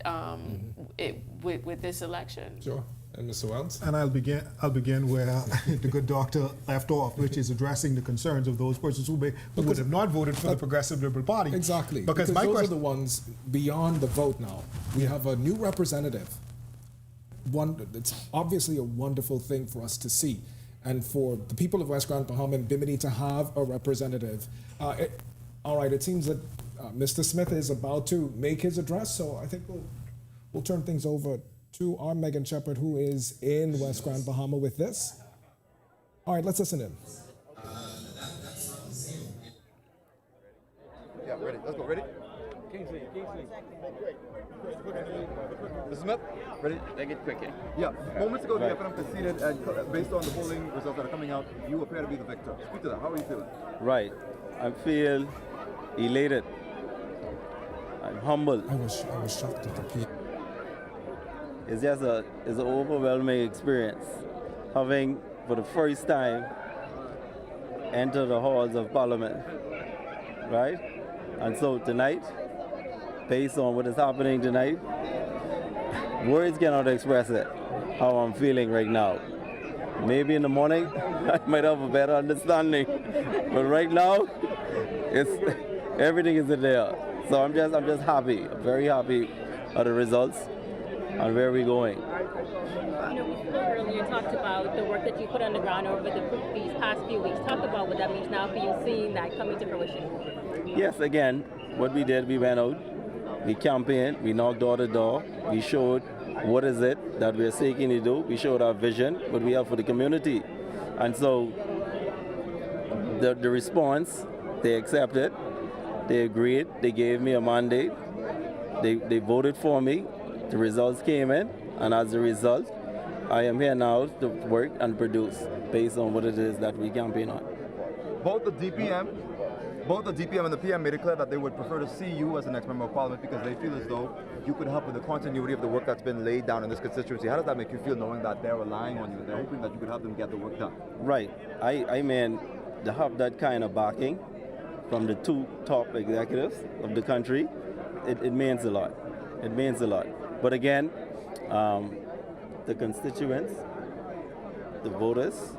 with this election. Sure. And Mr. Wells? And I'll begin where the good doctor left off, which is addressing the concerns of those persons who would have not voted for the Progressive Liberal Party. Exactly. Because my those question, are the ones beyond the vote now. We have a new representative. It's obviously a wonderful thing for us to see. And for the people of West Grand, Bahama and Bimini to have a representative. All right, it seems that Mr. Smith is about to make his address, so I think we'll turn things over to our Megan Shepherd, who is in West Grand, Bahama with this. All right, let's listen in. Yeah, ready. Let's go. Ready? Kingsley. Mr. Smith, ready? Take it quick. Yeah. Moments ago, the FNM conceded, and based on the polling results that are coming out, you appear to be the victor. Speak to that. How are you feeling? Right. I feel elated. I'm humbled. I was shocked at the people. It's just it's an overwhelming experience, having for the first time entered the halls of Parliament, right? And so tonight, based on what is happening tonight, words cannot express it, how I'm feeling right now. Maybe in the morning, I might have a better understanding, but right now, everything is in there. So I'm just happy, very happy at the results. And where are we going? We earlier talked about the work that you put on the ground over these past few weeks. Talk about what that means now for you, seeing that coming to fruition. Yes, again, what we did, we went out, we campaigned, we knocked door to door, we showed what is it that we're seeking to do, we showed our vision, what we have for the community. And so the response, they accepted, they agreed, they gave me a mandate, they voted for me. The results came in, and as a result, I am here now to work and produce based on what it is that we campaign on. Both the DPM and the PM made it clear that they would prefer to see you as the next member of Parliament because they feel as though you could help with the continuity of the work that's been laid down in this constituency. How does that make you feel, knowing that they're relying on you? They're hoping that you could help them get the work done. Right. I mean, to have that kind of backing from the two top executives of the country, it means a lot. It means a lot. But again, the constituents, the voters,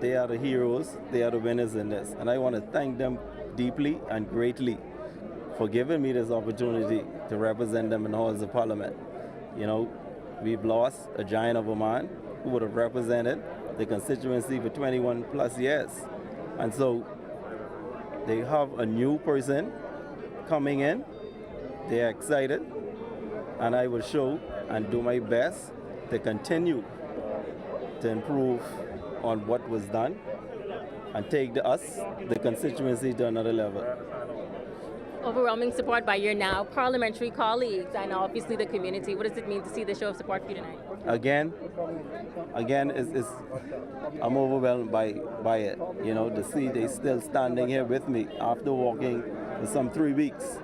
they are the heroes, they are the winners in this. And I want to thank them deeply and greatly for giving me this opportunity to represent them in the halls of Parliament. We've lost a giant of a man who would have represented the constituency for 21 plus years. And so they have a new person coming in, they're excited, and I will show and do my best to continue to improve on what was done and take the constituency to another level. Overwhelming support by your now parliamentary colleagues and obviously the community. What does it mean to see the show of support for you tonight? Again, I'm overwhelmed by it. To see they still standing here with me after walking for some 3 weeks,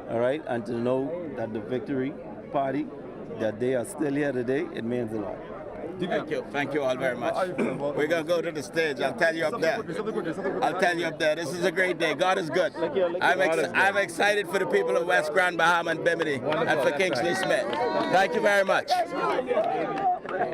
all right, and to know that the Victory Party, that they are still here today, it means a lot. Thank you all very much. We're going to go to the stage. I'll tell you up there. I'll tell you up there. This is a great day. God is good. I'm excited for the people of West Grand, Bahama and Bimini, and for Kingsley Smith. Thank you very much.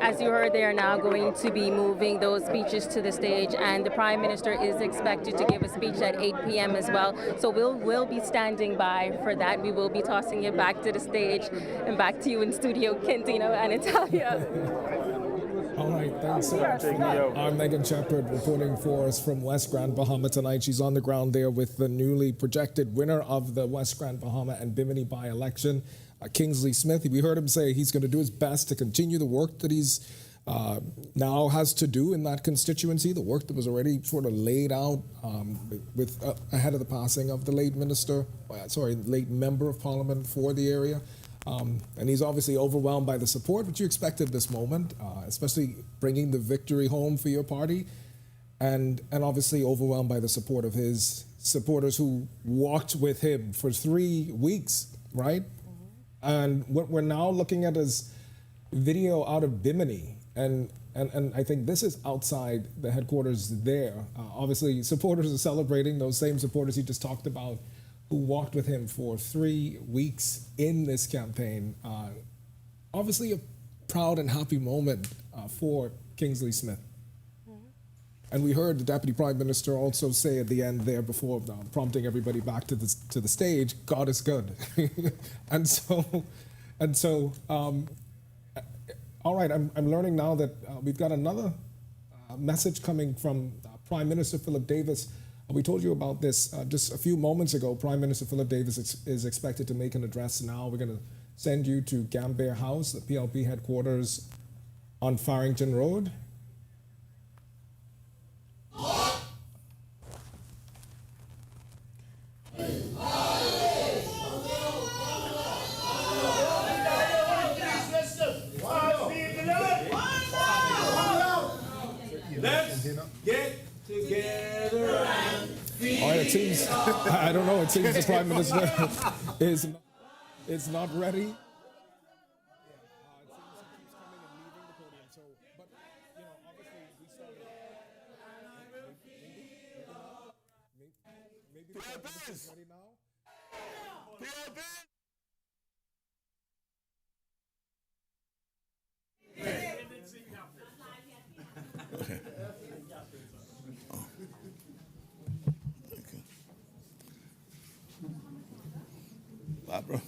As you heard, they are now going to be moving those speeches to the stage, and the Prime Minister is expected to give a speech at 8 p.m. as well. So we'll be standing by for that. We will be tossing it back to the stage and back to you in studio, Quintino and Natalia. All right, thanks so much for that. Our Megan Shepherd reporting for us from West Grand, Bahama tonight. She's on the ground there with the newly projected winner of the West Grand, Bahama and Bimini by-election, Kingsley Smith. We heard him say he's going to do his best to continue the work that he's now has to do in that constituency, the work that was already sort of laid out ahead of the passing of the late member of Parliament for the area. And he's obviously overwhelmed by the support, which you expected this moment, especially bringing the victory home for your party, and obviously overwhelmed by the support of his supporters who walked with him for 3 weeks, right? And what we're now looking at is video out of Bimini, and I think this is outside the headquarters there. Obviously, supporters are celebrating, those same supporters he just talked about, who walked with him for 3 weeks in this campaign. Obviously a proud and happy moment for Kingsley Smith. And we heard the Deputy Prime Minister also say at the end there before prompting everybody back to the stage, God is good. and so, all right, I'm learning now that we've got another message coming from Prime Minister Philip Davis. We told you about this just a few moments ago. Prime Minister Philip Davis is expected to make an address now. We're going to send you to Gambier House, the PLP headquarters on Farrington Road. Let's get together. All right, it seems, I don't know, it seems the Prime Minister is not ready. Barbara.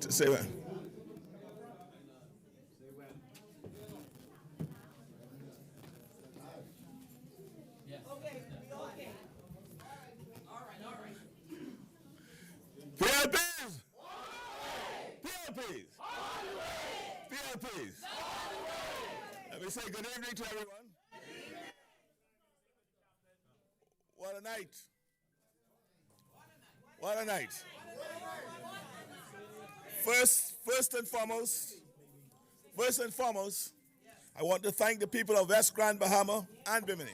Say what? PLPs! PLPs! PLPs! Let me say good evening to everyone. What a night. What a night. First and foremost, I want to thank the people of West Grand Bahama and Bimini.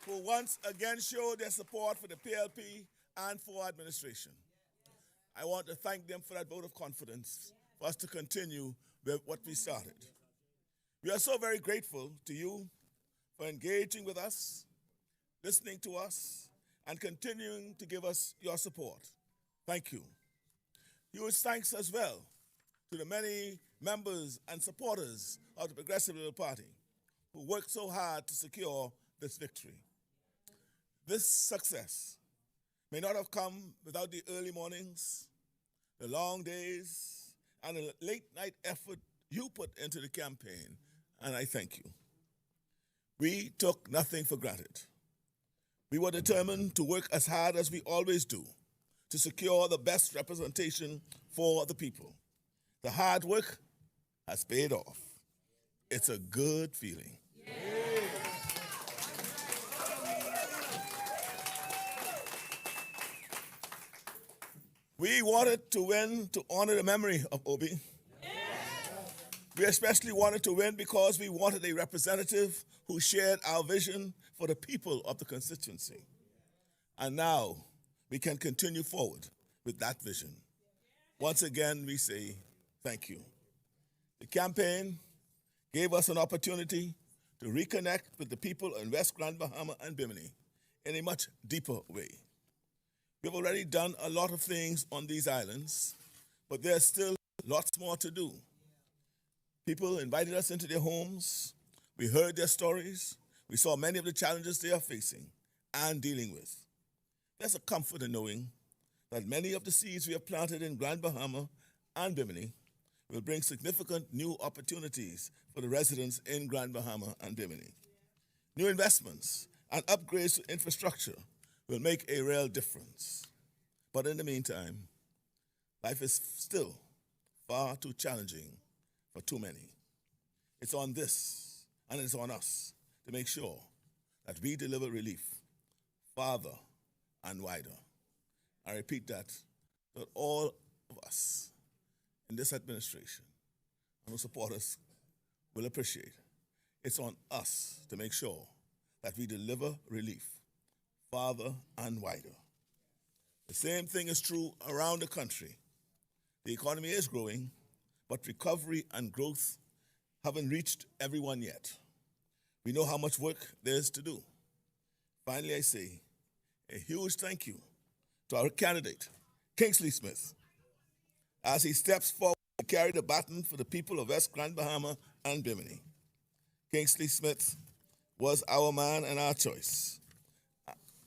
Who once again showed their support for the PLP and for administration. I want to thank them for that vote of confidence for us to continue with what we started. We are so very grateful to you for engaging with us, listening to us, and continuing to give us your support. Thank you. Huge thanks as well to the many members and supporters of the Progressive Liberal Party who worked so hard to secure this victory. This success may not have come without the early mornings, the long days, and the late-night effort you put into the campaign, and I thank you. We took nothing for granted. We were determined to work as hard as we always do to secure the best representation for the people. The hard work has paid off. It's a good feeling. We wanted to win to honor the memory of Obi. We especially wanted to win because we wanted a representative who shared our vision for the people of the constituency. And now we can continue forward with that vision. Once again, we say thank you. The campaign gave us an opportunity to reconnect with the people in West Grand Bahama and Bimini in a much deeper way. We've already done a lot of things on these islands, but there's still lots more to do. People invited us into their homes. We heard their stories. We saw many of the challenges they are facing and dealing with. There's a comfort in knowing that many of the seeds we have planted in Grand Bahama and Bimini will bring significant new opportunities for the residents in Grand Bahama and Bimini. New investments and upgrades to infrastructure will make a real difference. But in the meantime, life is still far too challenging for too many. It's on this, and it's on us to make sure that we deliver relief farther and wider. I repeat that all of us in this administration and who support us will appreciate. It's on us to make sure that we deliver relief farther and wider. The same thing is true around the country. The economy is growing, but recovery and growth haven't reached everyone yet. We know how much work there is to do. Finally, I say a huge thank you to our candidate, Kingsley Smith, as he steps forward to carry the baton for the people of West Grand Bahama and Bimini. Kingsley Smith was our man and our choice,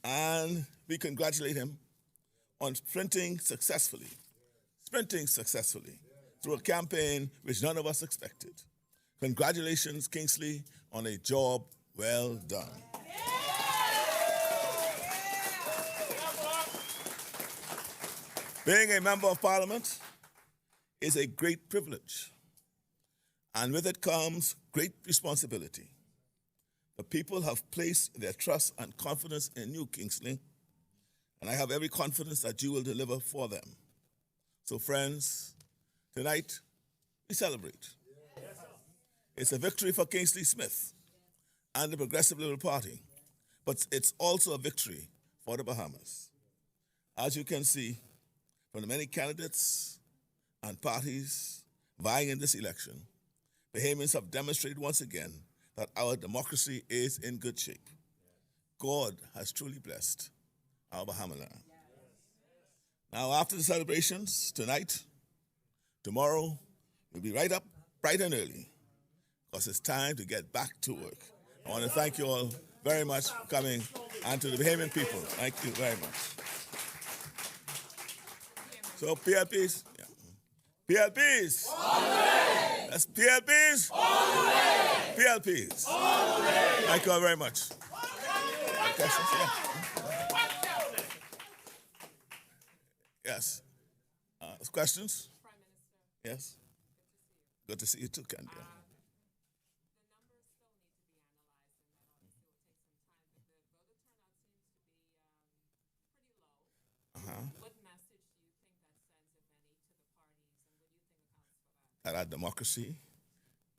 and we congratulate him on sprinting successfully through a campaign which none of us expected. Congratulations, Kingsley, on a job well done. Being a member of Parliament is a great privilege, and with it comes great responsibility. The people have placed their trust and confidence in you, Kingsley, and I have every confidence that you will deliver for them. So, friends, tonight we celebrate. It's a victory for Kingsley Smith and the Progressive Liberal Party, but it's also a victory for the Bahamas. As you can see, from the many candidates and parties vying in this election, Bahamians have demonstrated once again that our democracy is in good shape. God has truly blessed our Bahama land. Now, after the celebrations tonight, tomorrow, we'll be right up bright and early because it's time to get back to work. I want to thank you all very much for coming, and to the Bahamian people, thank you very much. So PLPs, PLPs, all the way. That's PLPs, all the way. PLPs, all the way. Thank you all very much. Questions? Yeah. Yes. Questions? Prime Minister. Yes. Good to see you too, Candia. What message do you think that sends, if any, to the parties, and what do you think accounts for that? That our democracy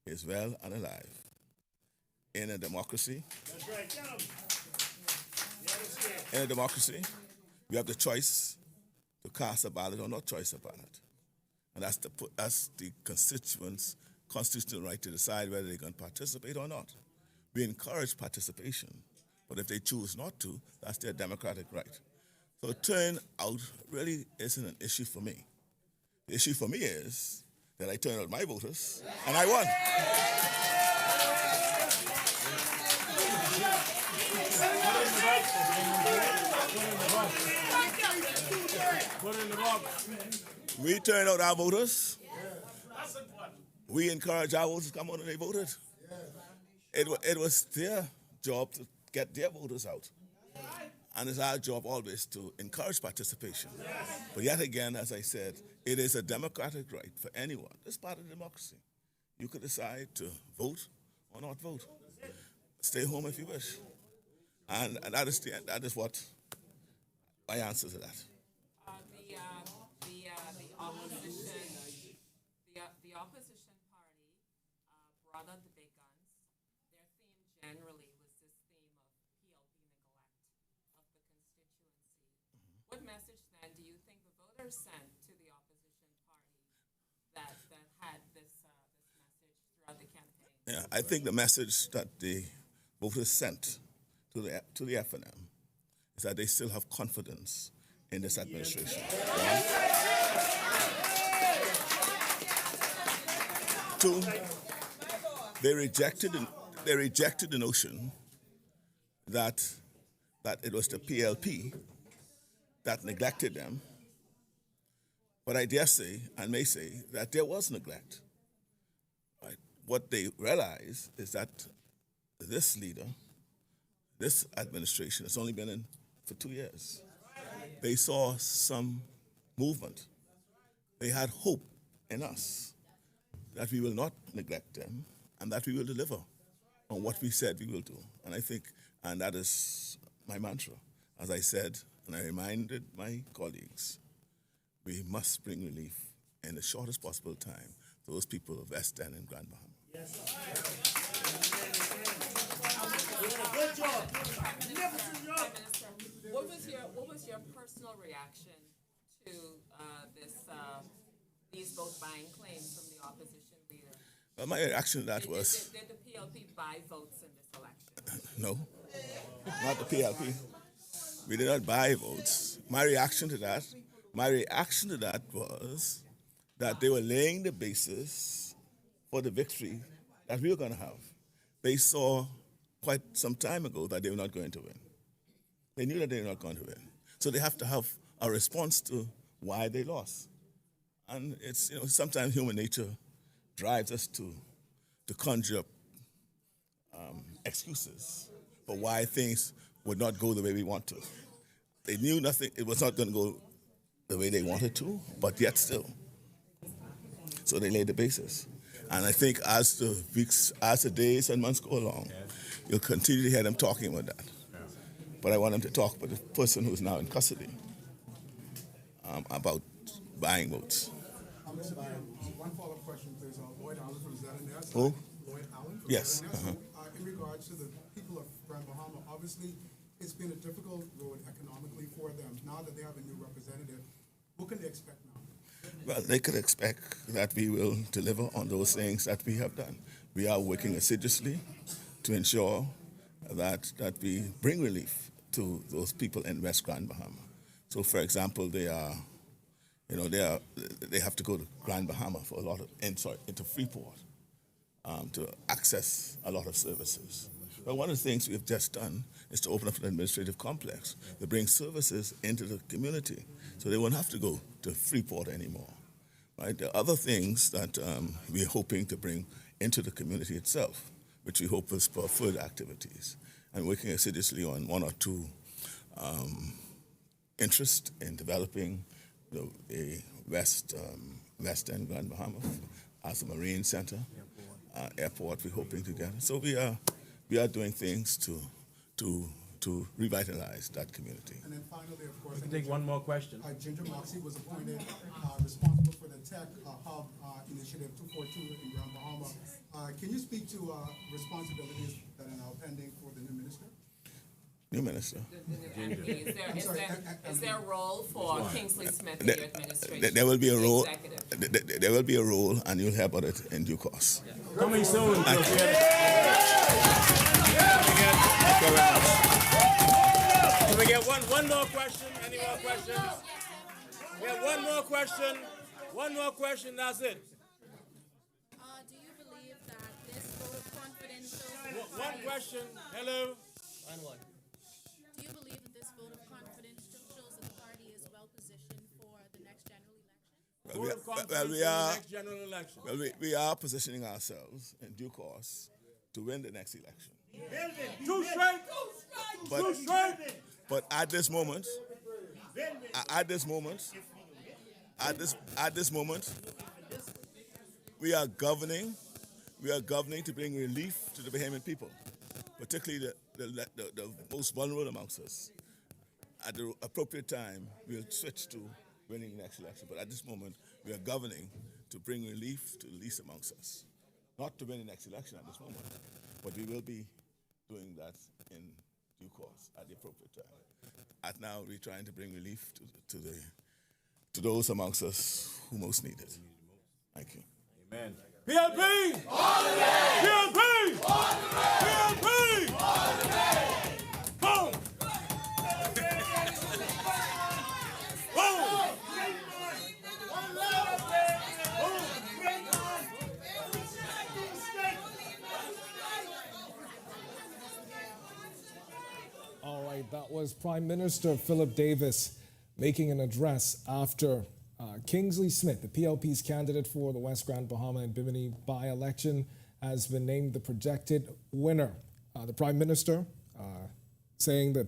is well and alive. In a democracy, that's right. In a democracy, we have the choice to cast a ballot or not choice a ballot. And that's the constituents' constitutional right to decide whether they're going to participate or not. We encourage participation, but if they choose not to, that's their democratic right. So turnout really isn't an issue for me. The issue for me is that I turned out my voters, and I won. We turned out our voters. We encouraged our voters to come out and they voted. It was their job to get their voters out. And it's our job always to encourage participation. But yet again, as I said, it is a democratic right for anyone. It's part of democracy. You could decide to vote or not vote. Stay home if you wish. And that is what my answer to that. The opposition party brought out the big guns. Their theme generally was this theme of PLP neglect of the constituency. What message then do you think the voters sent to the opposition party that had this message throughout the campaign? Yeah, I think the message that the voters sent to the FNM is that they still have confidence in this administration. Yeah. Two, they rejected the notion that it was the PLP that neglected them. But I dare say, and may say, that there was neglect. Right? What they realize is that this leader, this administration, has only been in for 2 years. They saw some movement. They had hope in us that we will not neglect them and that we will deliver on what we said we will do. And I think, and that is my mantra. As I said, and I reminded my colleagues, we must bring relief in the shortest possible time to those people of West End and Grand Bahama. Yes. Good job. Magnificent job. What was your personal reaction to these vote buying claims from the opposition leader? Well, my reaction to that was... Did the PLP buy votes in this election? No, not the PLP. We did not buy votes. My reaction to that was that they were laying the basis for the victory that we were going to have. They saw quite some time ago that they were not going to win. They knew that they were not going to win. So they have to have a response to why they lost. And it's, sometimes human nature drives us to conjure up excuses for why things would not go the way we want to. They knew it was not going to go the way they wanted to, but yet still. So they laid the basis. And I think as the days and months go along, you'll continue to hear them talking about that. But I want them to talk about the person who's now in custody about buying votes. Mr. Mayor, one follow-up question, please. Lloyd Allen from ZNS. Who? Lloyd Allen from Yes. ZNS. In regards to the people of Grand Bahama, obviously it's been a difficult road economically for them. Now that they have a new representative, what can they expect now? Well, they could expect that we will deliver on those things that we have done. We are working assiduously to ensure that we bring relief to those people in West Grand Bahama. So, for example, they have to go to Grand Bahama for into Freeport to access a lot of services. But one of the things we've just done is to open up an administrative complex to bring services into the community, so they won't have to go to Freeport anymore. Right? There are other things that we're hoping to bring into the community itself, which we hope will spur further activities. And working assiduously on one or two interests in developing a West End Grand Bahama as a marine center, airport we're hoping to get. So we are doing things to revitalize that community. And then finally, of course, we can take one more question. Ginger Moxie was appointed responsible for the Tech Hub Initiative 242 in Grand Bahama. Can you speak to responsibilities that are now pending for the new minister? New minister. Is there a role for Kingsley Smith in your administration? There will be a role. There will be a role, and you'll hear about it in due course. Coming soon. Can we get one more question? Any more questions? We have one more question. One more question. That's it. Do you believe that this vote of confidence One question. Hello. Do you believe that this vote of confidence shows that the party is well positioned for the next general election? We are positioning ourselves in due course to win the next election. But at this moment, we are governing to bring relief to the Bahamian people, particularly the most vulnerable amongst us. At the appropriate time, we'll switch to winning the next election. But at this moment, we are governing to bring relief to the least amongst us. Not to win the next election at this moment, but we will be doing that in due course at the appropriate time. At now, we're trying to bring relief to those amongst us who most need it. Thank you. Amen. PLP! All the way! PLP! All the way! PLP! All the way! Boom! Boom! All right, that was Prime Minister Philip Davis making an address after Kingsley Smith, the PLP's candidate for the West Grand Bahama and Bimini by-election, has been named the projected winner. The Prime Minister saying that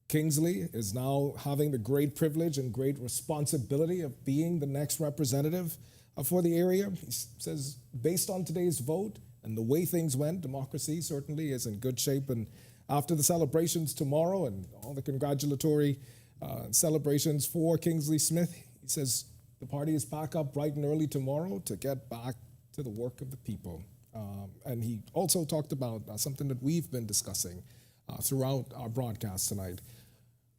Kingsley is now having the great privilege and great responsibility of being the next representative for the area. He says, based on today's vote and the way things went, democracy certainly is in good shape. And after the celebrations tomorrow and all the congratulatory celebrations for Kingsley Smith, he says the party is back up bright and early tomorrow to get back to the work of the people. And he also talked about something that we've been discussing throughout our broadcast tonight,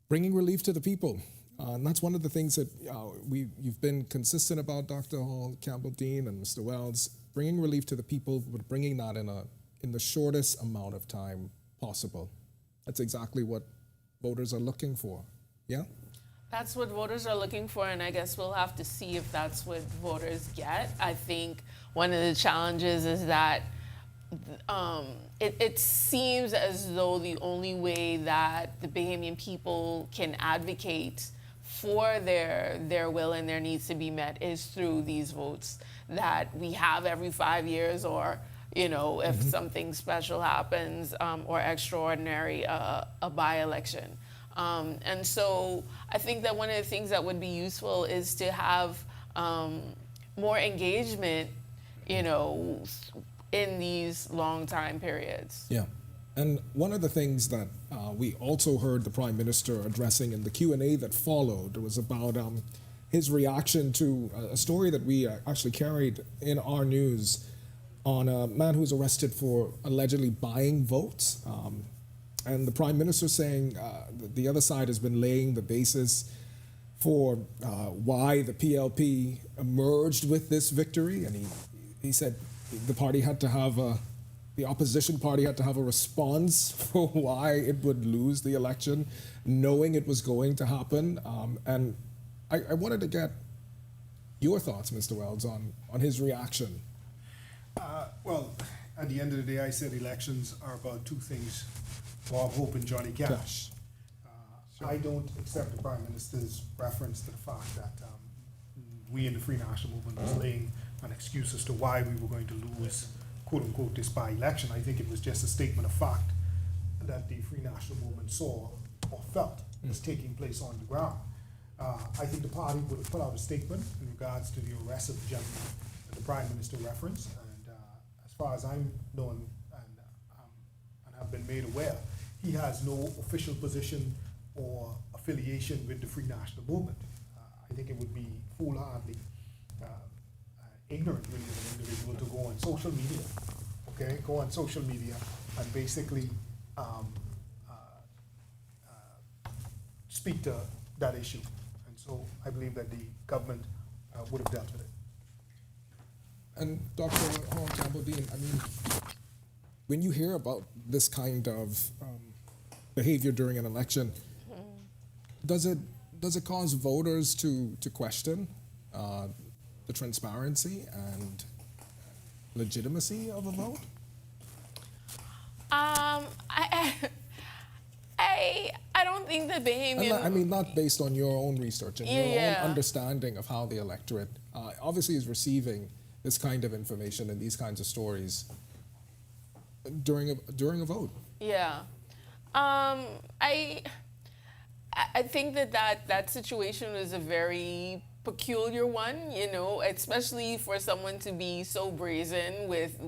bringing relief to the people. And that's one of the things that you've been consistent about, Dr. Hall, Campbell Dean, and Mr. Wells, bringing relief to the people, but bringing that in the shortest amount of time possible. That's exactly what voters are looking for. Yeah? That's what voters are looking for, and I guess we'll have to see if that's what voters get. I think one of the challenges is that it seems as though the only way that the Bahamian people can advocate for their will and their needs to be met is through these votes that we have every 5 years, or if something special happens or extraordinary, a by-election. And so I think that one of the things that would be useful is to have more engagement, in these long time periods. Yeah. And one of the things that we also heard the Prime Minister addressing in the Q&A that followed was about his reaction to a story that we actually carried in our news on a man who was arrested for allegedly buying votes. And the Prime Minister saying the other side has been laying the basis for why the PLP emerged with this victory. And he said the party had to have the opposition party had to have a response for why it would lose the election, knowing it was going to happen. And I wanted to get your thoughts, Mr. Wells, on his reaction. Well, at the end of the day, I said elections are about two things: Bob Hope and Johnny Cash. I don't accept the Prime Minister's reference to the fact that we in the Free National Movement was laying an excuse as to why we were going to lose, quote unquote, this by-election. I think it was just a statement of fact that the Free National Movement saw or felt was taking place on the ground. I think the party would have put out a statement in regards to the arrest of the gentleman that the Prime Minister referenced, and as far as I'm known and have been made aware, he has no official position or affiliation with the Free National Movement. I think it would be foolhardy, ignorant really of an individual to go on social media, go on social media and basically speak to that issue. And so I believe that the government would have dealt with it. And Dr. Hall, Campbell Dean, I mean, when you hear about this kind of behavior during an election, does it cause voters to question the transparency and legitimacy of a vote? I don't think the Bahamian... I mean, not based on your own research and your own understanding of how the electorate obviously is receiving this kind of information and these kinds of stories during a vote. Yeah. I think that situation was a very peculiar one, especially for someone to be so brazen with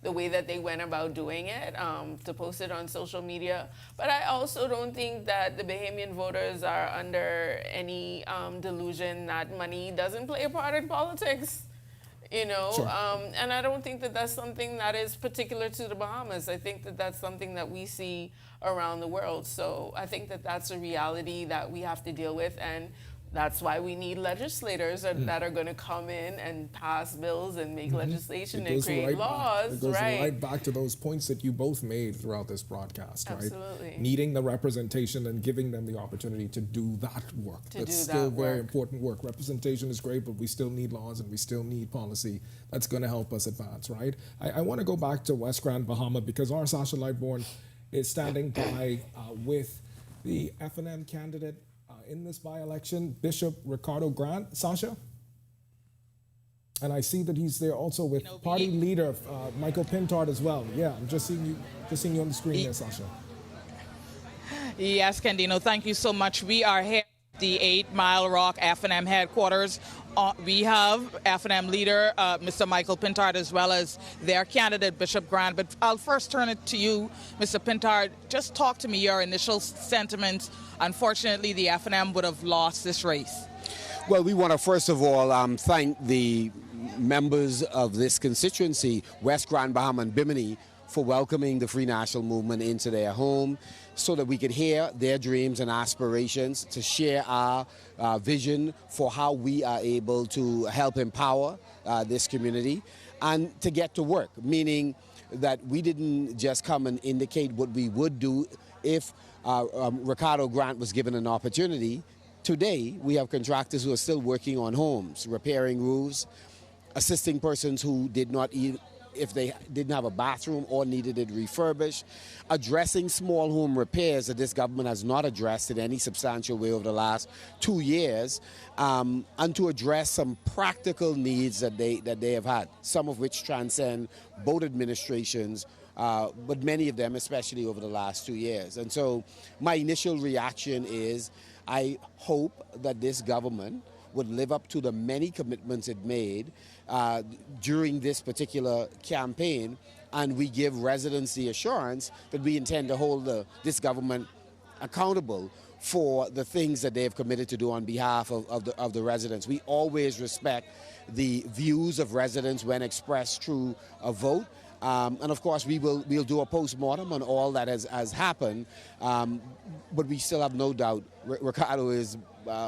the way that they went about doing it, to post it on social media. But I also don't think that the Bahamian voters are under any delusion that money doesn't play a part in politics. Sure. And I don't think that that's something that is particular to the Bahamas. I think that that's something that we see around the world. So I think that that's a reality that we have to deal with, and that's why we need legislators that are going to come in and pass bills and make legislation and create laws. It goes right back to those points that you both made throughout this broadcast, Absolutely. Right? Needing the representation and giving them the opportunity to do that work. That's still very important work. Representation is great, but we still need laws and we still need policy that's going to help us advance, right? I want to go back to West Grand Bahama because our Sasha Lightbourne is standing by with the F&M candidate in this by-election, Bishop Ricardo Grant. Sasha? And I see that he's there also with party leader Michael Pintard as well. Yeah, I'm just seeing you on the screen there, Sasha. Yes, Candino, thank you so much. We are here at the 8 Mile Rock F&M headquarters. We have F&M leader, Mr. Michael Pintard, as well as their candidate, Bishop Grant. But I'll first turn it to you, Mr. Pintard. Just talk to me your initial sentiments. Unfortunately, the F&M would have lost this race. Well, we want to first of all thank the members of this constituency, West Grand, Bahama and Bimini, for welcoming the Free National Movement into their home so that we could hear their dreams and aspirations, to share our vision for how we are able to help empower this community and to get to work, meaning that we didn't just come and indicate what we would do if Ricardo Grant was given an opportunity. Today, we have contractors who are still working on homes, repairing roofs, assisting persons who did not eat if they didn't have a bathroom or needed it refurbished, addressing small home repairs that this government has not addressed in any substantial way over the last 2 years, and to address some practical needs that they have had, some of which transcend both administrations, but many of them, especially over the last 2 years. And so my initial reaction is I hope that this government would live up to the many commitments it made during this particular campaign, and we give residents the assurance that we intend to hold this government accountable for the things that they have committed to do on behalf of the residents. We always respect the views of residents when expressed through a vote. And of course, we'll do a post-mortem on all that has happened, but we still have no doubt Ricardo is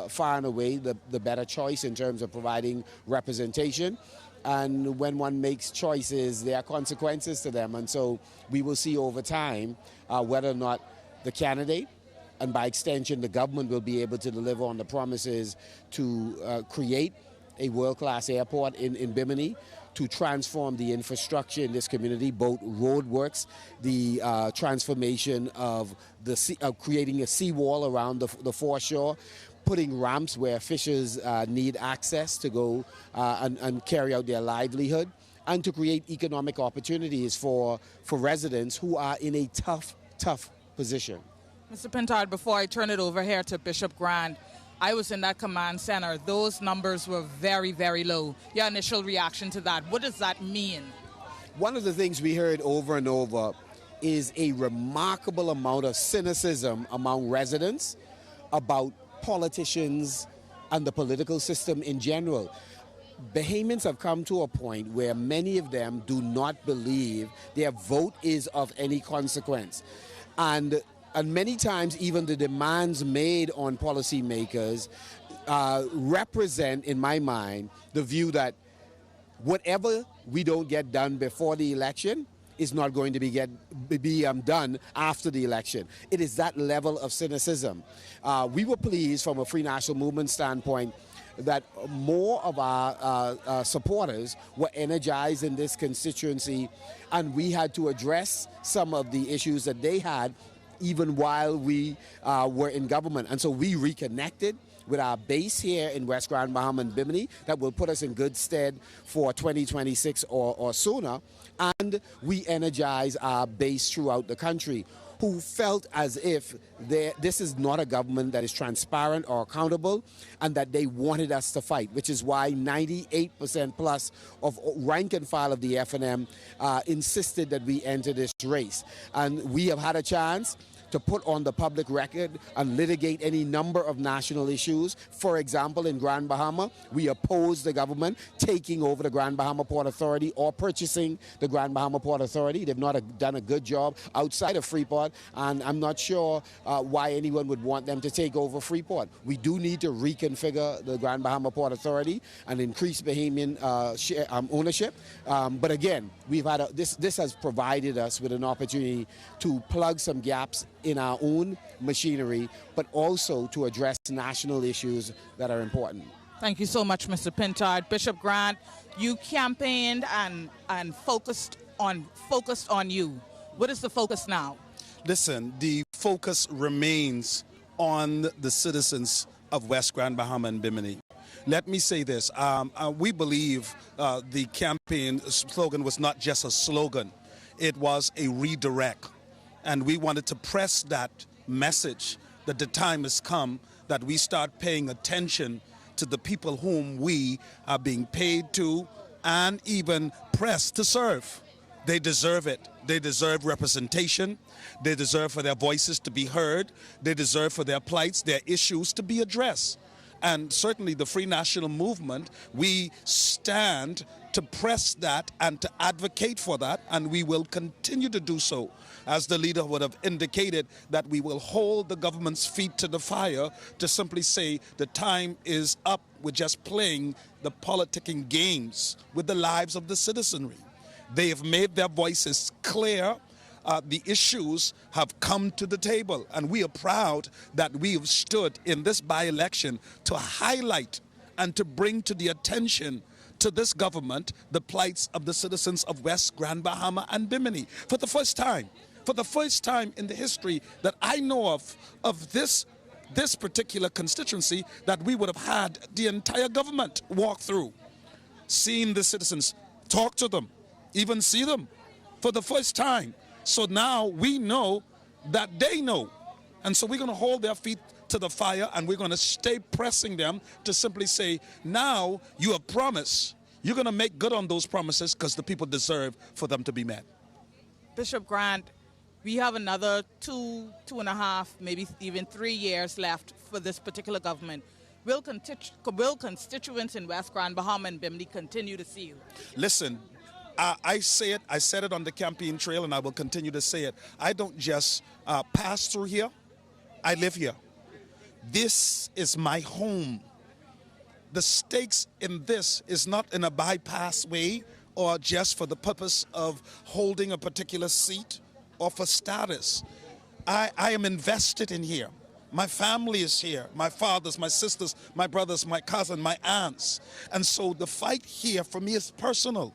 far and away the better choice in terms of providing representation. And when one makes choices, there are consequences to them. And so we will see over time whether or not the candidate, and by extension the government, will be able to deliver on the promises to create a world-class airport in Bimini, to transform the infrastructure in this community, both roadworks, the transformation of creating a seawall around the foreshore, putting ramps where fishers need access to go and carry out their livelihood, and to create economic opportunities for residents who are in a tough position. Mr. Pintard, before I turn it over here to Bishop Grant, I was in that command center. Those numbers were very, very low. Your initial reaction to that, what does that mean? One of the things we heard over and over is a remarkable amount of cynicism among residents about politicians and the political system in general. Bahamians have come to a point where many of them do not believe their vote is of any consequence. And many times even the demands made on policymakers represent, in my mind, the view that whatever we don't get done before the election is not going to be done after the election. It is that level of cynicism. We were pleased from a Free National Movement standpoint that more of our supporters were energized in this constituency, and we had to address some of the issues that they had even while we were in government. And so we reconnected with our base here in West Grand, Bahama and Bimini that will put us in good stead for 2026 or sooner. And we energize our base throughout the country who felt as if this is not a government that is transparent or accountable, and that they wanted us to fight, which is why 98% plus of rank and file of the F&M insisted that we enter this race. And we have had a chance to put on the public record and litigate any number of national issues. For example, in Grand Bahama, we oppose the government taking over the Grand Bahama Port Authority or purchasing the Grand Bahama Port Authority. They've not done a good job outside of Freeport, and I'm not sure why anyone would want them to take over Freeport. We do need to reconfigure the Grand Bahama Port Authority and increase Bahamian ownership. But again, we've had this has provided us with an opportunity to plug some gaps in our own machinery, but also to address national issues that are important. Thank you so much, Mr. Pintard. Bishop Grant, you campaigned and focused on you. What is the focus now? Listen, the focus remains on the citizens of West Grand, Bahama and Bimini. Let me say this. We believe the campaign slogan was not just a slogan. It was a redirect. And we wanted to press that message that the time has come that we start paying attention to the people whom we are being paid to and even pressed to serve. They deserve it. They deserve representation. They deserve for their voices to be heard. They deserve for their plights, their issues to be addressed. And certainly the Free National Movement, we stand to press that and to advocate for that, and we will continue to do so. As the leader would have indicated, that we will hold the government's feet to the fire to simply say the time is up with just playing the politicking games with the lives of the citizenry. They have made their voices clear. The issues have come to the table, and we are proud that we have stood in this by-election to highlight and to bring to the attention to this government the plights of the citizens of West Grand Bahama and Bimini. For the first time in the history that I know of this particular constituency, that we would have had the entire government walk through, seeing the citizens, talk to them, even see them for the first time. So now we know that they know. And so we're going to hold their feet to the fire, and we're going to stay pressing them to simply say, now you have promised. You're going to make good on those promises because the people deserve for them to be met. Bishop Grant, we have another 2.5, maybe even 3 years left for this particular government. Will constituents in West Grand Bahama and Bimini continue to see you? Listen, I said it on the campaign trail, and I will continue to say it. I don't just pass through here. I live here. This is my home. The stakes in this is not in a bypass way or just for the purpose of holding a particular seat or for status. I am invested in here. My family is here, my fathers, my sisters, my brothers, my cousin, my aunts. And so the fight here for me is personal.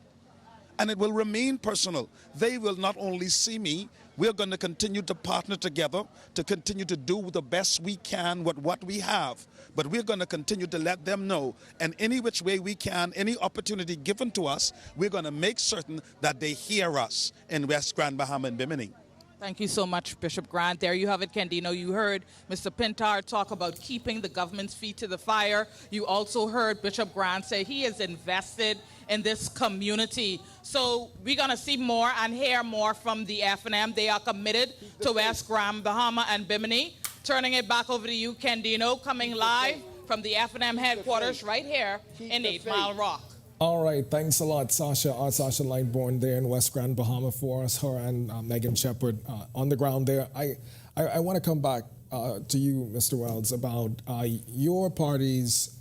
And it will remain personal. They will not only see me, we're going to continue to partner together to continue to do the best we can with what we have. But we're going to continue to let them know, and any which way we can, any opportunity given to us, we're going to make certain that they hear us in West Grand Bahama and Bimini. Thank you so much, Bishop Grant. There you have it, Kendino. You heard Mr. Pintard talk about keeping the government's feet to the fire. You also heard Bishop Grant say he is invested in this community. So we're going to see more and hear more from the F&M. They are committed to West Grand Bahama and Bimini. Turning it back over to you, Kendino, coming live from the F&M headquarters right here in 8 Mile Rock. All right, thanks a lot, Sasha. Sasha Lightborn there in West Grand Bahama for us, her and Megan Shepard on the ground there. I want to come back to you, Mr. Wells, about your party's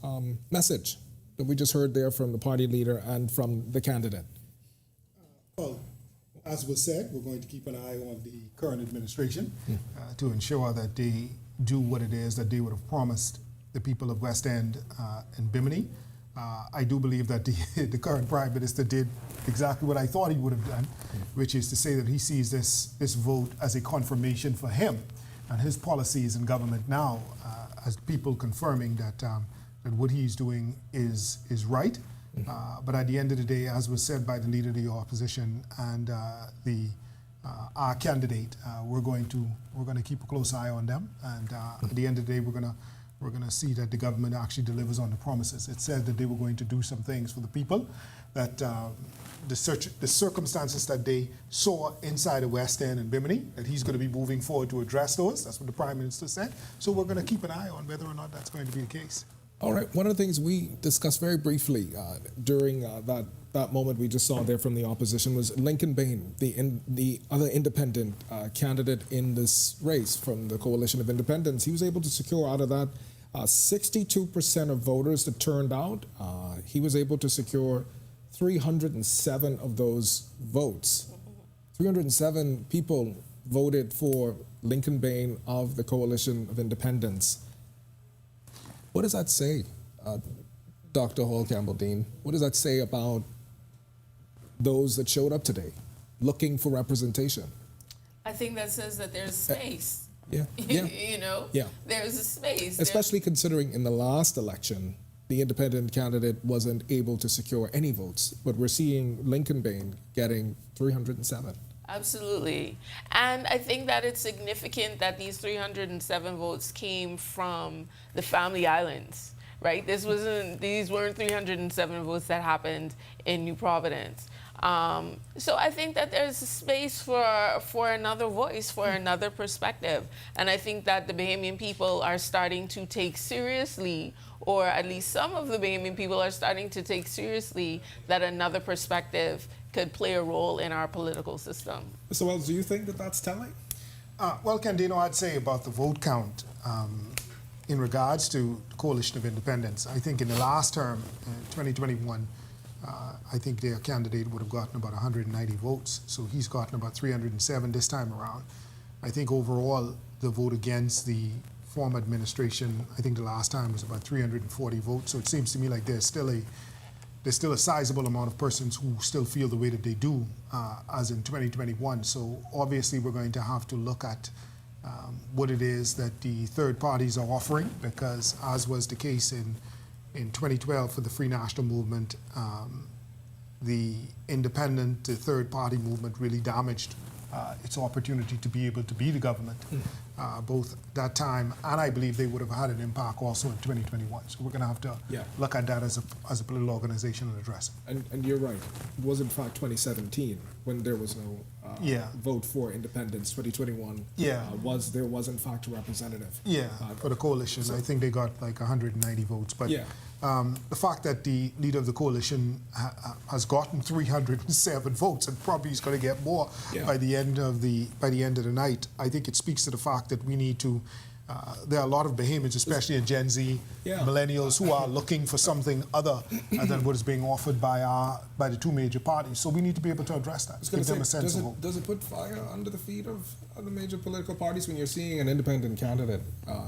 message that we just heard there from the party leader and from the candidate. Well, as was said, we're going to keep an eye on the current administration to ensure that they do what it is that they would have promised the people of West End and Bimini. I do believe that the current Prime Minister did exactly what I thought he would have done, which is to say that he sees this vote as a confirmation for him and his policies in government now, as people confirming that what he's doing is right. But at the end of the day, as was said by the leader of the opposition and our candidate, we're going to keep a close eye on them, and at the end of the day, we're going to see that the government actually delivers on the promises. It said that they were going to do some things for the people, that the circumstances that they saw inside of West End and Bimini, that he's going to be moving forward to address those. That's what the Prime Minister said. So we're going to keep an eye on whether or not that's going to be the case. All right, one of the things we discussed very briefly during that moment we just saw there from the opposition was Lincoln Bain, the other independent candidate in this race from the Coalition of Independents. He was able to secure out of that 62% of voters that turned out. He was able to secure 307 of those votes. 307 people voted for Lincoln Bain of the Coalition of Independents. What does that say, Dr. Hall Campbell-Dean? What does that say about those that showed up today looking for representation? I think that says that there's space. Yeah. There's a space. Especially considering in the last election, the independent candidate wasn't able to secure any votes, but we're seeing Lincoln Bain getting 307. Absolutely. And I think that it's significant that these 307 votes came from the Family Islands, right? These weren't 307 votes that happened in New Providence. So I think that there's a space for another voice, for another perspective. And I think that the Bahamian people are starting to take seriously, or at least some of the Bahamian people are starting to take seriously, that another perspective could play a role in our political system. Mr. Wells, do you think that that's telling? Well, Candino, I'd say about the vote count in regards to the Coalition of Independents. I think in the last term, 2021, I think their candidate would have gotten about 190 votes. So he's gotten about 307 this time around. I think overall, the vote against the former administration, I think the last time was about 340 votes. So it seems to me like there's still a sizable amount of persons who still feel the way that they do as in 2021. So obviously we're going to have to look at what it is that the third parties are offering, because as was the case in 2012 for the Free National Movement, the independent, the third party movement really damaged its opportunity to be able to be the government, both that time, and I believe they would have had an impact also in 2021. So we're going to have to look at that as a political organization and address it. And you're right. It was in fact 2017 when there was no vote for independence. 2021 there was in fact a representative. For the coalition. So I think they got like 190 votes. But the fact that the leader of the coalition has gotten 307 votes and probably is going to get more by the end of the night, I think it speaks to the fact that we need to. There are a lot of Bahamians, especially in Gen Z, millennials, who are looking for something other than what is being offered by the two major parties. So we need to be able to address that. Give them a sense of hope. Does it put fire under the feet of the major political parties when you're seeing an independent candidate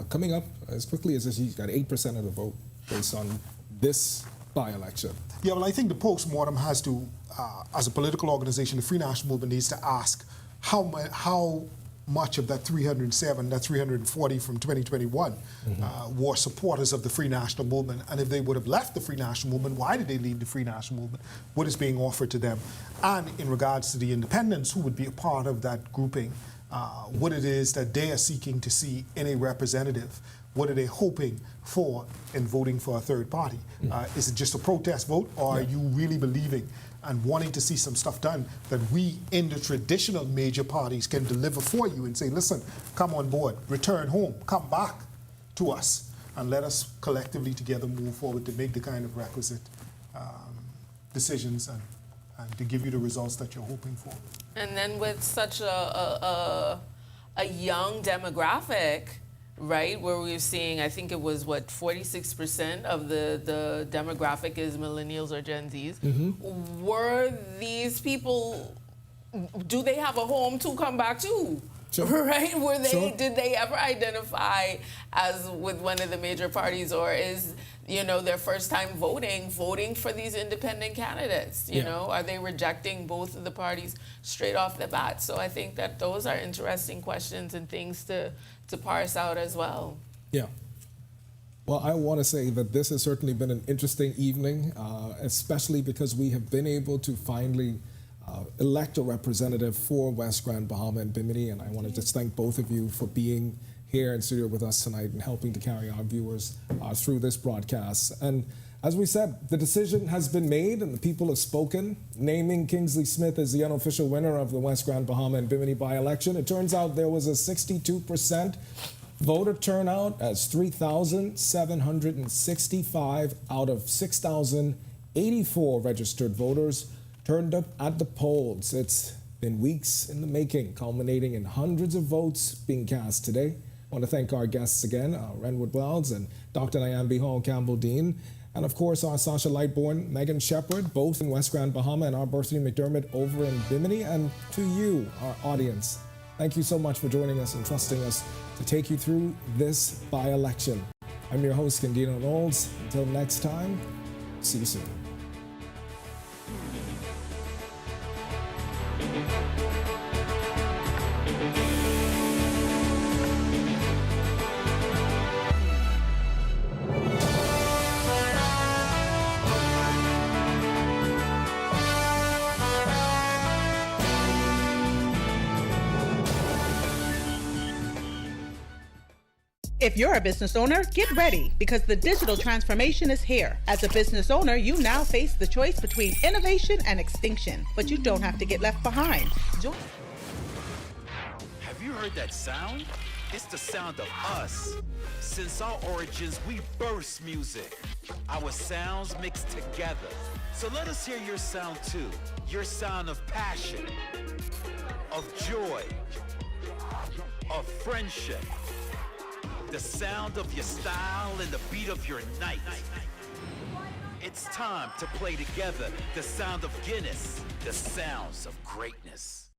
coming up as quickly as this? He's got 8% of the vote based on this by-election. Yeah, well, I think the post-mortem has to, as a political organization, the Free National Movement needs to ask how much of that 307, that 340 from 2021 were supporters of the Free National Movement. And if they would have left the Free National Movement, why did they leave the Free National Movement? What is being offered to them? And in regards to the independents who would be a part of that grouping, what it is that they are seeking to see in a representative. What are they hoping for in voting for a third party? Is it just a protest vote, or are you really believing and wanting to see some stuff done that we in the traditional major parties can deliver for you and say, listen, come on board, return home, come back to us, and let us collectively together move forward to make the kind of requisite decisions and to give you the results that you're hoping for. And then with such a young demographic, right, where we're seeing, I think it was, 46% of the demographic is millennials or Gen Zs. Were these people, do they have a home to come back to? Sure. Right? Did they ever identify as with one of the major parties, or is, their first time voting for these independent candidates? You know, are they rejecting both of the parties straight off the bat? So I think that those are interesting questions and things to parse out as well. Yeah. Well, I want to say that this has certainly been an interesting evening, especially because we have been able to finally elect a representative for West Grand, Bahama and Bimini, and I want to just thank both of you for being here in studio with us tonight and helping to carry our viewers through this broadcast. And as we said, the decision has been made and the people have spoken, naming Kingsley Smith as the unofficial winner of the West Grand, Bahama and Bimini by-election. It turns out there was a 62% voter turnout, as 3,765 out of 6,084 registered voters turned up at the polls. It's been weeks in the making, culminating in hundreds of votes being cast today. I want to thank our guests again, Renwood Wells and Dr. Nyambi Hall Campbell-Dean, and of course our Sasha Lightbourne, Megan Shepard, both in West Grand, Bahama, and our Bertha McDermott over in Bimini, and to you, our audience. Thank you so much for joining us and trusting us to take you through this by-election. I'm your host, Candino Knowles. Until next time, see you soon. If you're a business owner, get ready because the digital transformation is here. As a business owner, you now face the choice between innovation and extinction, but you don't have to get left behind. Have you heard that sound? It's the sound of us. Since our origins, we burst music. Our sounds mix together. So let us hear your sound too. Your sound of passion, of joy, of friendship. The sound of your style and the beat of your night. It's time to play together the sound of Guinness, the sounds of greatness.